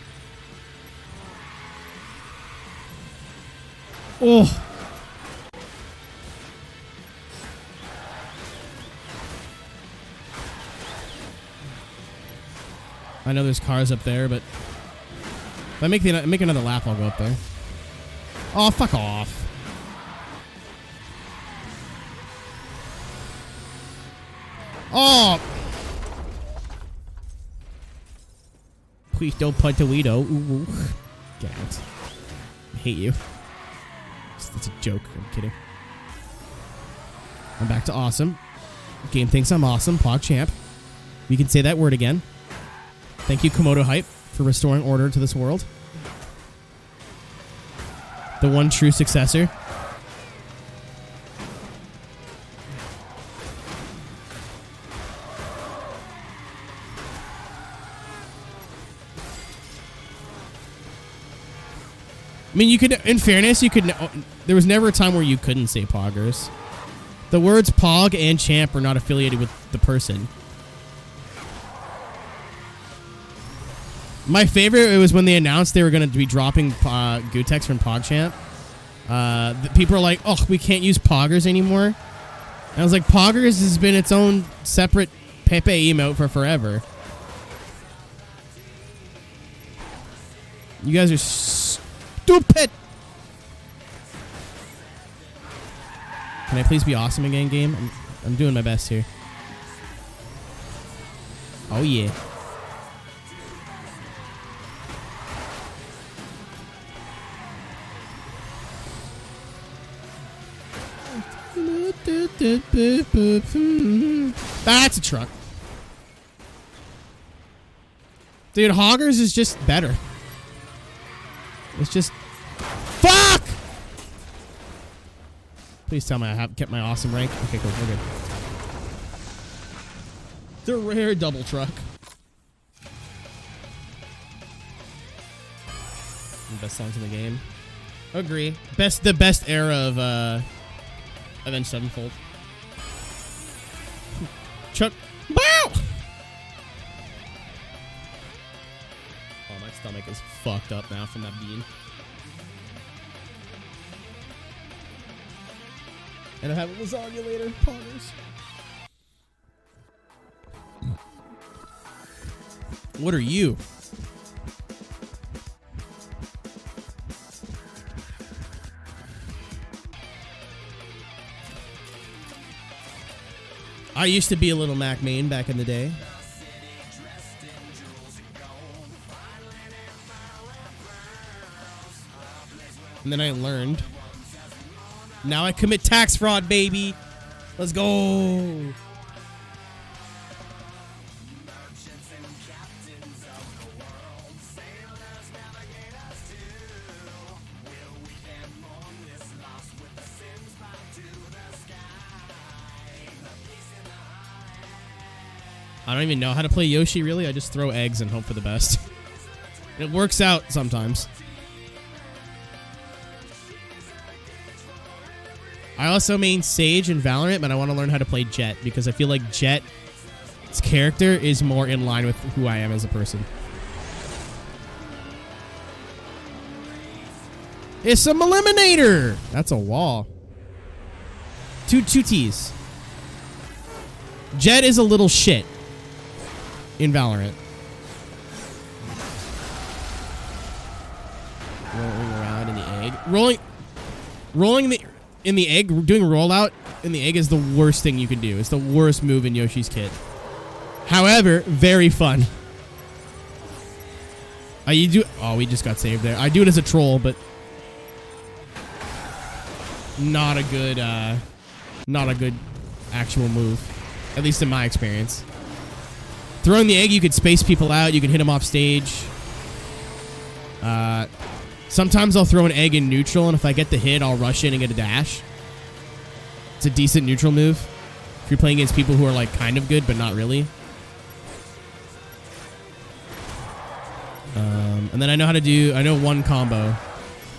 Oh. I know there's cars up there, but if I make another lap, I'll go up there. Oh, fuck off. Oh! Please don't punt a Weedo. Ooh, ooh. Get out. I hate you. That's a joke. I'm kidding. I'm back to awesome. Game thinks I'm awesome. Pog champ. We can say that word again. Thank you, Komodo Hype, for restoring order to this world. The one true successor. I mean, you could, in fairness, you could, there was never a time where you couldn't say poggers. The words pog and champ are not affiliated with the person. My favorite, it was when they announced they were going to be dropping Gutex from PogChamp. People are like, oh, we can't use poggers anymore. And I was like, poggers has been its own separate Pepe emote for forever. You guys are stupid. Can I please be awesome again, game? I'm doing my best here. Oh, yeah. That's a truck. Dude, Hoggers is just better. It's just... Fuck! Please tell me I have kept my awesome rank. Okay, cool. We're good. The rare double truck. The best songs in the game. Agree. The best era of Avenged Sevenfold. Chuck. Wow! Oh, my stomach is fucked up now from that bean. And I have a lasagna later. Poggers. What are you? I used to be a little Mac main back in the day. And then I learned. Now I commit tax fraud, baby. Let's go. I don't even know how to play Yoshi, really. I just throw eggs and hope for the best. It works out sometimes. I also main Sage in Valorant, but I want to learn how to play Jet because I feel like Jet's character is more in line with who I am as a person. It's some Eliminator! That's a wall. Two T's. Jet is a little shit in Valorant. Rolling around in the egg. Rolling in the egg, doing rollout in the egg is the worst thing you can do. It's the worst move in Yoshi's Kit. However, very fun. Oh, we just got saved there. I do it as a troll, but not a good not a good actual move. At least in my experience. Throwing the egg, you could space people out. You can hit them off stage. Sometimes I'll throw an egg in neutral, and if I get the hit, I'll rush in and get a dash. It's a decent neutral move. If you're playing against people who are like kind of good, but not really. And then I know one combo,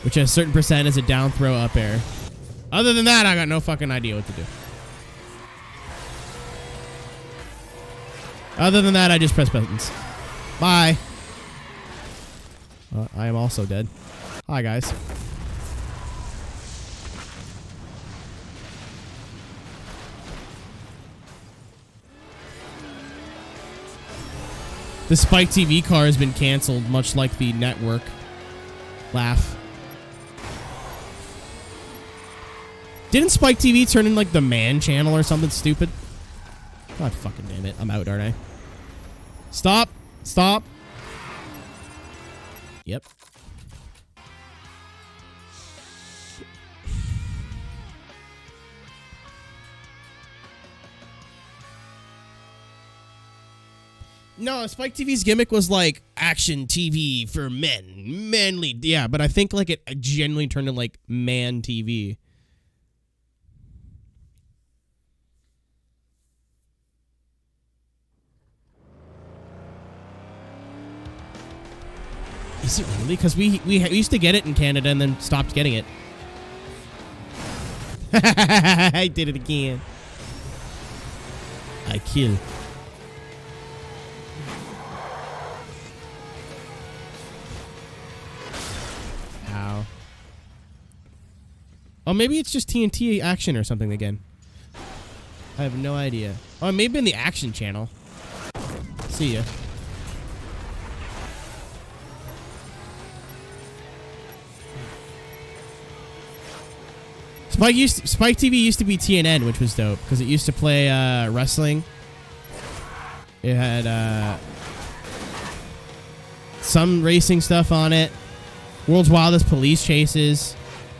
which has a certain percent as a down throw up air. Other than that, I got no fucking idea what to do. Other than that, I just press buttons. Bye. I am also dead. Hi, guys. The Spike TV car has been canceled, much like the network. Laugh. Didn't Spike TV turn in like the man channel or something stupid? God fucking damn it. I'm out, aren't I? Stop. Stop. Yep. No, Spike TV's gimmick was like action TV for men. Manly. Yeah, but I think like it genuinely turned into like man TV. Is it really? Because we used to get it in Canada and then stopped getting it. I did it again. I kill. Ow. Oh, maybe it's just TNT action or something again. I have no idea. Oh, maybe in the action channel. See ya. Spike TV used to be TNN, which was dope because it used to play wrestling. It had some racing stuff on it. World's Wildest Police Chases.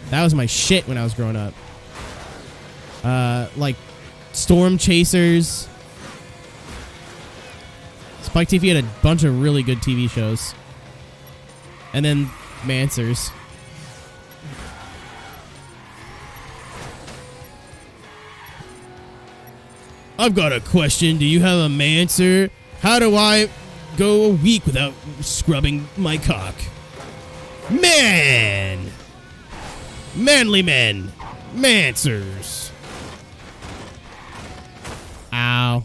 That was my shit when I was growing up. Like Storm Chasers. Spike TV had a bunch of really good TV shows. And then Mansers. I've got a question. Do you have a Manser? How do I go a week without scrubbing my cock? Man! Manly men. Mansers. Ow.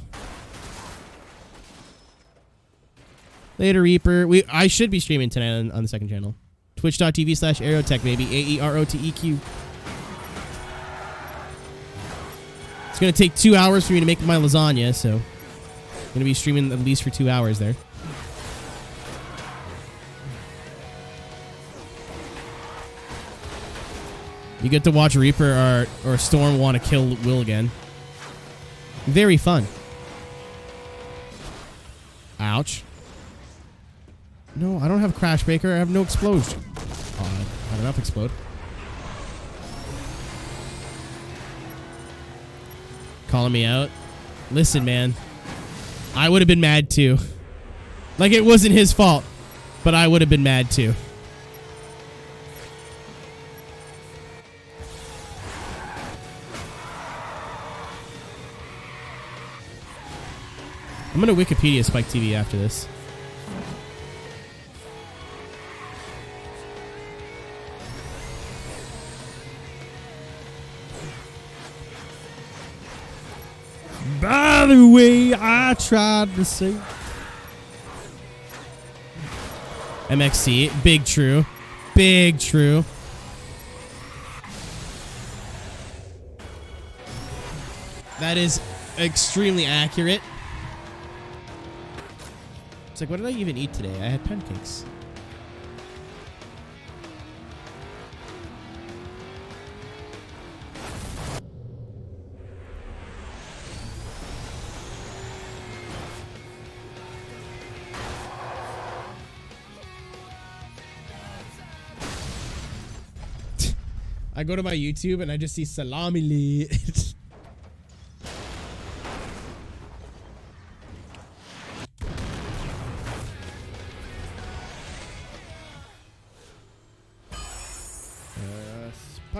Later, Reaper. I should be streaming tonight on the second channel. Twitch.tv/Aeroteq, baby. AEROTEQ. It's going to take 2 hours for me to make my lasagna, so I'm going to be streaming at least for 2 hours there. You get to watch Reaper or Storm want to kill Will again. Very fun. Ouch. No, I don't have Crash Baker. I have no explosion. Oh, I have enough explode. Calling me out. Listen, man. I would have been mad too. Like it wasn't his fault, but I would have been mad too. I'm gonna Wikipedia Spike TV after this. By the way, I tried to say MXC, big true. Big true. That is extremely accurate. It's like, what did I even eat today? I had pancakes. I go to my YouTube and I just see salami.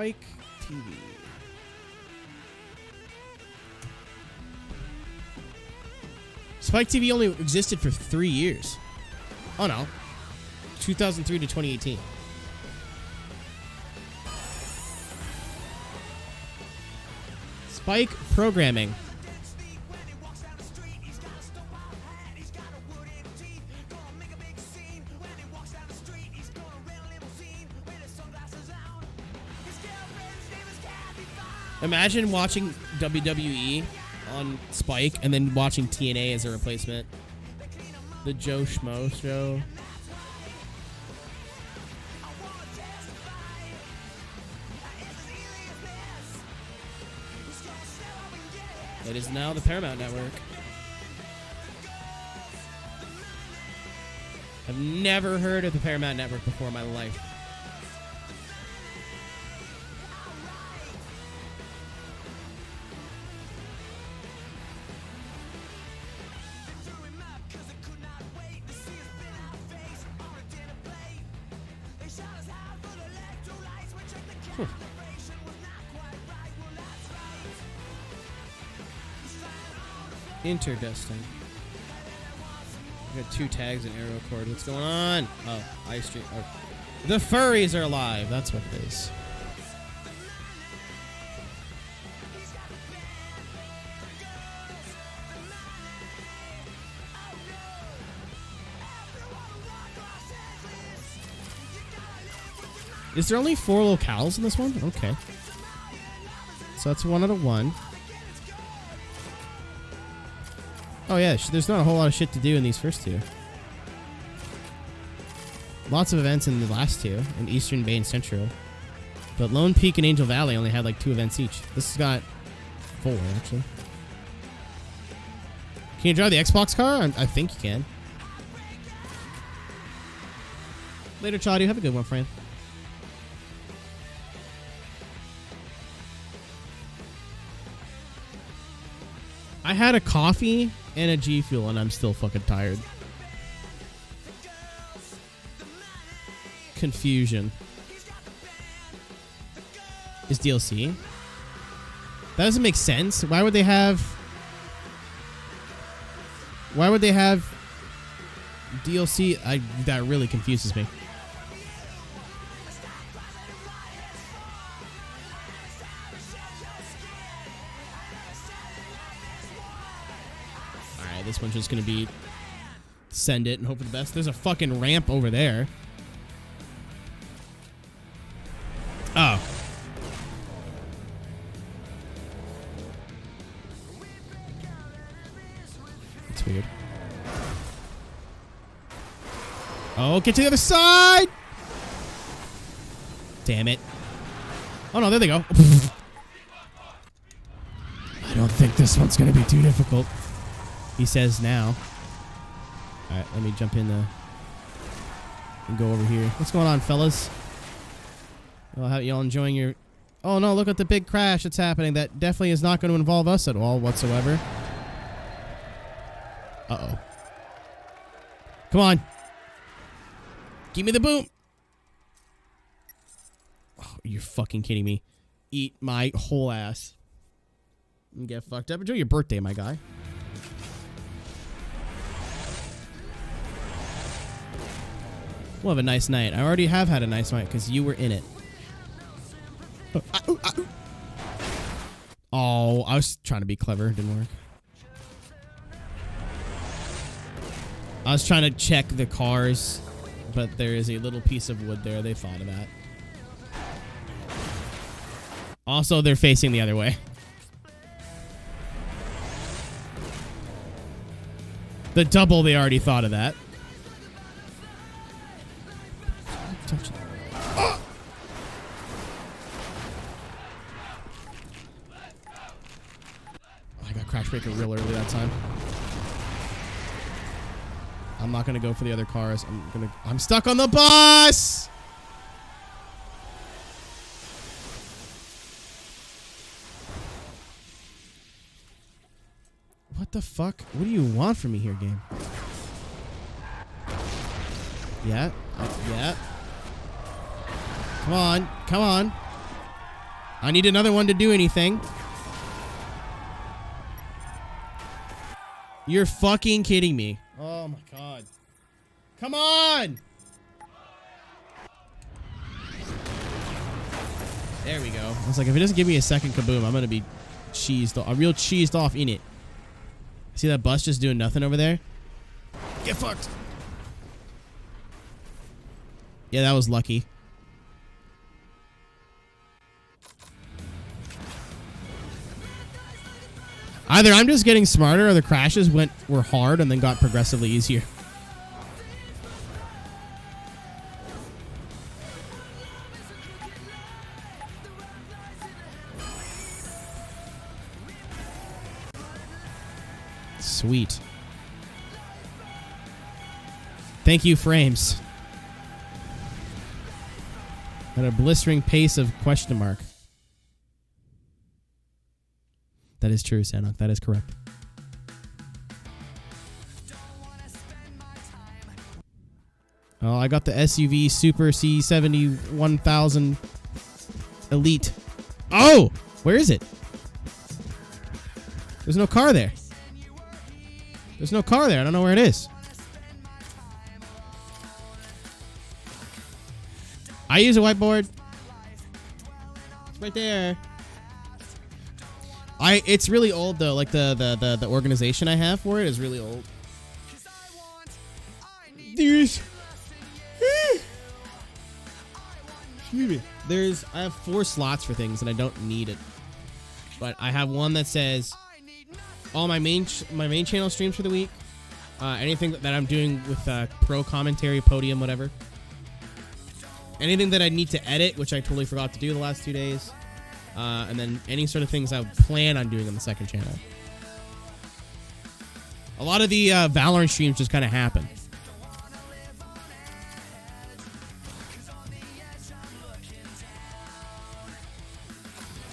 Spike TV. Spike TV only existed for 3 years. Oh no. 2003 to 2018. Spike programming. Imagine watching WWE on Spike and then watching TNA as a replacement. The Joe Schmo show. It is now the Paramount Network. I've never heard of the Paramount Network before in my life. Interdestined. We got 2 tags and arrow cord. What's going on? Oh, ice stream. Oh. The furries are alive. That's what it is. Is there only 4 locales in this one? Okay. So that's 1 out of 1. Oh yeah, there's not a whole lot of shit to do in these first 2. Lots of events in the last 2, in Eastern Bay and Central. But Lone Peak and Angel Valley only had like 2 events each. This has got 4, actually. Can you drive the Xbox car? I think you can. Later, Chadi. Have a good one, friend. I had a coffee and a G Fuel, and I'm still fucking tired. Confusion. Is DLC? That doesn't make sense. Why would they have... Why would they have DLC? That really confuses me. This one's just gonna be send it and hope for the best. There's a fucking ramp over there. Oh. That's weird. Oh, get to the other side! Damn it. Oh no, there they go. I don't think this one's gonna be too difficult. He says now. Alright, let me jump in and go over here. What's going on, fellas? Well, how y'all enjoying your... Oh no, look at the big crash that's happening. That definitely is not going to involve us at all whatsoever. Uh-oh. Come on. Give me the boom. Oh, you're fucking kidding me. Eat my whole ass. And get fucked up. Enjoy your birthday, my guy. We'll have a nice night. I already have had a nice night because you were in it. Oh, I was trying to be clever. It didn't work. I was trying to check the cars, but there is a little piece of wood there. They thought of that. Also, they're facing the other way. The double, they already thought of that. Oh, I got Crash Breaker real early that time. I'm not gonna go for the other cars. I'm stuck on the bus! What the fuck? What do you want from me here, game? Yeah. Yeah. Come on. Come on. I need another one to do anything. You're fucking kidding me. Oh my god. Come on! There we go. I was like, if it doesn't give me a second kaboom, I'm gonna be real cheesed off in it. See that bus just doing nothing over there? Get fucked. Yeah, that was lucky. Either I'm just getting smarter or the crashes were hard and then got progressively easier. Sweet. Thank you, frames. At a blistering pace of question mark. That is true, Sanok. That is correct. Oh, I got the SUV Super C70 1000 Elite. Oh! Where is it? There's no car there. There's no car there. I don't know where it is. I use a whiteboard. It's right there. It's really old though. Like the organization I have for it is really old. Excuse me. I have 4 slots for things and I don't need it. But I have one that says all my main channel streams for the week. Anything that I'm doing with pro commentary, podium, whatever. Anything that I need to edit, which I totally forgot to do the last 2 days. And then any sort of things I plan on doing on the second channel. A lot of the Valorant streams just kind of happen.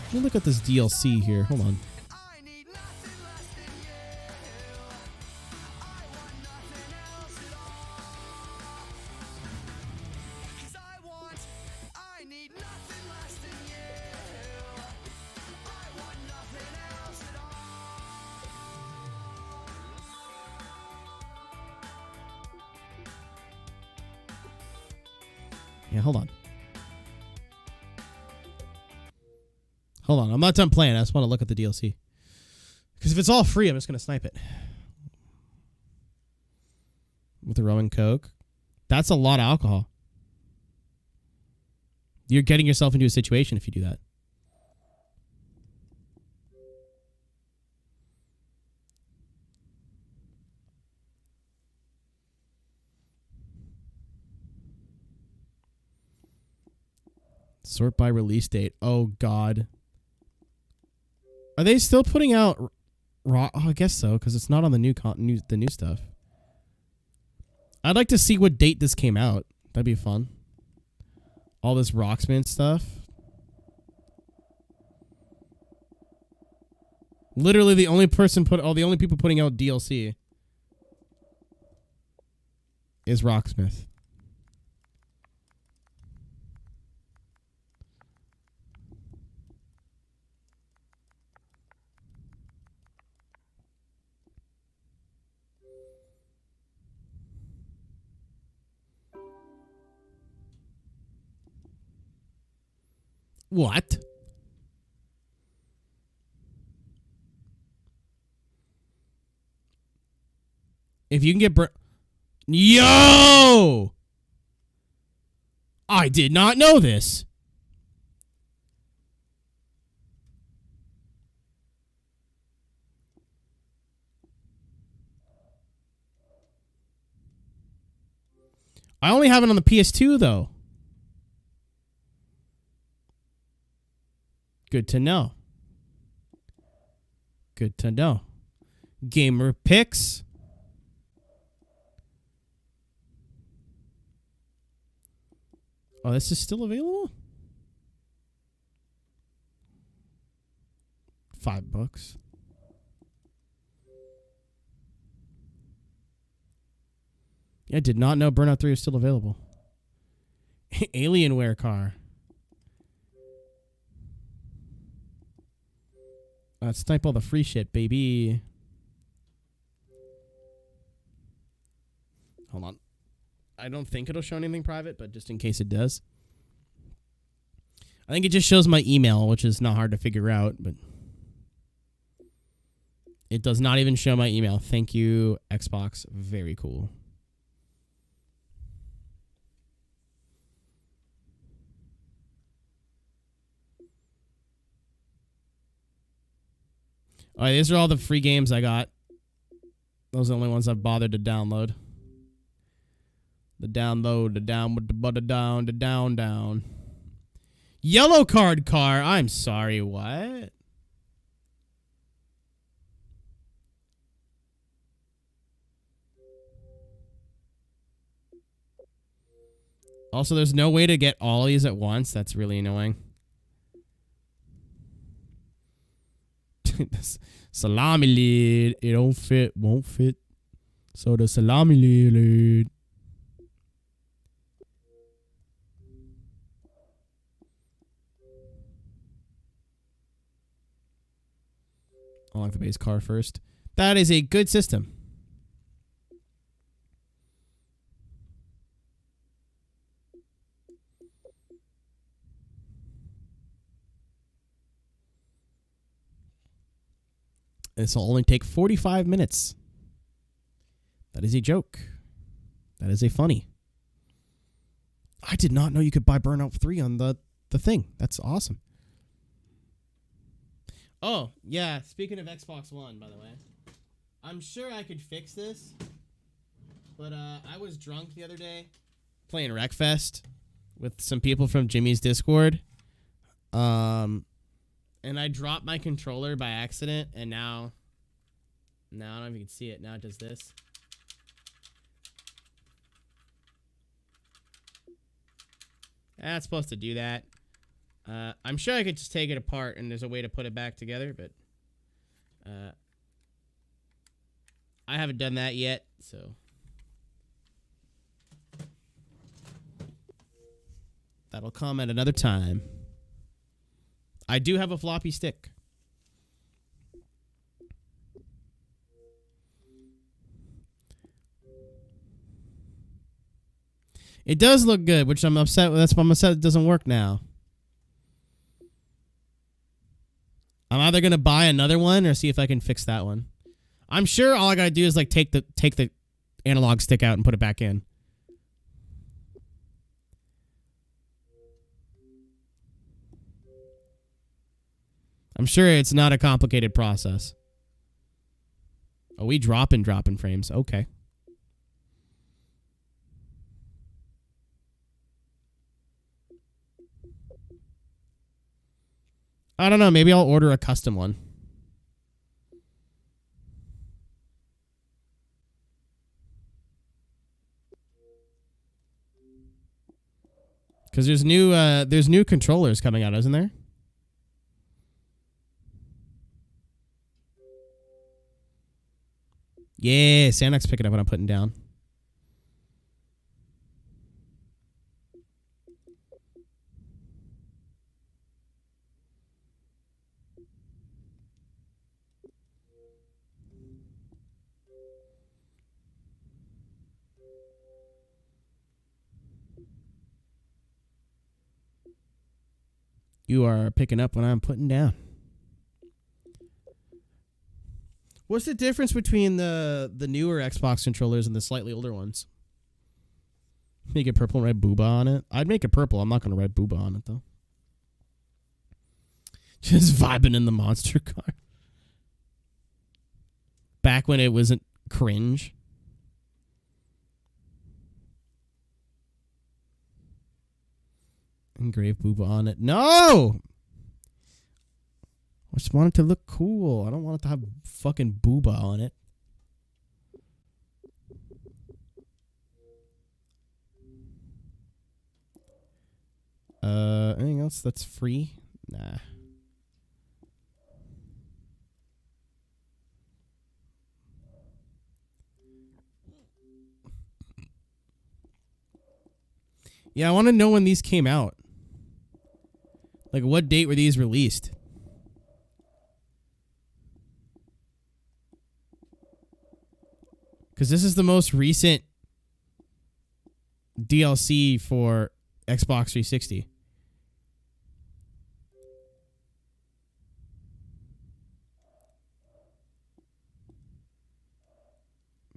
Let me look at this DLC here. Hold on. Yeah, hold on. Hold on. I'm not done playing. I just want to look at the DLC. Because if it's all free, I'm just going to snipe it. With the rum and coke. That's a lot of alcohol. You're getting yourself into a situation if you do that. Sort by release date. Oh, God. Are they still putting out raw? Oh, I guess so, because it's not on the new stuff. I'd like to see what date this came out. That'd be fun. All this Rocksmith stuff. Literally the only people putting out DLC is Rocksmith. What? If you can get Yo! I did not know this. I only have it on the PS2 though. Good to know. Good to know. Gamer picks. Oh, this is still available? $5. Yeah, I did not know Burnout 3 is still available. Alienware car. Let's type all the free shit, baby. Hold on. I don't think it'll show anything private, but just in case it does. I think it just shows my email, which is not hard to figure out, but it does not even show my email. Thank you, Xbox. Very cool. All right, these are all the free games I got. Those are the only ones I've bothered to download. The download, the down with the butter down, the down. Yellow card car. I'm sorry, what? Also, there's no way to get all these at once. That's really annoying. Salami lid. It don't fit, won't fit. So the salami lid. I like the base car first. That is a good system. This will only take 45 minutes. That is a joke. That is a funny. I did not know you could buy Burnout 3 on the thing. That's awesome. Oh, yeah. Speaking of Xbox One, by the way. I'm sure I could fix this. But I was drunk the other day playing Wreckfest with some people from Jimmy's Discord. And I dropped my controller by accident, and now I don't know if you can see it. Now it does this. That's supposed to do that. I'm sure I could just take it apart, and there's a way to put it back together, but I haven't done that yet, so that'll come at another time. I do have a floppy stick. It does look good, which I'm upset with. That's why I'm upset it doesn't work now. I'm either going to buy another one or see if I can fix that one. I'm sure all I got to do is like take the analog stick out and put it back in. I'm sure it's not a complicated process. Oh, we dropping frames. Okay. I don't know. Maybe I'll order a custom one. Because there's new controllers coming out, isn't there? Yeah, Sanok's picking up what I'm putting down. You are picking up what I'm putting down. What's the difference between the newer Xbox controllers and the slightly older ones? Make it purple and write booba on it. I'd make it purple. I'm not going to write booba on it, though. Just vibing in the monster car. Back when it wasn't cringe. Engrave booba on it. No! I just want it to look cool. I don't want it to have fucking booba on it. Anything else that's free? Nah. Yeah, I want to know when these came out. Like, what date were these released? Because this is the most recent DLC for Xbox 360.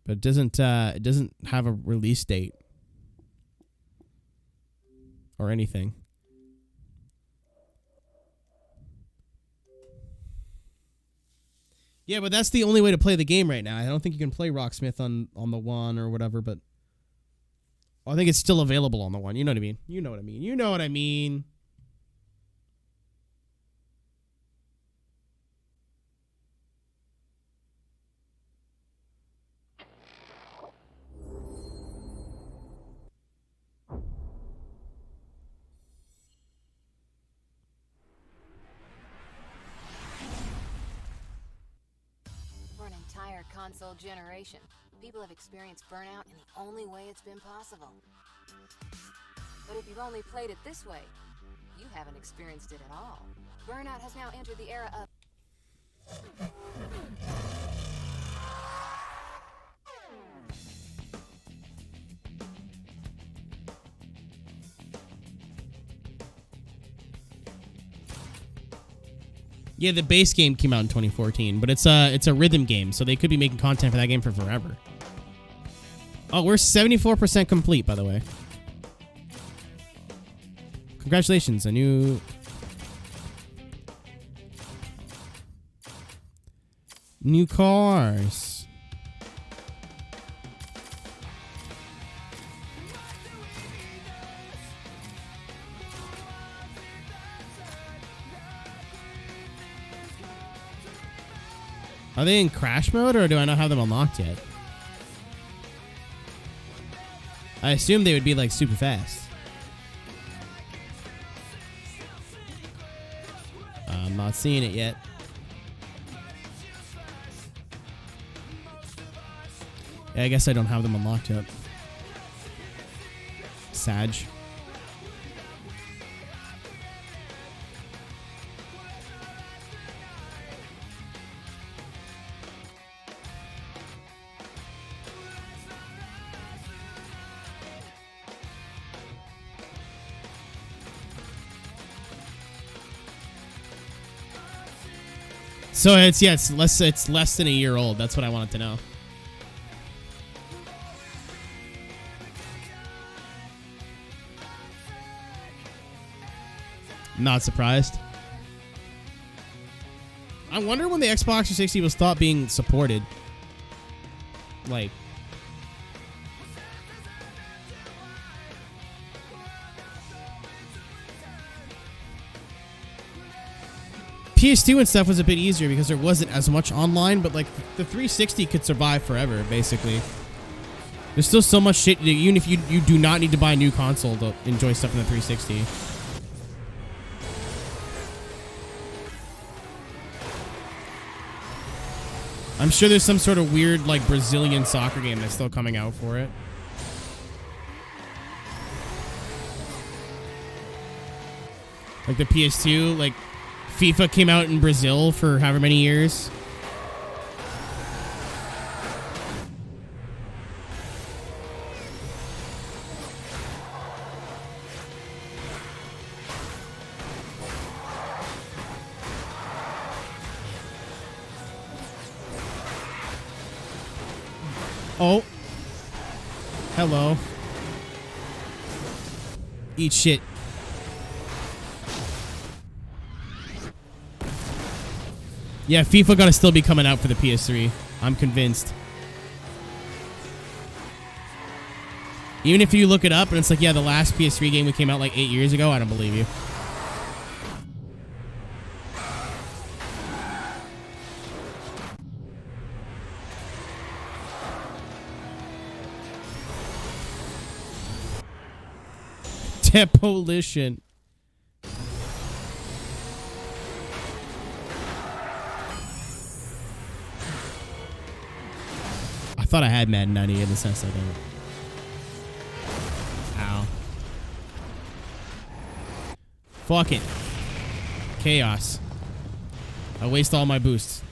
But it doesn't have a release date or anything. Yeah, but that's the only way to play the game right now. I don't think you can play Rocksmith on the One or whatever, but I think it's still available on the One. You know what I mean? You know what I mean? You know what I mean? Console generation. People have experienced burnout in the only way it's been possible. But if you've only played it this way, you haven't experienced it at all. Burnout has now entered the era of... Yeah, the base game came out in 2014, but it's a rhythm game, so they could be making content for that game for forever. Oh, we're 74% complete, by the way. Congratulations, a new... New cars. Are they in crash mode, or do I not have them unlocked yet? I assume they would be, like, super fast. I'm not seeing it yet. Yeah, I guess I don't have them unlocked yet. Sag. So it's less than a year old. That's what I wanted to know. Not surprised. I wonder when the Xbox 360 will stop being supported. Like, PS2 and stuff was a bit easier because there wasn't as much online, but like the 360 could survive forever, basically. There's still so much shit, even if you do not need to buy a new console to enjoy stuff in the 360. I'm sure there's some sort of weird, like, Brazilian soccer game that's still coming out for it. Like the PS2, like, FIFA came out in Brazil for however many years. Oh. Hello. Eat shit. Yeah, FIFA gotta still be coming out for the PS3. I'm convinced. Even if you look it up and it's like, yeah, the last PS3 game that came out like 8 years ago, I don't believe you. Demolition. I thought I had Madden 98 in the sense I don't. Ow. Fuck it. Chaos. I waste all my boosts.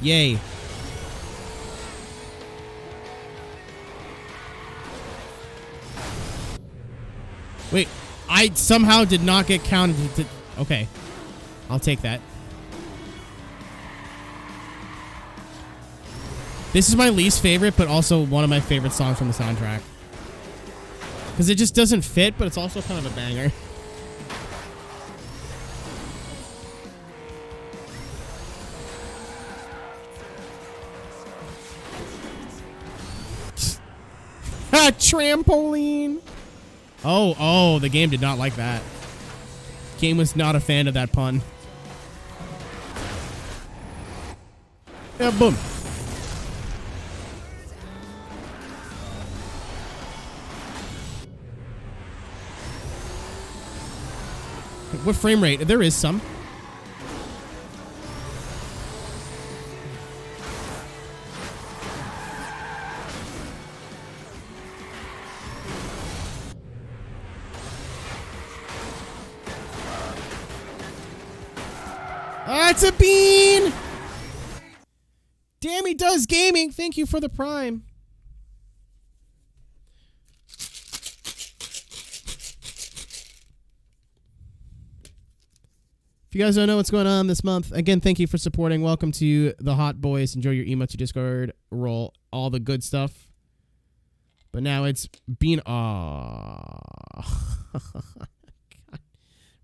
Yay. Wait, I somehow did not get counted. Okay, I'll take that. This is my least favorite, but also one of my favorite songs from the soundtrack. Because it just doesn't fit, but it's also kind of a banger. Trampoline. Oh, the game did not like that. Game was not a fan of that pun. Yeah, boom. What frame rate? There is some. That's a bean! Damn, he does gaming. Thank you for the prime. If you guys don't know what's going on this month, again, thank you for supporting. Welcome to the Hot Boys. Enjoy your emotes to Discord. Roll all the good stuff. But now it's bean.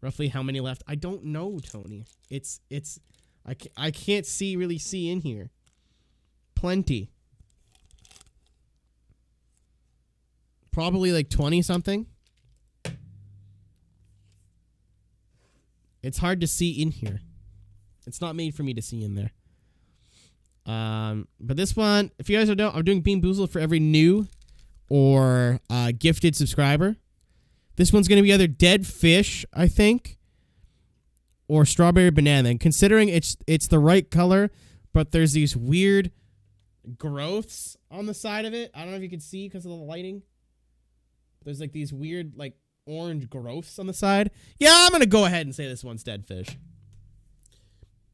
Roughly how many left? I don't know, Tony. I can't really see in here. Plenty. Probably like 20 something. It's hard to see in here. It's not made for me to see in there. But this one, if you guys don't know, I'm doing Bean Boozled for every new or gifted subscriber. This one's going to be either dead fish, I think, or strawberry banana. And considering it's the right color, but there's these weird growths on the side of it. I don't know if you can see because of the lighting. There's like these weird like orange growths on the side. Yeah, I'm going to go ahead and say this one's dead fish.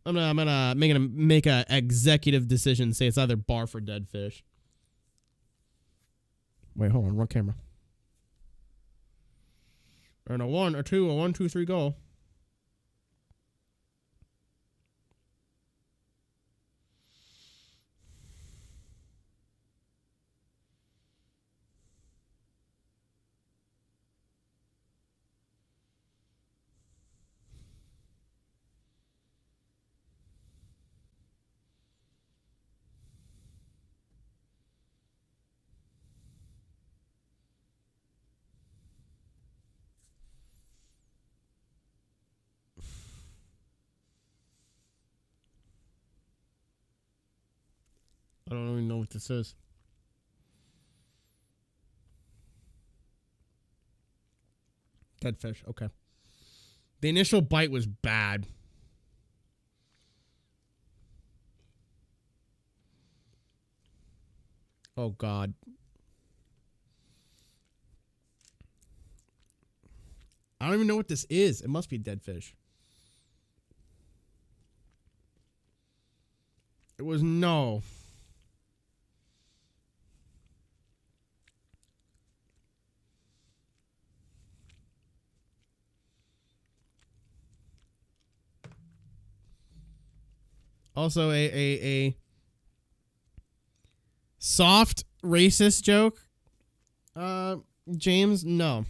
I'm gonna make a executive decision and say it's either barf or dead fish. Wait, hold on, wrong camera. And a 1, a 2, a 1, 2, 3, go. I don't even know what this is. Dead fish, okay. The initial bite was bad. Oh, God. I don't even know what this is. It must be dead fish. It was no. Also, a soft racist joke. James, no.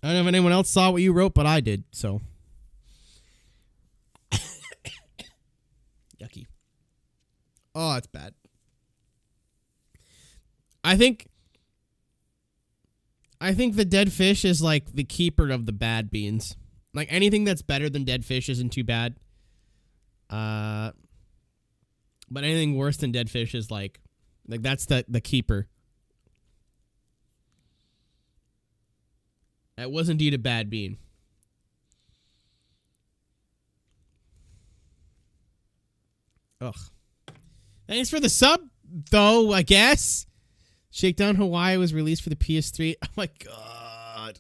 I don't know if anyone else saw what you wrote, but I did, so. Yucky. Oh, that's bad. I think the dead fish is like the keeper of the bad beans. Like anything that's better than dead fish isn't too bad. But anything worse than dead fish is like that's the keeper. That was indeed a bad bean. Ugh. Thanks for the sub, though, I guess. Shakedown Hawaii was released for the PS3. Oh my god.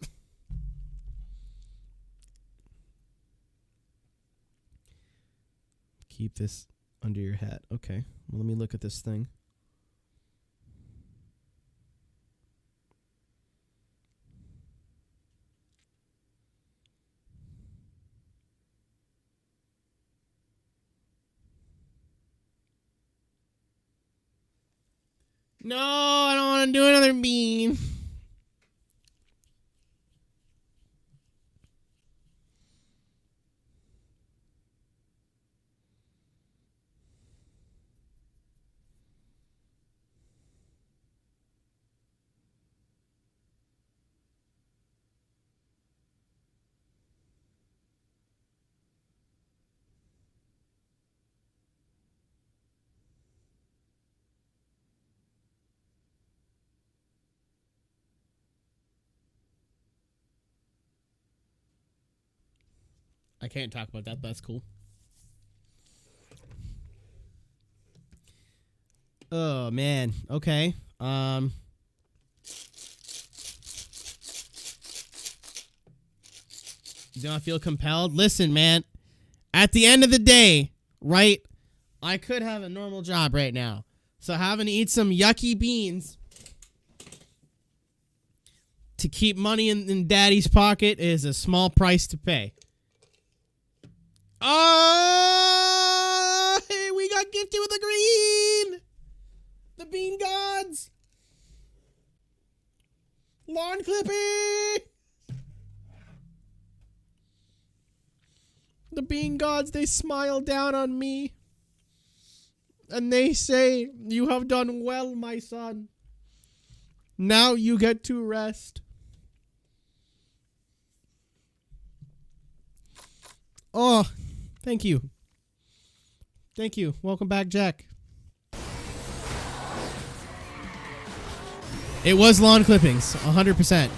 Keep this under your hat. Okay. Well, let me look at this thing. No, I don't want to do another bean. I can't talk about that. That's cool. Oh, man. Okay. Do I feel compelled? Listen, man. At the end of the day, right? I could have a normal job right now. So having to eat some yucky beans to keep money in daddy's pocket is a small price to pay. Oh, hey, we got gifted with a green. The bean gods. Lawn clipping. The bean gods, they smile down on me. And they say, you have done well, my son. Now you get to rest. Oh, thank you. Thank you. Welcome back, Jack. It was lawn clippings, 100%.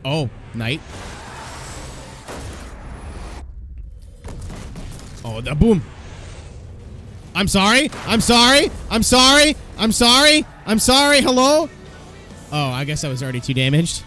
Oh, night. Oh, the boom. I'm sorry. I'm sorry. I'm sorry. I'm sorry. I'm sorry. Hello? Oh, I guess I was already too damaged.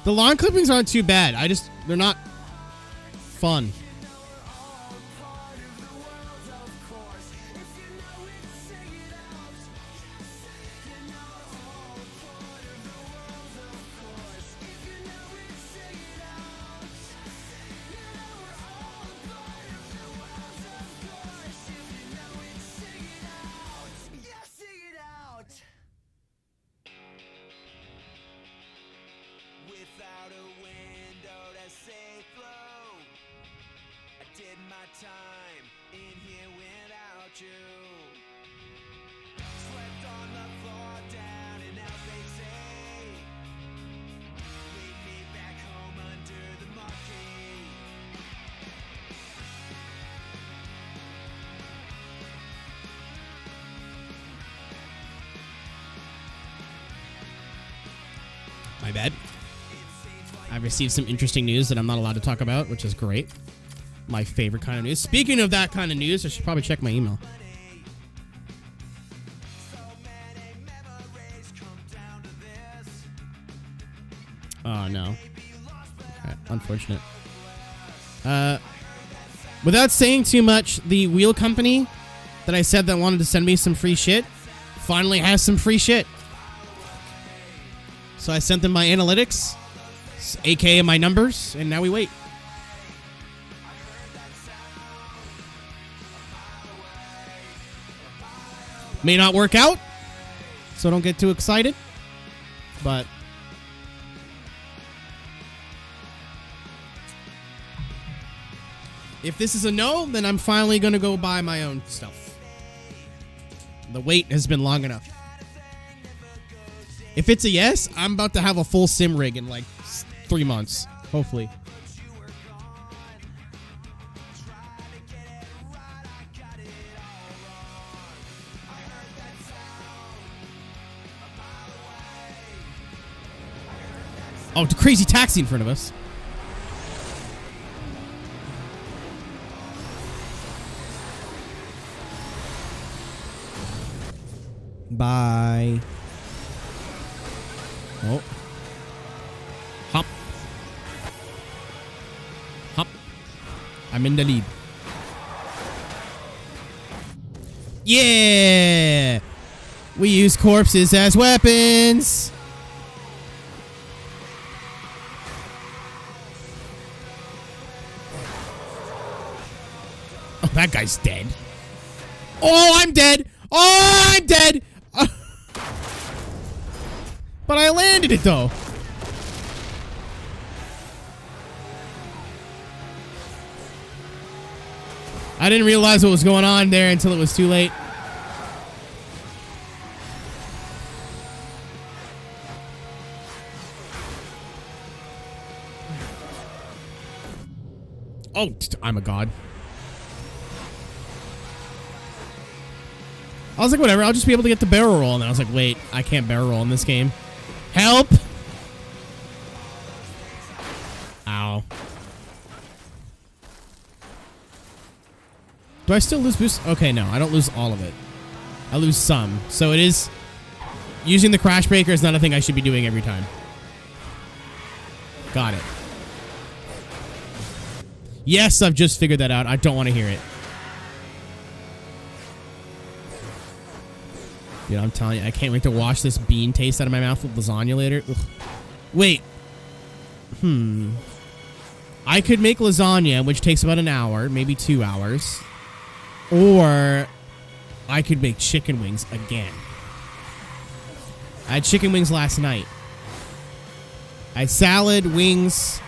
The lawn clippings aren't too bad. They're not fun. Without a window to see through, I did my time in here without you. Slept on the floor down in LBC. Leave me back home under the marquee. My bad. I've received some interesting news that I'm not allowed to talk about, which is great. My favorite kind of news. Speaking of that kind of news, I should probably check my email. So many Oh, no. Okay, unfortunate. Without saying too much, the wheel company that I said that wanted to send me some free shit finally has some free shit. So I sent them my analytics, aka my numbers, and now we wait. May not work out, so don't get too excited, but if this is a no, then I'm finally going to go buy my own stuff. The wait has been long enough. If it's a yes, I'm about to have a full sim rig in like 3 months, hopefully. Oh, the crazy taxi in front of us. Bye. Oh. Hop. Hop. I'm in the lead. Yeah! We use corpses as weapons! Oh, that guy's dead. Oh, I'm dead! Oh, I'm dead! But I landed it, though. I didn't realize what was going on there until it was too late. Oh, I'm a god. I was like, whatever, I'll just be able to get the barrel roll. And then I was like, wait, I can't barrel roll in this game. Help! Ow. Do I still lose boost? Okay, no, I don't lose all of it. I lose some. So it is... Using the crash breaker is not a thing I should be doing every time. Got it. Yes, I've just figured that out. I don't want to hear it. Dude, I'm telling you, I can't wait to wash this bean taste out of my mouth with lasagna later. Ugh. Wait. I could make lasagna, which takes about an hour, maybe 2 hours. Or I could make chicken wings again. I had chicken wings last night. I had salad, wings,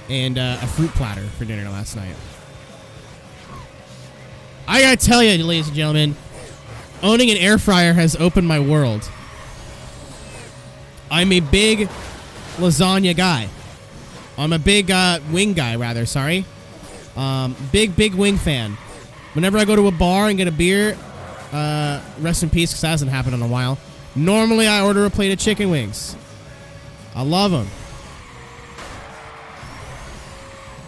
and a fruit platter for dinner last night. I gotta tell you, ladies and gentlemen, owning an air fryer has opened my world. I'm a big lasagna guy. I'm a big wing guy, rather, sorry. Big wing fan. Whenever I go to a bar and get a beer, rest in peace, because that hasn't happened in a while, normally I order a plate of chicken wings. I love them.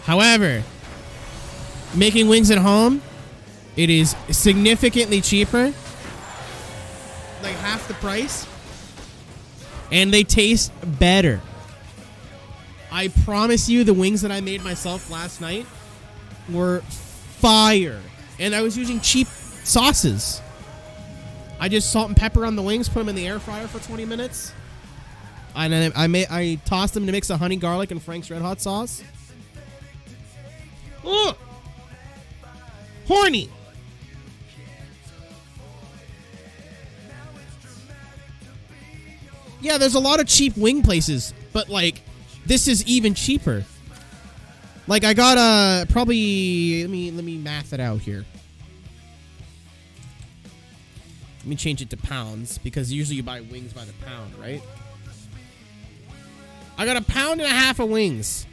However, making wings at home, it is significantly cheaper. Like half the price. And they taste better. I promise you the wings that I made myself last night were fire. And I was using cheap sauces. I just salt and pepper on the wings, put them in the air fryer for 20 minutes. And then I tossed them to mix a honey garlic and Frank's Red Hot sauce. Ugh! Horny! Yeah, there's a lot of cheap wing places, but like, this is even cheaper. Like, I got probably, let me math it out here. Let me change it to pounds, because usually you buy wings by the pound, right? I got 1.5 pounds of wings.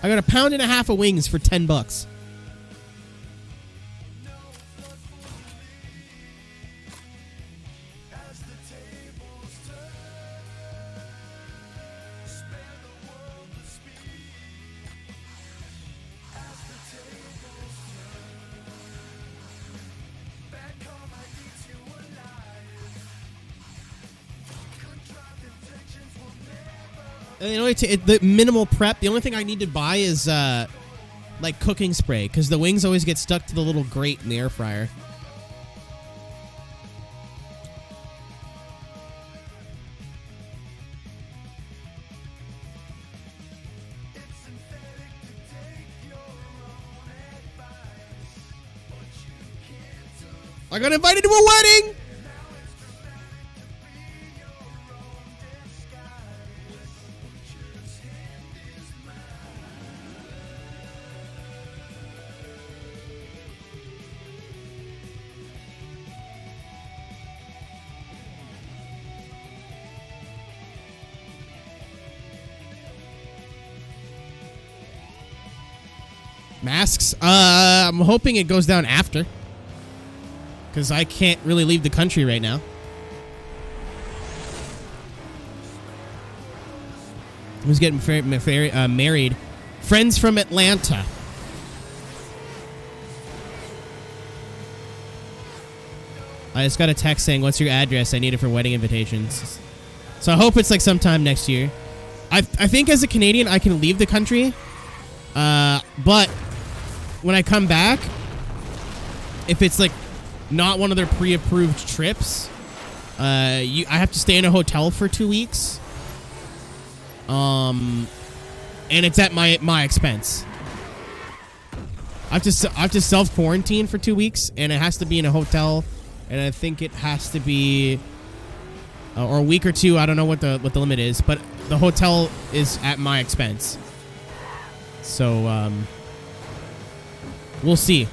I got 1.5 pounds of wings for $10. The minimal prep. The only thing I need to buy is like cooking spray, because the wings always get stuck to the little grate in the air fryer. I got invited to a wedding! Masks? I'm hoping it goes down after, because I can't really leave the country right now. Who's getting married? Friends from Atlanta. I just got a text saying, "What's your address? I need it for wedding invitations." So I hope it's like sometime next year. I think as a Canadian, I can leave the country. But when I come back, if it's like not one of their pre-approved trips, I have to stay in a hotel for 2 weeks. And it's at my expense. I have to self-quarantine for 2 weeks, and it has to be in a hotel, and I think it has to be or a week or two. I don't know what the limit is, but the hotel is at my expense. So we'll see.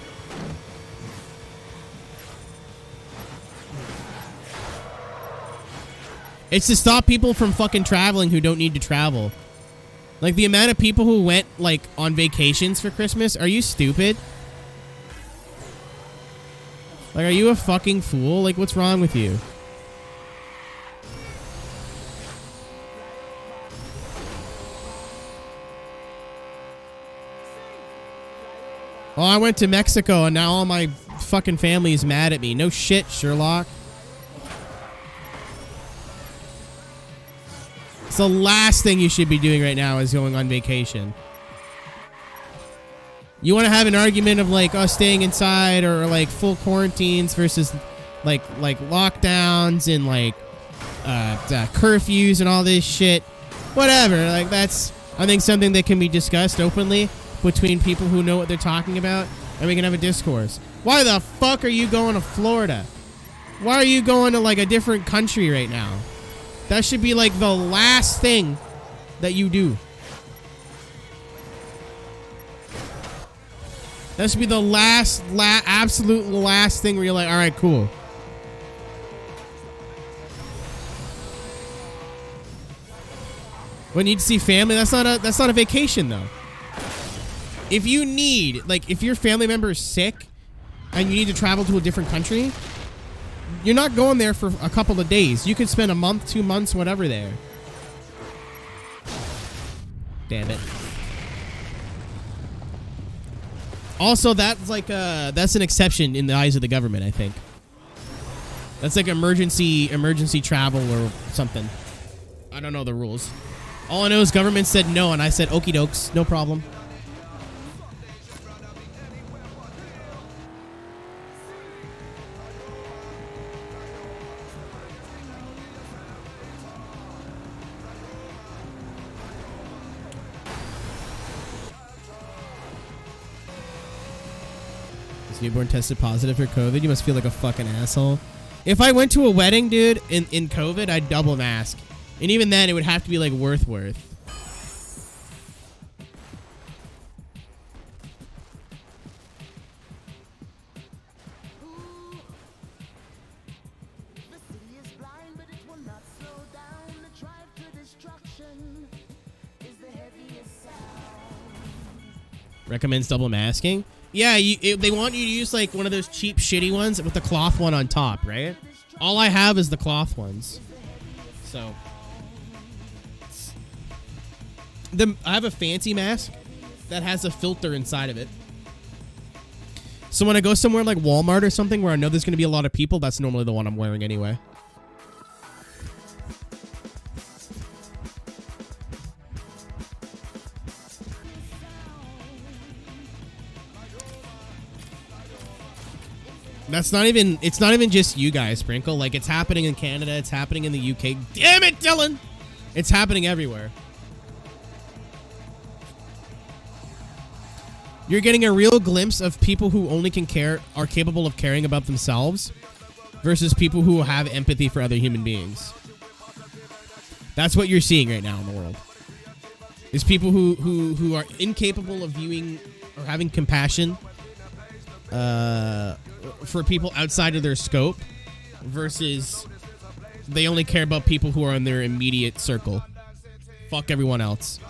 It's to stop people from fucking traveling who don't need to travel. Like, the amount of people who went, like, on vacations for Christmas. Are you stupid? Like, are you a fucking fool? Like, what's wrong with you? Oh, I went to Mexico and now all my fucking family is mad at me. No shit, Sherlock. It's the last thing you should be doing right now is going on vacation. You want to have an argument of like us staying inside or like full quarantines versus like lockdowns and like curfews and all this shit. Whatever. Like, that's, I think, something that can be discussed openly between people who know what they're talking about, and we can have a discourse. Why the fuck are you going to Florida? Why are you going to like a different country right now? That should be like the last thing that you do. That should be the absolute last thing where you're like, all right, cool. When you see family, that's not a vacation though. If you need, like, if your family member is sick and you need to travel to a different country, you're not going there for a couple of days. You could spend a month, 2 months, whatever there. Damn it. Also, that's like that's an exception in the eyes of the government, I think. That's like emergency travel or something. I don't know the rules. All I know is government said no, and I said okie dokes, no problem. Newborn tested positive for COVID. You must feel like a fucking asshole. If I went to a wedding, dude, in COVID, I'd double mask. And even then, it would have to be like worth. Recommends double masking. Yeah, they want you to use like one of those cheap, shitty ones with the cloth one on top, right? All I have is the cloth ones. So, I have a fancy mask that has a filter inside of it. So when I go somewhere like Walmart or something where I know there's going to be a lot of people, that's normally the one I'm wearing anyway. That's not even, it's not even just you guys, Sprinkle. Like, it's happening in Canada. It's happening in the UK. Damn it, Dylan! It's happening everywhere. You're getting a real glimpse of people who only are capable of caring about themselves versus people who have empathy for other human beings. That's what you're seeing right now in the world. Is people who are incapable of viewing or having compassion for people outside of their scope versus they only care about people who are in their immediate circle. Fuck everyone else.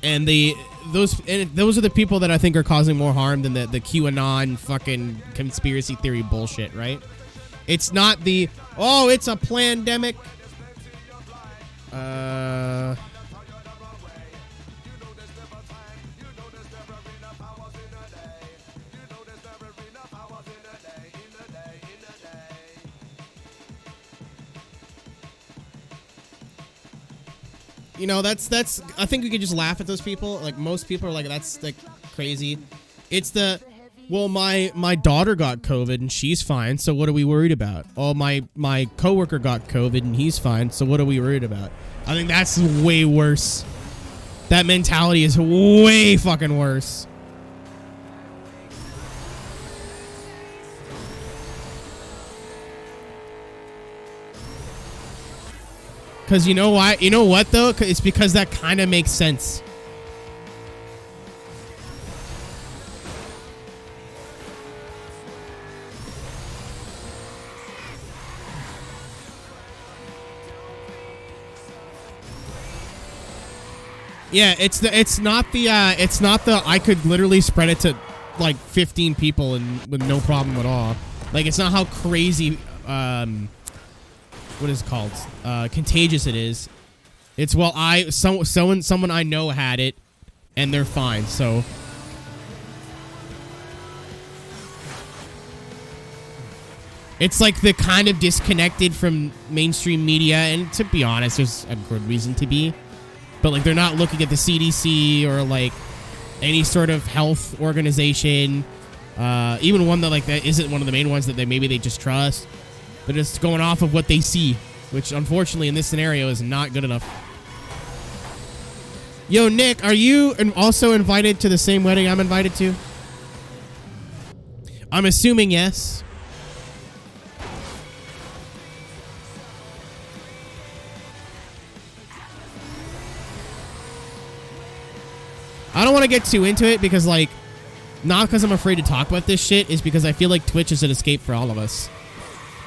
And those are the people that I think are causing more harm than the QAnon fucking conspiracy theory bullshit, right? It's not the, oh, it's a plandemic. You know, that's I think we could just laugh at those people. Like, most people are like, that's like crazy. It's the, well, my daughter got COVID and she's fine, so what are we worried about? Oh, my coworker got COVID and he's fine, so what are we worried about? I think that's way worse. That mentality is way fucking worse. Because you know why? You know what, though? It's because that kind of makes sense. Yeah, it's not the I could literally spread it to like 15 people and with no problem at all. Like, it's not how crazy what is it called? Contagious it is. It's, well, someone I know had it and they're fine. So it's like the kind of disconnected from mainstream media, and to be honest, there's a good reason to be. But like, they're not looking at the CDC or like any sort of health organization, even one that like that isn't one of the main ones that maybe they just trust. But it's going off of what they see, which unfortunately in this scenario is not good enough. Yo, Nick, are you also invited to the same wedding I'm invited to? I'm assuming yes. I don't want to get too into it because, like, not because I'm afraid to talk about this shit, is because I feel like Twitch is an escape for all of us.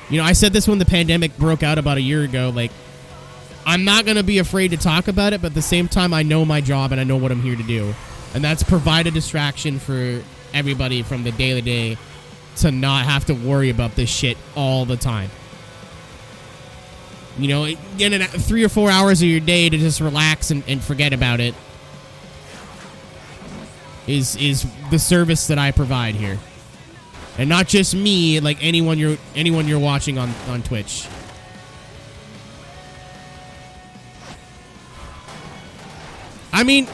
You know, I said this when the pandemic broke out about a year ago. Like, I'm not going to be afraid to talk about it, but at the same time, I know my job and I know what I'm here to do. And that's provide a distraction for everybody from the day to day to not have to worry about this shit all the time. You know, getting 3 or 4 hours of your day to just relax and forget about it is the service that I provide here. And not just me, like anyone you're watching on Twitch. I mean,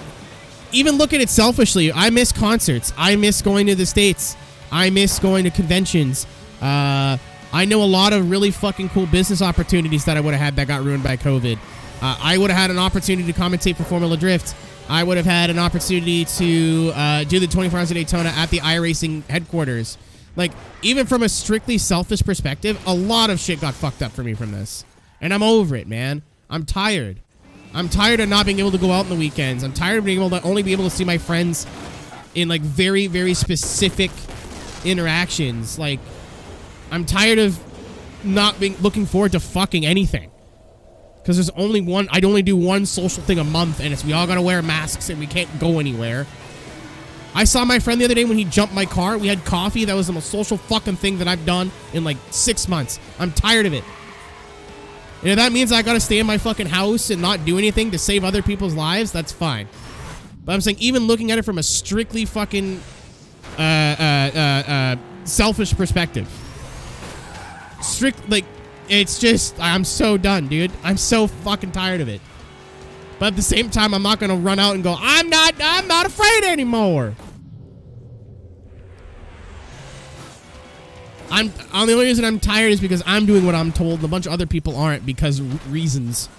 even look at it selfishly. I miss concerts. I miss going to the States. I miss going to conventions. I know a lot of really fucking cool business opportunities that I would have had that got ruined by COVID. I would have had an opportunity to commentate for Formula Drift. I would have had an opportunity to do the 24 Hours of Daytona at the iRacing headquarters. Like, even from a strictly selfish perspective, a lot of shit got fucked up for me from this. And I'm over it, man. I'm tired. I'm tired of not being able to go out on the weekends. I'm tired of being able to only be able to see my friends in, like, very, very specific interactions. Like, I'm tired of not looking forward to fucking anything. Because there's only one, I'd only do one social thing a month, and it's we all gotta wear masks and we can't go anywhere. I saw my friend the other day when he jumped my car. We had coffee. That was the most social fucking thing that I've done in like 6 months. I'm tired of it. And if that means I gotta stay in my fucking house and not do anything to save other people's lives, that's fine. But I'm saying, even looking at it from a strictly fucking selfish perspective. Like, it's just, I'm so done, dude. I'm so fucking tired of it. But at the same time, I'm not gonna run out and go, I'm not afraid anymore. The only reason I'm tired is because I'm doing what I'm told, and a bunch of other people aren't because reasons.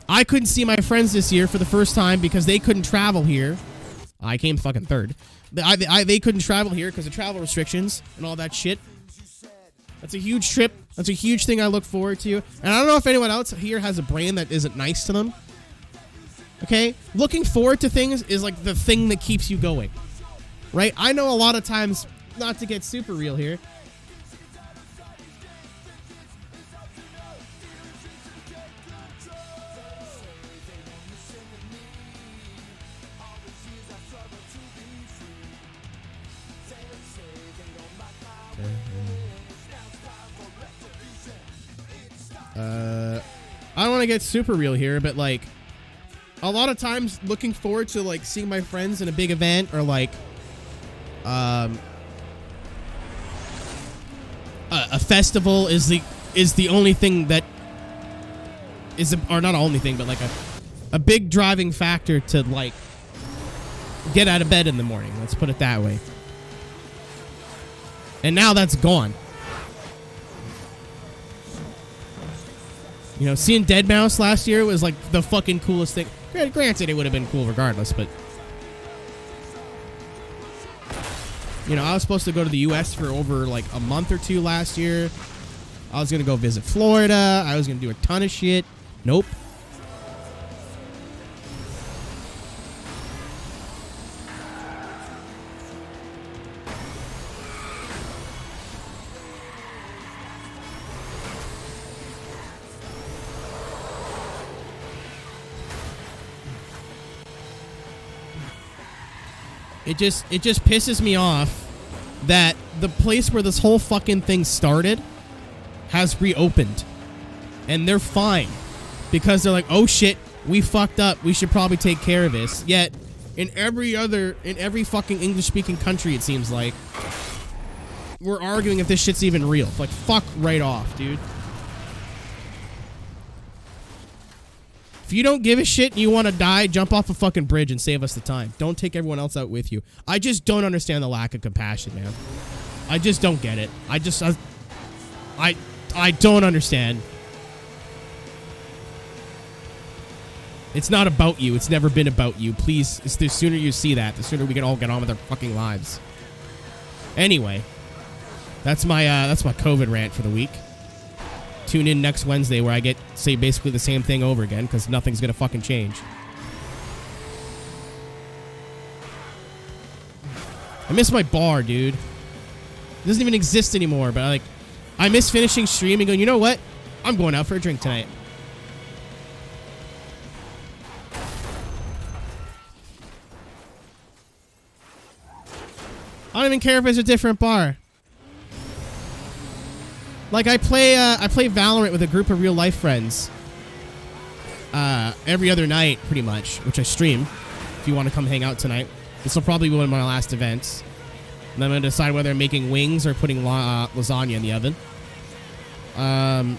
I couldn't see my friends this year for the first time because they couldn't travel here. I came fucking third. They couldn't travel here because of travel restrictions and all that shit. That's a huge trip. That's a huge thing I look forward to. And I don't know if anyone else here has a brain that isn't nice to them. Okay? Looking forward to things is like the thing that keeps you going. Right? I know a lot of times, not to get super real here. I don't want to get super real here, but like a lot of times looking forward to like seeing my friends in a big event or like a festival is the only thing that is or not only thing, but like a big driving factor to like get out of bed in the morning. Let's put it that way. And now that's gone. You know, seeing Deadmau5 last year was like the fucking coolest thing. Granted, it would have been cool regardless, but you know, I was supposed to go to the U.S. for over like a month or two last year. I was gonna go visit Florida. I was gonna do a ton of shit. Nope. It just pisses me off that the place where this whole fucking thing started has reopened. And they're fine. Because they're like, oh shit, we fucked up. We should probably take care of this. Yet, in every fucking English-speaking country, it seems like, we're arguing if this shit's even real. Like, fuck right off, dude. If you don't give a shit and you want to die, jump off a fucking bridge and save us the time. Don't take everyone else out with you. I just don't understand the lack of compassion, man. I just don't get it. I don't understand. It's not about you. It's never been about you. Please, the sooner you see that, the sooner we can all get on with our fucking lives. Anyway, that's my COVID rant for the week. Tune in next Wednesday where I get say basically the same thing over again because nothing's gonna fucking change. I miss my bar, dude. It doesn't even exist anymore, but I miss finishing stream and going, you know what? I'm going out for a drink tonight. I don't even care if it's a different bar. Like I play Valorant with a group of real life friends every other night, pretty much, which I stream. If you want to come hang out tonight, this will probably be one of my last events. And I'm gonna decide whether I'm making wings or putting lasagna in the oven. And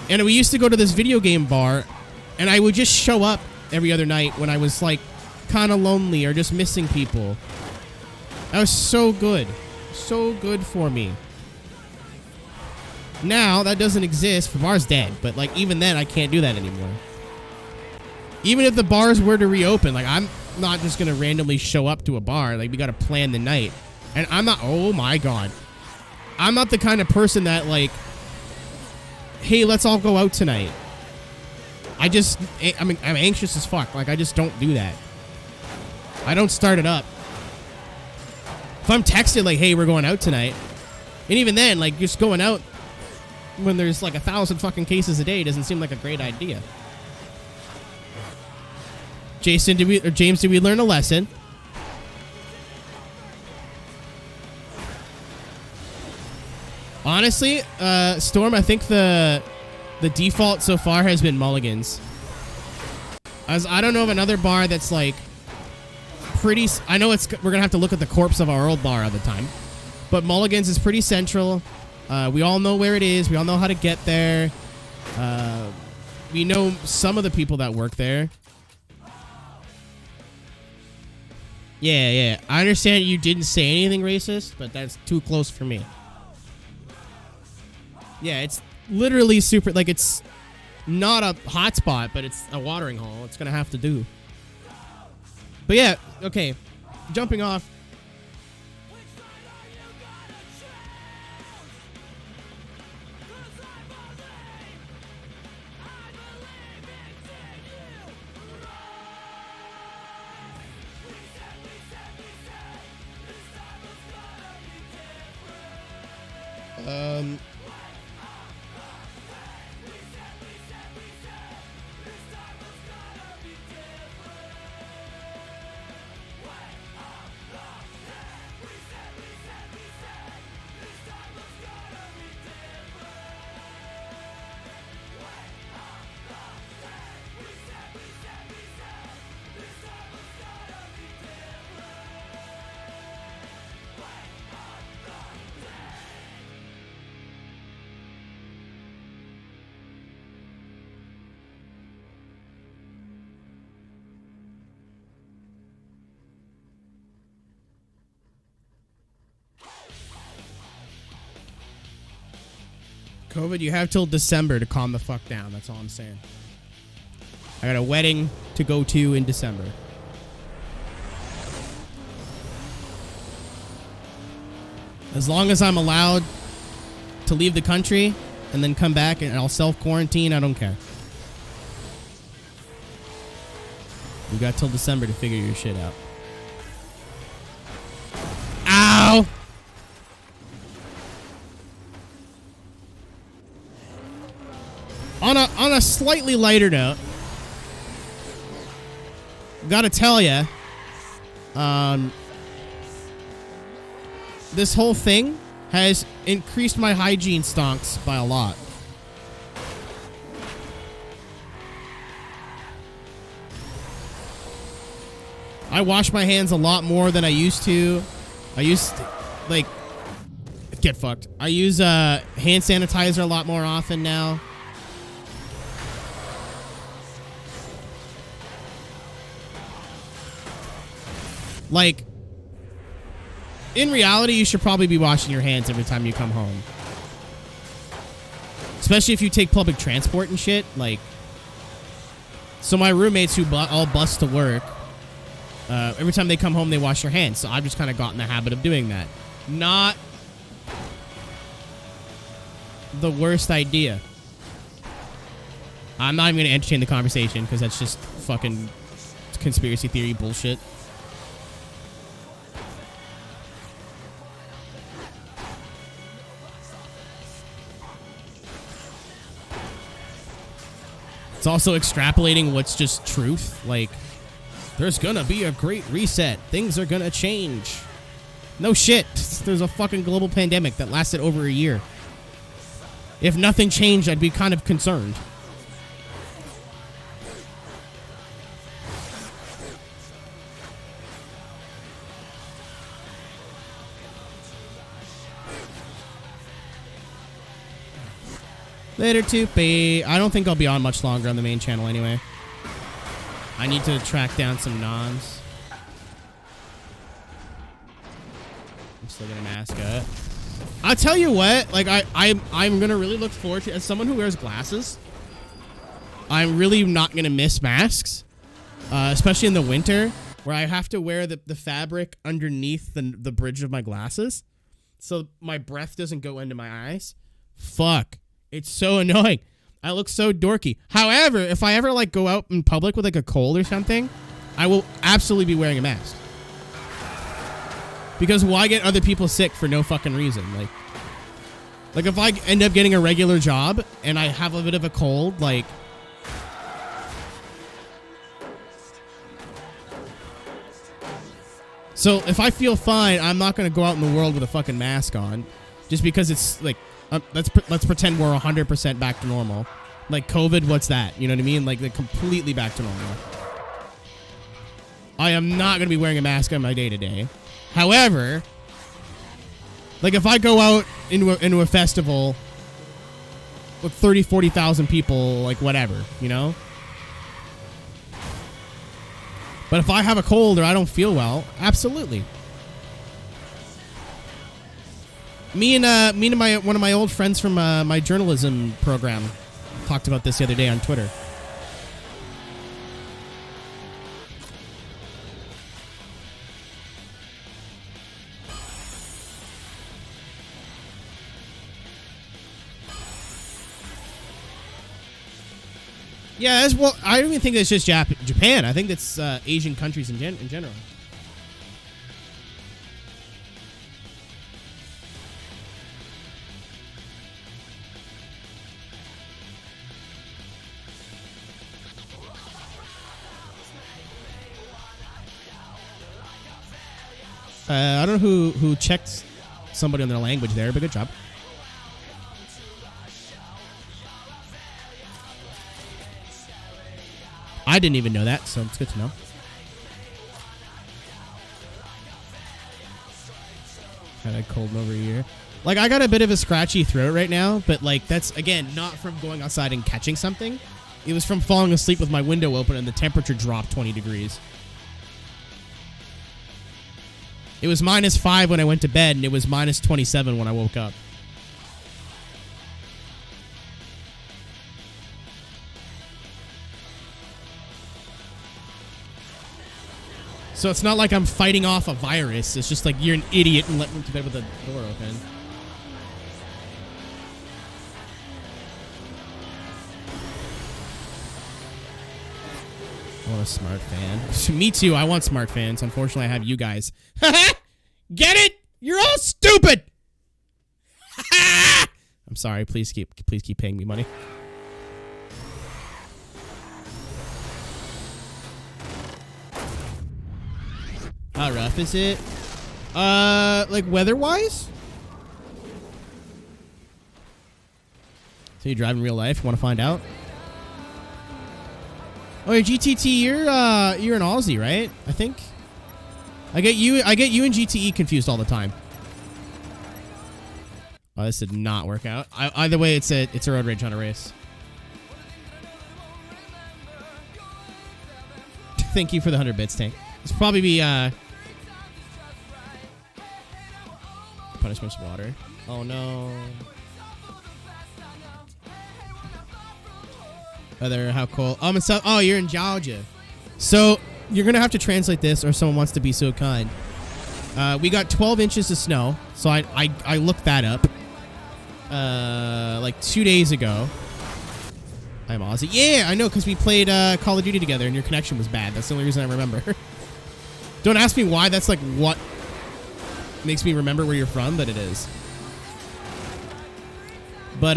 we used to go to this video game bar, and I would just show up every other night when I was like kind of lonely or just missing people. That was so good. So good for me. Now that doesn't exist. The bar's dead, but like even then I can't do that anymore. Even if the bars were to reopen, like I'm not just gonna randomly show up to a bar. Like we gotta plan the night. And I'm not, oh my god, I'm not the kind of person that like, hey, let's all go out tonight. I'm anxious as fuck. Like I just don't do that. I don't start it up. If I'm texted like, hey, we're going out tonight, and even then, like, just going out when there's like 1,000 fucking cases a day doesn't seem like a great idea. James, did we learn a lesson? Honestly, Storm, I think the default so far has been Mulligan's. I don't know of another bar that's like pretty. I know we're gonna have to look at the corpse of our old bar all the time, but Mulligan's is pretty central. We all know where it is. We all know how to get there. We know some of the people that work there. Yeah. I understand you didn't say anything racist, but that's too close for me. Yeah, it's literally super, like, it's not a hotspot, but it's a watering hole. It's going to have to do. But yeah, okay. Jumping off. COVID, you have till December to calm the fuck down. That's all I'm saying. I got a wedding to go to in December. As long as I'm allowed to leave the country and then come back and I'll self-quarantine, I don't care. You got till December to figure your shit out. Ow! On a slightly lighter note, gotta tell ya, this whole thing has increased my hygiene stonks by a lot. I wash my hands a lot more than I used to. Like, get fucked. I use hand sanitizer a lot more often now. Like, in reality, you should probably be washing your hands every time you come home. Especially if you take public transport and shit. Like, so my roommates who all bus to work, every time they come home, they wash their hands. So I've just kind of gotten the habit of doing that. Not the worst idea. I'm not even going to entertain the conversation because that's just fucking conspiracy theory bullshit. It's also extrapolating what's just truth. Like, there's gonna be a great reset. Things are gonna change. No shit. There's a fucking global pandemic that lasted over a year. If nothing changed, I'd be kind of concerned. Later, Toopy. I don't think I'll be on much longer on the main channel anyway. I need to track down some noms. I'm still gonna mask up. I'll tell you what, like, I'm gonna really look forward to, as someone who wears glasses, I'm really not gonna miss masks. Especially in the winter, where I have to wear the fabric underneath the bridge of my glasses, so my breath doesn't go into my eyes. Fuck. It's so annoying. I look so dorky. However, if I ever, like, go out in public with, like, a cold or something, I will absolutely be wearing a mask. Because why get other people sick for no fucking reason? Like if I end up getting a regular job and I have a bit of a cold, like... So if I feel fine, I'm not going to go out in the world with a fucking mask on. Just because it's, like... let's pretend we're 100% back to normal. Like, COVID, what's that? You know what I mean? Like, they're completely back to normal. I am not going to be wearing a mask on my day-to-day. However, like, if I go out into a festival with 30, 40,000 people, like, whatever, you know? But if I have a cold or I don't feel well, absolutely. Me and one of my old friends from my journalism program talked about this the other day on Twitter. Yeah, as well. I don't even think it's just Japan. I think it's Asian countries in general. I don't know who checked somebody on their language there, but good job. I didn't even know that, so it's good to know. Had a cold over a year. Like, I got a bit of a scratchy throat right now, but, like, that's, again, not from going outside and catching something. It was from falling asleep with my window open and the temperature dropped 20 degrees. It was -5 when I went to bed, and it was -27 when I woke up. So it's not like I'm fighting off a virus. It's just like you're an idiot and let me to bed with the door open. I want a smart fan. Me too. I want smart fans. Unfortunately, I have you guys. Get it? You're all stupid. I'm sorry. Please keep paying me money. How rough is it? Like weather-wise? So you drive in real life? Want to find out? Oh, you're GTT. You're an Aussie, right? I think. I get you and GTE confused all the time. Oh, this did not work out. Either way, it's a road rage on a race. Thank you for the 100 bits, Tank. This will probably be punishment's water. Oh no. Other how cold? Oh, you're in Georgia. So you're gonna have to translate this, or someone wants to be so kind. We got 12 inches of snow. So I looked that up. Like 2 days ago. I'm Aussie. Yeah, I know, because we played Call of Duty together, and your connection was bad. That's the only reason I remember. Don't ask me why. That's like what makes me remember where you're from, but it is. But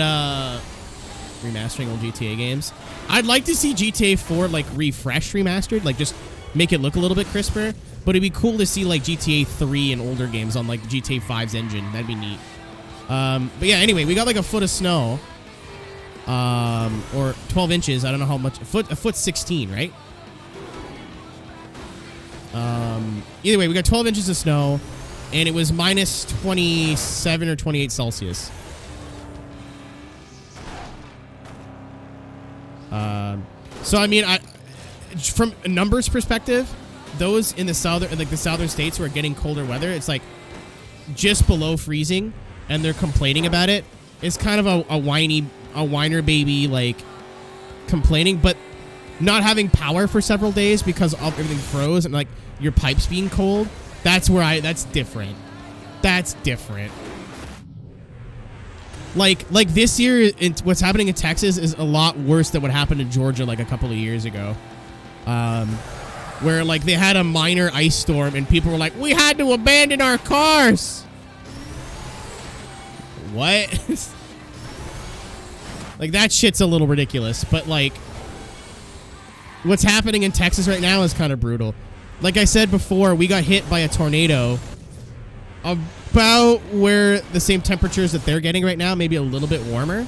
remastering old GTA games. I'd like to see GTA 4 like refreshed, remastered, like just make it look a little bit crisper. But it'd be cool to see like GTA 3 and older games on like GTA 5's engine. That'd be neat. But yeah, anyway, we got like a foot of snow. Or 12 inches. I don't know how much. A foot 16, right? Either way, we got 12 inches of snow, and it was minus 27 or 28 Celsius. So I mean, from a numbers perspective, those in the southern states who are getting colder weather, it's like just below freezing, and they're complaining about it. It's kind of a whiner baby, like complaining, but not having power for several days because everything froze and like your pipes being cold. That's different. That's different. Like this year, what's happening in Texas is a lot worse than what happened in Georgia like a couple of years ago. Where like they had a minor ice storm and people were like, we had to abandon our cars. What? Like that shit's a little ridiculous, but like what's happening in Texas right now is kind of brutal. Like I said before, we got hit by a tornado about where the same temperatures that they're getting right now, maybe a little bit warmer.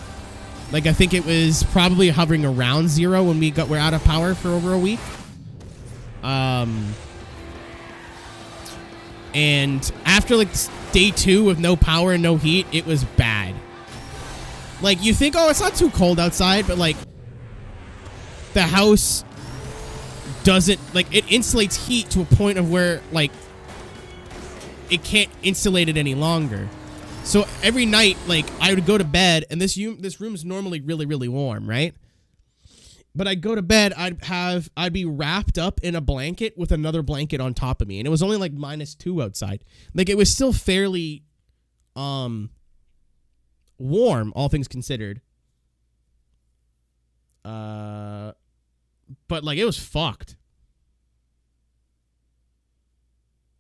Like I think it was probably hovering around 0 when we're out of power for over a week. And after like day 2 with no power and no heat, it was bad. Like you think, oh, it's not too cold outside, but like the house doesn't, like, it insulates heat to a point of where, like, it can't insulate it any longer. So every night, like, I would go to bed, and this room is normally really, really warm, right? But I'd go to bed, I'd be wrapped up in a blanket with another blanket on top of me, and it was only like -2 outside. Like, it was still fairly warm, all things considered. But like, it was fucked.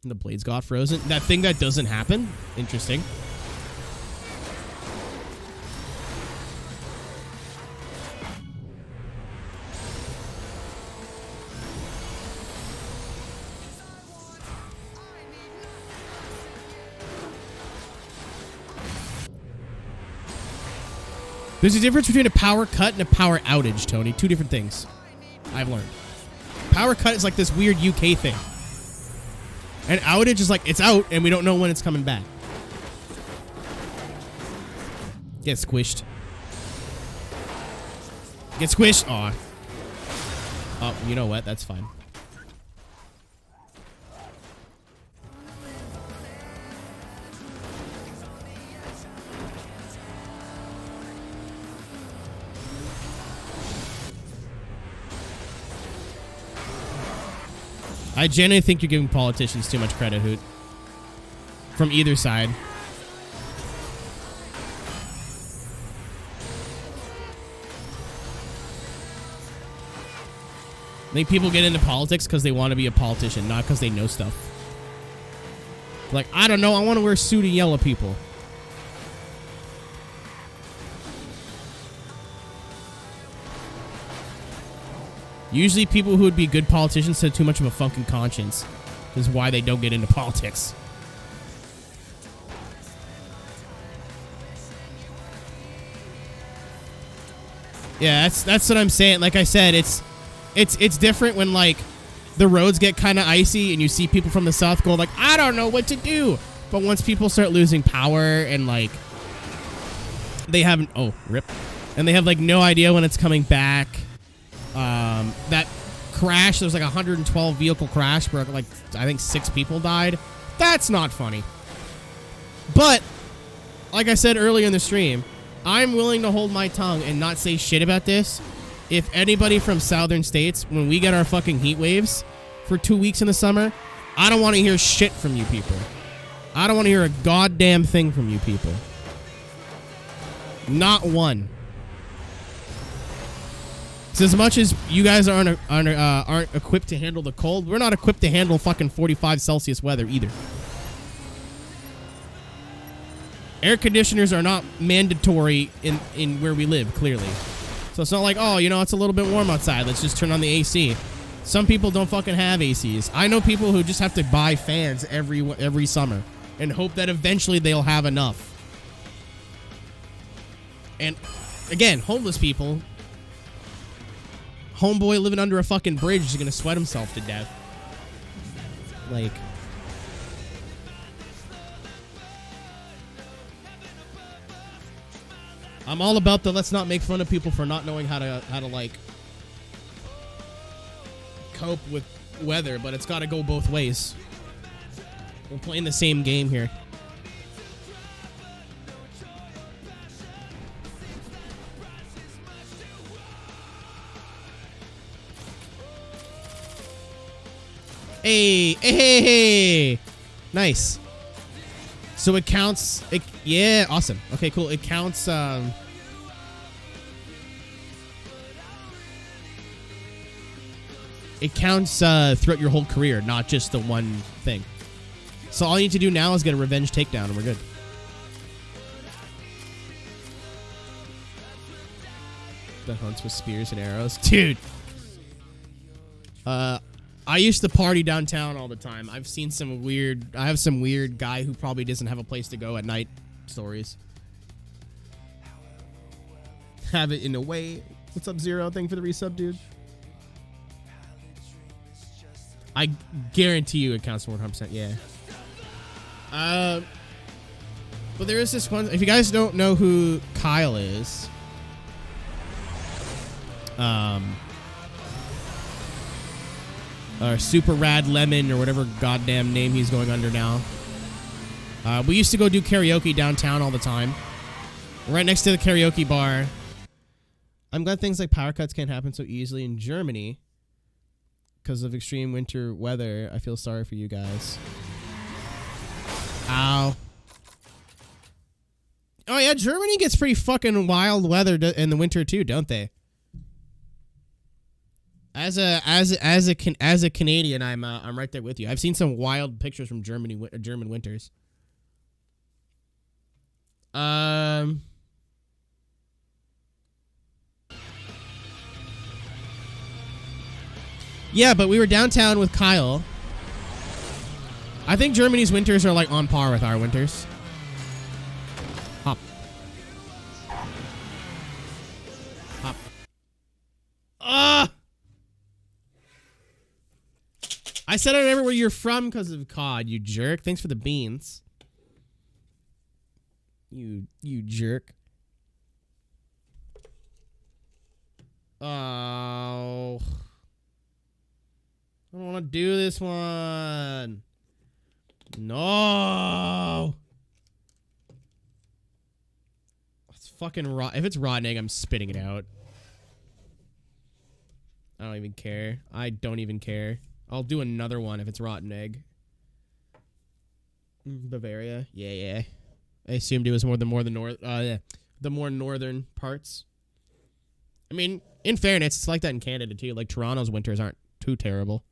And the blades got frozen. That thing that doesn't happen. Interesting. There's a difference between a power cut and a power outage, Tony. Two different things. I've learned. Power cut is like this weird UK thing. And outage is like, it's out and we don't know when it's coming back. Get squished. Get squished. Aw. Oh, you know what? That's fine. I genuinely think you're giving politicians too much credit, Hoot. From either side. I think people get into politics because they want to be a politician, not because they know stuff. Like, I don't know, I want to wear a suit and yell at people. Usually people who would be good politicians have too much of a fucking conscience. This is why they don't get into politics. Yeah, that's what I'm saying. Like I said, it's different when, like, the roads get kind of icy and you see people from the south go like, I don't know what to do. But once people start losing power and, like, they haven't, oh, rip. And they have, like, no idea when it's coming back. That crash, there's like a 112 vehicle crash where, like, I think 6 people died. That's not funny. But, like I said earlier in the stream, I'm willing to hold my tongue and not say shit about this if anybody from southern states, when we get our fucking heat waves for 2 weeks in the summer, I don't want to hear shit from you people. I don't want to hear a goddamn thing from you people. Not one. So as much as you guys aren't equipped to handle the cold, we're not equipped to handle fucking 45 Celsius weather either. Air conditioners are not mandatory in where we live, clearly. So it's not like, oh, you know, it's a little bit warm outside, let's just turn on the AC. Some people don't fucking have ACs. I know people who just have to buy fans every summer and hope that eventually they'll have enough. And again, homeless people, homeboy living under a fucking bridge is gonna sweat himself to death. Like, I'm all about the let's not make fun of people for not knowing how to like cope with weather, but it's got to go both ways. We're playing the same game here. Hey. Nice. So it counts. Yeah, awesome. Okay, cool. It counts. It counts throughout your whole career, not just the one thing. So all you need to do now is get a revenge takedown, and we're good. The hunts with spears and arrows, dude. I used to party downtown all the time. I've seen some weird... I have some weird guy who probably doesn't have a place to go at night stories. Have it in a way. What's up, Zero? Thank you for the resub, dude. I guarantee you it counts for 100%. Yeah. But there is this one... If you guys don't know who Kyle is... or Super Rad Lemon or whatever goddamn name he's going under now. We used to go do karaoke downtown all the time. Right next to the karaoke bar. I'm glad things like power cuts can't happen so easily in Germany because of extreme winter weather. I feel sorry for you guys. Ow. Oh yeah, Germany gets pretty fucking wild weather in the winter too, don't they? As a Canadian, I'm right there with you. I've seen some wild pictures from German winters. Yeah, but we were downtown with Kyle. I think Germany's winters are like on par with our winters. Hop. Hop. I said I remember where you're from because of COD, you jerk. Thanks for the beans. You jerk. Oh. I don't want to do this one. No. It's fucking raw. If it's rotten egg, I'm spitting it out. I don't even care. I don't even care. I'll do another one if it's rotten egg. Bavaria. Yeah. I assumed it was the more northern parts. I mean, in fairness, it's like that in Canada too. Like Toronto's winters aren't too terrible.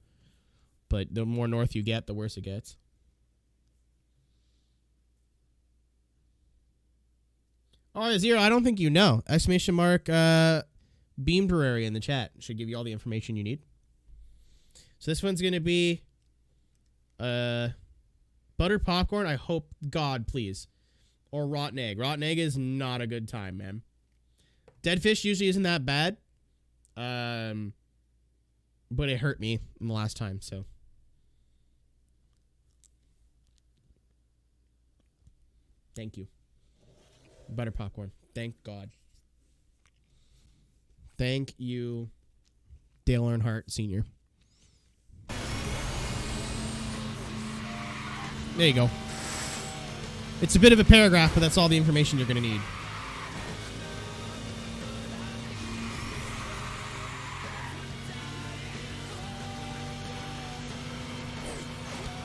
But the more north you get, the worse it gets. Oh, Zero, I don't think you know. Exclamation mark, Beamberary in the chat. Should give you all the information you need. So this one's going to be butter popcorn. I hope, God, please. Or rotten egg. Rotten egg is not a good time, man. Dead fish usually isn't that bad. But it hurt me in the last time, so. Thank you. Butter popcorn. Thank God. Thank you, Dale Earnhardt Sr. There you go. It's a bit of a paragraph, but that's all the information you're going to need.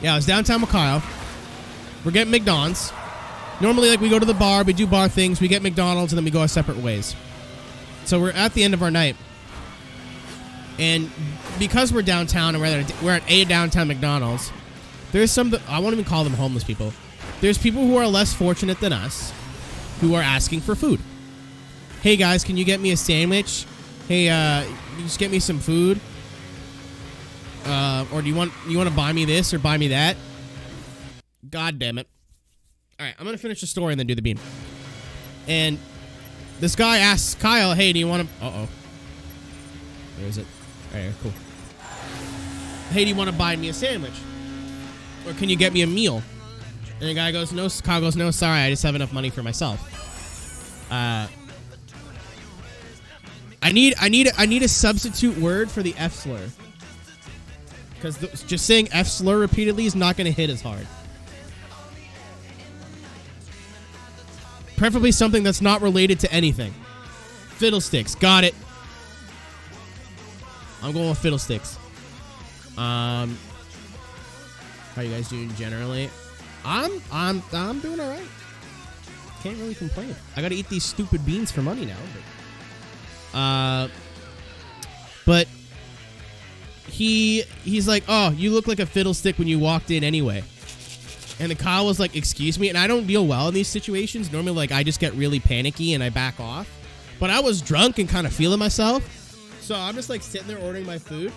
Yeah, I was downtown with Kyle. We're getting McDonald's. Normally, like, we go to the bar, we do bar things, we get McDonald's, and then we go our separate ways. So we're at the end of our night. And because we're downtown, and we're at a downtown McDonald's, there's some, I won't even call them homeless people. There's people who are less fortunate than us who are asking for food. Hey, guys, can you get me a sandwich? Hey, you just get me some food? Or do you want to buy me this or buy me that? God damn it. All right, I'm going to finish the story and then do the beam. And this guy asks Kyle, hey, do you want to... Uh-oh. Where is it? All right, cool. Hey, do you want to buy me a sandwich? Or can you get me a meal? And the guy goes, no. Kyle goes, no, sorry, I just have enough money for myself. I need a substitute word for the F slur. Because just saying F slur repeatedly is not going to hit as hard. Preferably something that's not related to anything. Fiddlesticks. Got it. I'm going with fiddlesticks. How you guys doing generally? I'm doing all right. Can't really complain. I got to eat these stupid beans for money now. But he's like, oh, you look like a fiddlestick when you walked in anyway. And then Kyle was like, excuse me. And I don't deal well in these situations. Normally, like, I just get really panicky and I back off. But I was drunk and kind of feeling myself. So I'm just like sitting there ordering my food.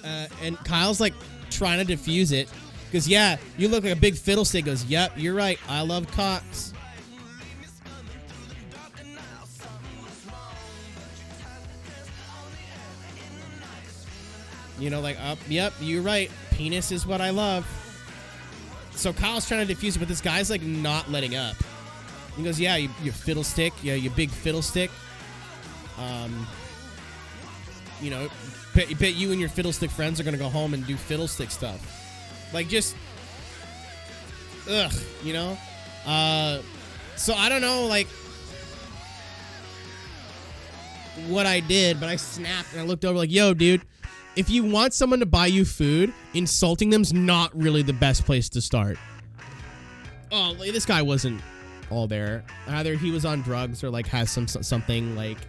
And Kyle's like trying to defuse it. Because, yeah, you look like a big fiddlestick. Goes, yep, you're right. I love cocks. You know, like, yep, you're right. Penis is what I love. So Kyle's trying to defuse it, but this guy's, like, not letting up. He goes, yeah, you fiddlestick. Yeah, you big fiddlestick. you know, bet you and your fiddlestick friends are gonna go home and do fiddlestick stuff. Like, just, ugh, you know? So I don't know, like, what I did, but I snapped and I looked over like, yo, dude, if you want someone to buy you food, insulting them's not really the best place to start. Oh, like, this guy wasn't all there. Either he was on drugs or, like, has something, like,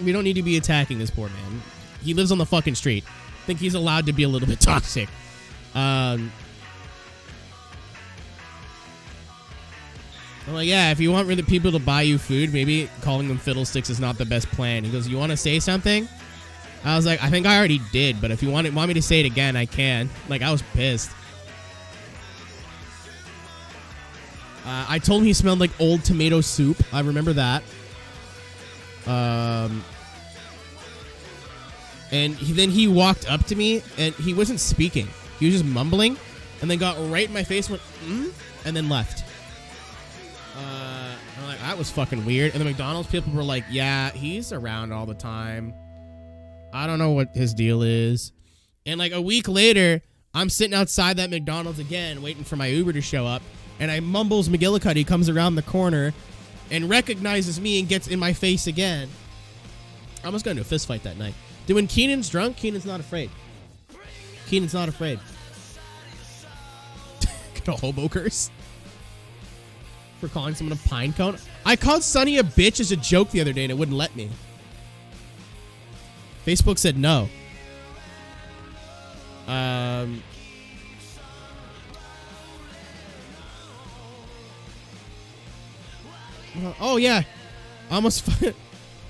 we don't need to be attacking this poor man. He lives on the fucking street. I think he's allowed to be a little bit toxic. I'm like, yeah, if you want really people to buy you food, maybe calling them fiddlesticks is not the best plan. He goes, you want to say something? I was like, I think I already did, but if you want me to say it again, I can. Like, I was pissed. I told him he smelled like old tomato soup. I remember that. And then he walked up to me, and he wasn't speaking. He was just mumbling, and then got right in my face, went, and then left. I'm like, that was fucking weird. And the McDonald's people were like, yeah, he's around all the time. I don't know what his deal is. And like a week later, I'm sitting outside that McDonald's again, waiting for my Uber to show up. And I mumbles McGillicuddy comes around the corner and recognizes me and gets in my face again. I almost got into a fist fight that night. Dude, when Keenan's drunk, Keenan's not afraid. Keenan's not afraid. Got a hobo curse for calling someone a pine cone. I called Sonny a bitch as a joke the other day and it wouldn't let me. Facebook said no. Oh yeah, almost.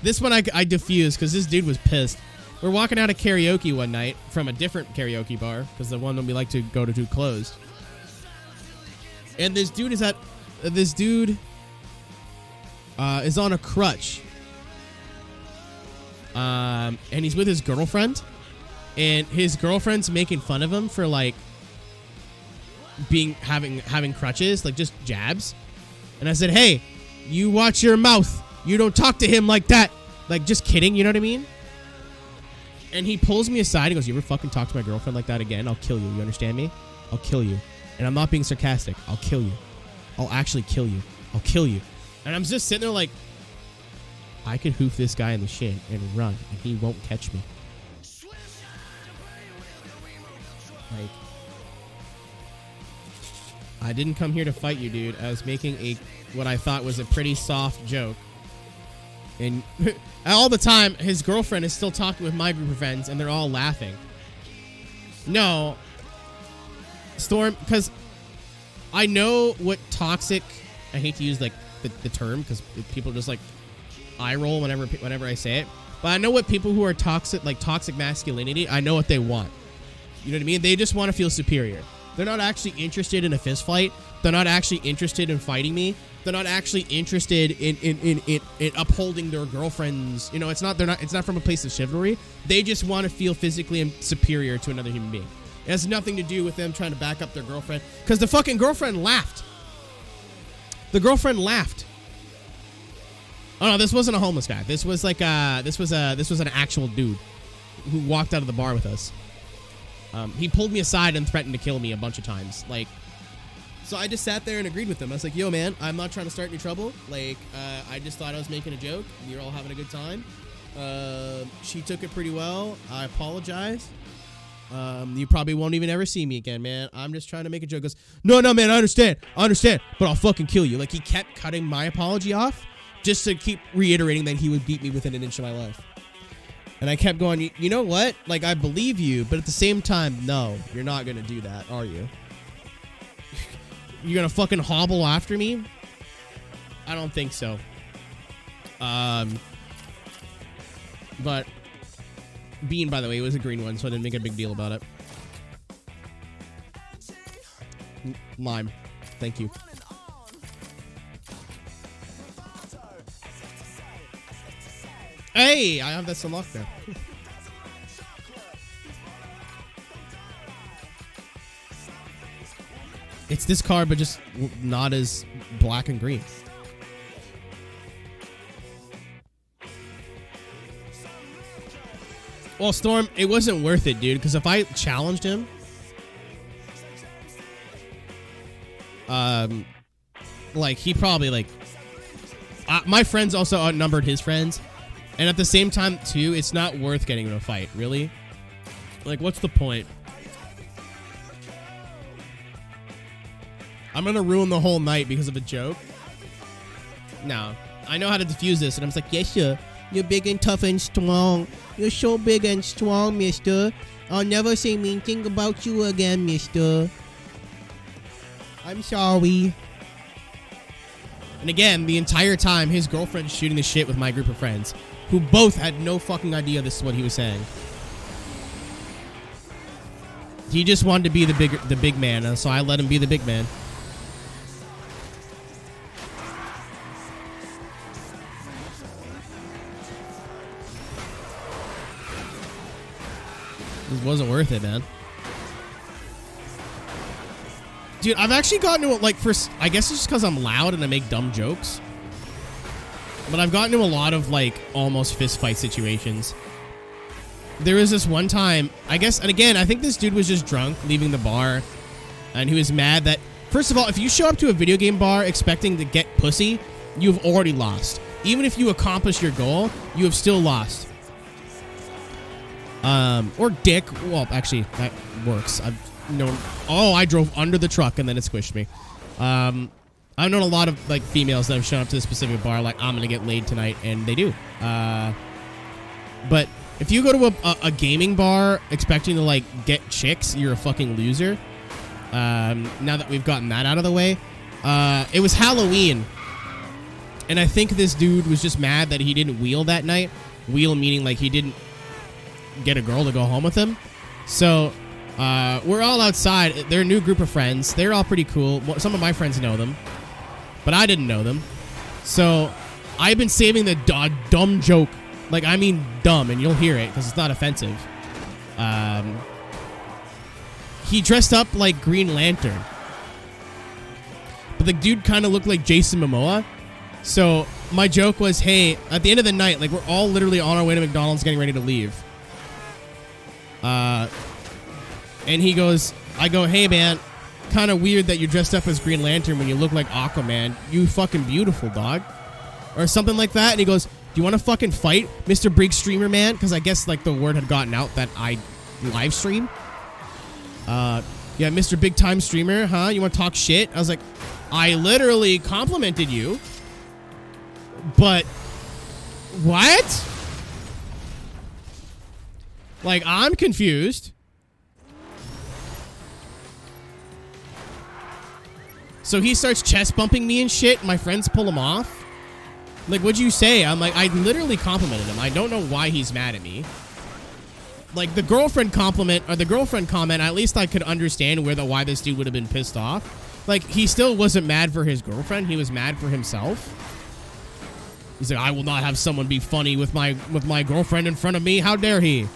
This one I diffused because this dude was pissed. We're walking out of karaoke one night from a different karaoke bar because the one that we like to go to closed. And this dude is is on a crutch. And he's with his girlfriend, and his girlfriend's making fun of him for like having crutches, like just jabs. And I said, hey, you watch your mouth. You don't talk to him like that. Like, just kidding, you know what I mean? And he pulls me aside and goes, you ever fucking talk to my girlfriend like that again? I'll kill you. You understand me? I'll kill you. And I'm not being sarcastic. I'll kill you. I'll actually kill you. I'll kill you. And I'm just sitting there like, I could hoof this guy in the shin and run, and he won't catch me. Like, I didn't come here to fight you, dude. I was making what I thought was a pretty soft joke. And all the time, his girlfriend is still talking with my group of friends, and they're all laughing. No. Storm, because I know what toxic... I hate to use, like, the term, because people just, like, eye roll whenever I say it. But I know what people who are toxic, like, toxic masculinity, I know what they want. You know what I mean? They just want to feel superior. They're not actually interested in a fist fight. They're not actually interested in fighting me. They're not actually interested in upholding their girlfriends. You know, it's not from a place of chivalry. They just want to feel physically superior to another human being. It has nothing to do with them trying to back up their girlfriend. Because the fucking girlfriend laughed. The girlfriend laughed. Oh no, this wasn't a homeless guy. This was like this was an actual dude who walked out of the bar with us. He pulled me aside and threatened to kill me a bunch of times. Like, so I just sat there and agreed with him. I was like, yo, man, I'm not trying to start any trouble. Like, I just thought I was making a joke. You're all having a good time. She took it pretty well. I apologize. You probably won't even ever see me again, man. I'm just trying to make a joke. He goes, no, man, I understand, but I'll fucking kill you. Like, he kept cutting my apology off just to keep reiterating that he would beat me within an inch of my life. And I kept going, you know what? Like, I believe you, but at the same time, no, you're not going to do that, are you? You're going to fucking hobble after me? I don't think so. But Bean, by the way, was a green one, so I didn't make a big deal about it. Lime. Thank you. Hey, I have this unlocked there. It's this car, but just not as black and green. Well, Storm, it wasn't worth it, dude, because if I challenged him, like, he probably, like, my friends also outnumbered his friends, and at the same time, too, it's not worth getting in a fight, really. Like, what's the point? I'm gonna ruin the whole night because of a joke? No. I know how to defuse this, and I'm just like, yes, sir. You're big and tough and strong. You're so big and strong, mister. I'll never say mean thing about you again, mister. I'm sorry. And again, the entire time, his girlfriend's shooting the shit with my group of friends, who both had no fucking idea this is what he was saying. He just wanted to be the big man, so I let him be the big man. It wasn't worth it, man. Dude, I've actually gotten to, like, I guess it's just because I'm loud and I make dumb jokes. But I've gotten to a lot of, like, almost fist fight situations. There was this one time, I guess, and again, I think this dude was just drunk, leaving the bar. And he was mad that, first of all, if you show up to a video game bar expecting to get pussy, you've already lost. Even if you accomplish your goal, you have still lost. Or dick. Well, actually, that works. I've known. Oh, I drove under the truck and then it squished me. I've known a lot of, like, females that have shown up to this specific bar like, I'm gonna get laid tonight, and they do. But if you go to a gaming bar expecting to, like, get chicks, you're a fucking loser. Now that we've gotten that out of the way, it was Halloween, and I think this dude was just mad that he didn't wheel that night. Wheel meaning, like, he didn't get a girl to go home with him. So we're all outside. They're a new group of friends. They're all pretty cool. Some of my friends know them, but I didn't know them. So I've been saving the dumb joke. Like, I mean dumb, and you'll hear it because it's not offensive. He dressed up like Green Lantern, but the dude kind of looked like Jason Momoa. So my joke was, hey, at the end of the night, like, we're all literally on our way to McDonald's getting ready to leave. And he goes, I go, hey, man, kind of weird that you're dressed up as Green Lantern when you look like Aquaman. You fucking beautiful, dog. Or something like that. And he goes, do you want to fucking fight, Mr. Big Streamer Man? Because I guess, like, the word had gotten out that I live stream. Yeah, Mr. Big Time Streamer, huh? You want to talk shit? I was like, I literally complimented you. But what? Like, I'm confused. So he starts chest bumping me and shit. My friends pull him off. Like, what'd you say? I'm like, I literally complimented him. I don't know why he's mad at me. Like, the girlfriend compliment, or the girlfriend comment, at least I could understand why this dude would have been pissed off. Like, he still wasn't mad for his girlfriend. He was mad for himself. He's like, I will not have someone be funny with my girlfriend in front of me. How dare he?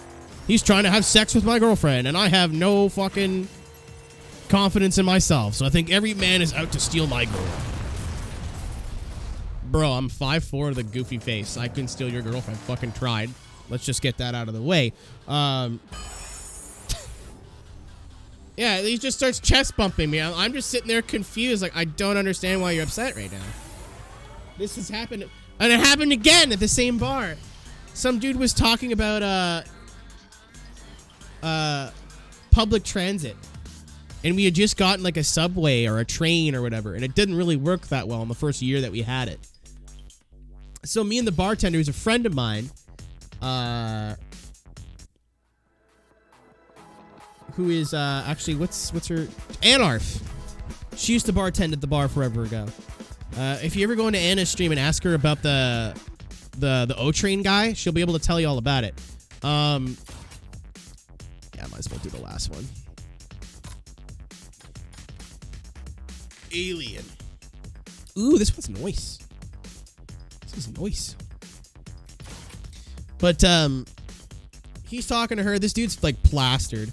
He's trying to have sex with my girlfriend, and I have no fucking confidence in myself. So I think every man is out to steal my girl. Bro, I'm 5'4" with a goofy face. I couldn't steal your girlfriend. Fucking tried. Let's just get that out of the way. Yeah, he just starts chest bumping me. I'm just sitting there confused. Like, I don't understand why you're upset right now. This has happened. And it happened again at the same bar. Some dude was talking about public transit. And we had just gotten, like, a subway or a train or whatever. And it didn't really work that well in the first year that we had it. So me and the bartender, who's a friend of mine, who is actually, what's her, Anarf. She used to bartend at the bar forever ago. If you ever go into Anna's stream and ask her about the O-Train guy, she'll be able to tell you all about it. Yeah, I might as well do the last one. Alien. Ooh, this one's nice. This is nice. But he's talking to her. This dude's like plastered.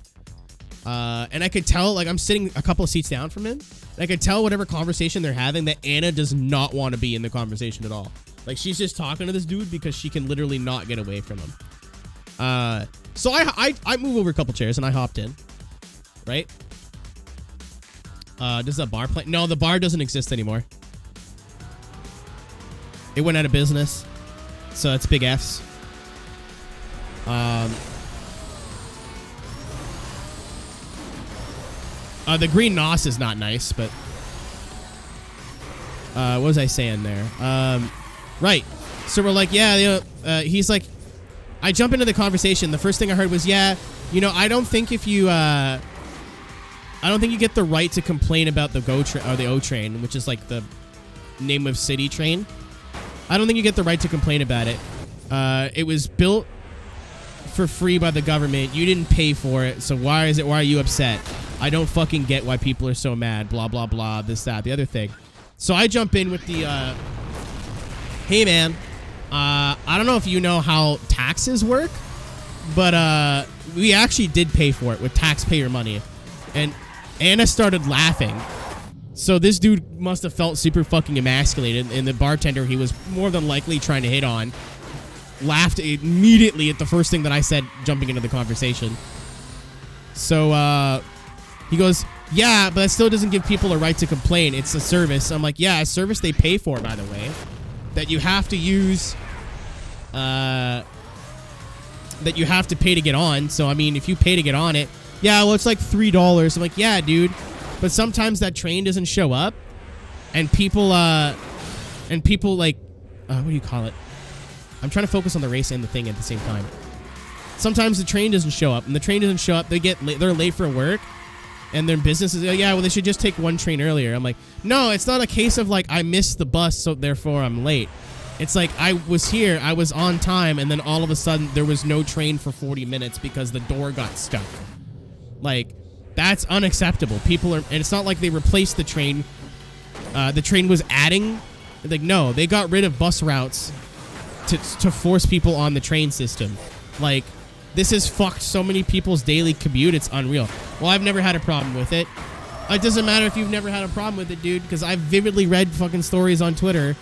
And I could tell, like, I'm sitting a couple of seats down from him. And I could tell whatever conversation they're having that Anna does not want to be in the conversation at all. Like, she's just talking to this dude because she can literally not get away from him. So I move over a couple chairs and I hopped in. Right? Does the bar play? No, the bar doesn't exist anymore. It went out of business. So it's big F's. The green nos is not nice, but what was I saying there? Right. So we're like, yeah, you know, he's like, I jump into the conversation. The first thing I heard was, yeah, you know, I don't think you get the right to complain about the the O train, which is like the name of city train. I don't think you get the right to complain about it. It was built for free by the government. You didn't pay for it, so why are you upset? I don't fucking get why people are so mad. Blah blah blah. This, that, the other thing. So I jump in with the, hey man, I don't know if you know how taxes work, but we actually did pay for it with taxpayer money, and Anna started laughing. So this dude must have felt super fucking emasculated, and the bartender he was more than likely trying to hit on laughed immediately at the first thing that I said jumping into the conversation. So he goes, yeah, but that still doesn't give people a right to complain. It's a service. I'm like, yeah, a service they pay for, by the way, that you have to use, that you have to pay to get on. So, I mean, if you pay to get on it, yeah, well, it's like $3. I'm like, yeah, dude. But sometimes that train doesn't show up, and people like, what do you call it? I'm trying to focus on the race and the thing at the same time. Sometimes the train doesn't show up, and the train doesn't show up. They're late for work, and their business is, oh, yeah, well, they should just take one train earlier. I'm like, no, it's not a case of like I missed the bus, so therefore I'm late. It's like I was here, I was on time, and then all of a sudden there was no train for 40 minutes because the door got stuck. Like, that's unacceptable. People are, and it's not like they replaced the train. The train was adding. Like, no, they got rid of bus routes to force people on the train system. Like, this has fucked so many people's daily commute. It's unreal. Well, I've never had a problem with it. It doesn't matter if you've never had a problem with it, dude, because I've vividly read fucking stories on Twitter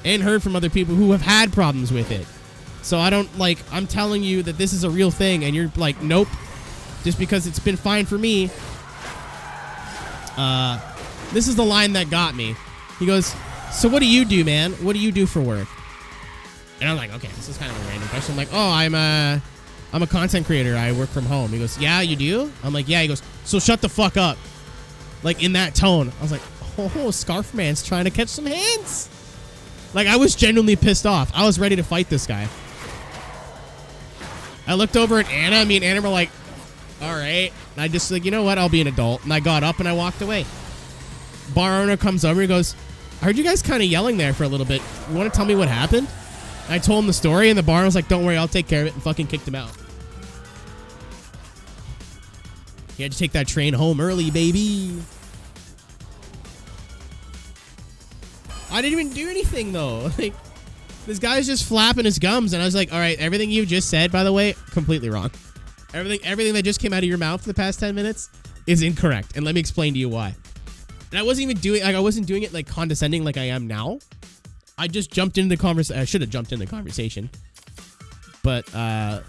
and heard from other people who have had problems with it. So I don't, like, I'm telling you that this is a real thing, and you're like, nope. Just because it's been fine for me. This is the line that got me. He goes, so what do you do, man? What do you do for work? And I'm like, okay, this is kind of a random question. I'm like, oh, I'm a content creator. I work from home. He goes, yeah, you do? I'm like, yeah. He goes, so shut the fuck up. Like, in that tone. I was like, oh, Scarf Man's trying to catch some hands. Like, I was genuinely pissed off. I was ready to fight this guy. I looked over at Anna. Me and Anna were like, all right. And I just like, you know what? I'll be an adult. And I got up and I walked away. Bar owner comes over and goes, I heard you guys kind of yelling there for a little bit. You want to tell me what happened? And I told him the story, and the bar owner was like, don't worry, I'll take care of it, and fucking kicked him out. He had to take that train home early, baby. I didn't even do anything, though. Like, this guy's just flapping his gums, and I was like, all right, everything you just said, by the way, completely wrong. Everything that just came out of your mouth for the past 10 minutes is incorrect, and let me explain to you why. And I wasn't even doing, like, I wasn't doing it, like, condescending like I am now. I just jumped into the conversation. I should have jumped in the conversation. But, I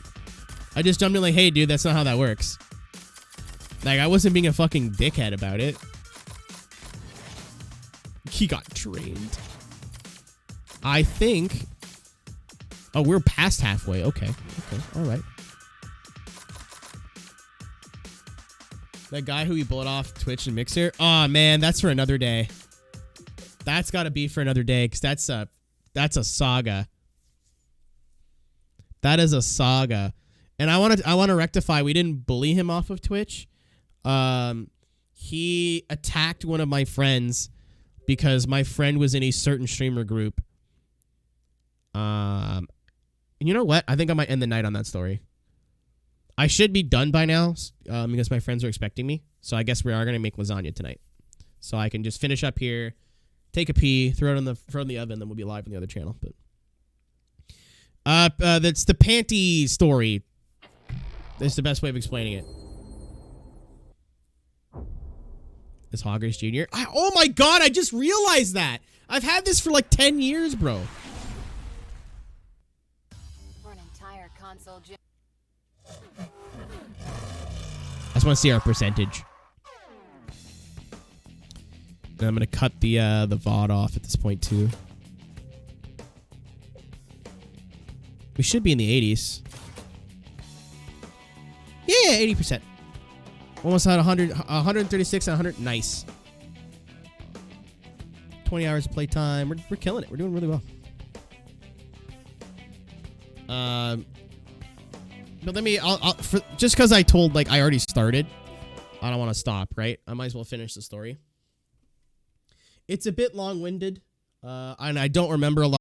just jumped in like, hey, dude, that's not how that works. Like, I wasn't being a fucking dickhead about it. He got trained. I think... Oh, we're past halfway. Okay. Okay. All right. That guy who we bullet off Twitch and Mixer. Oh, man, that's for another day. That's got to be for another day, because that's a saga. That is a saga. And I want to rectify, we didn't bully him off of Twitch. He attacked one of my friends because my friend was in a certain streamer group. And you know what? I think I might end the night on that story. I should be done by now because my friends are expecting me. So I guess we are going to make lasagna tonight. So I can just finish up here, take a pee, throw it in the oven, then we'll be live on the other channel. But that's the panty story. That's the best way of explaining it. Is Hoggers Jr.? Oh my god, I just realized that. I've had this for like 10 years, bro. For an entire console I just want to see our percentage. And I'm gonna cut the VOD off at this point too. We should be in the 80s. Yeah, 80%. Almost had 100, 136 and 100. Nice. 20 hours of playtime. We're killing it. We're doing really well. But let me, just because I told, like, I already started, I don't want to stop, right? I might as well finish the story. It's a bit long-winded, and I don't remember a lot.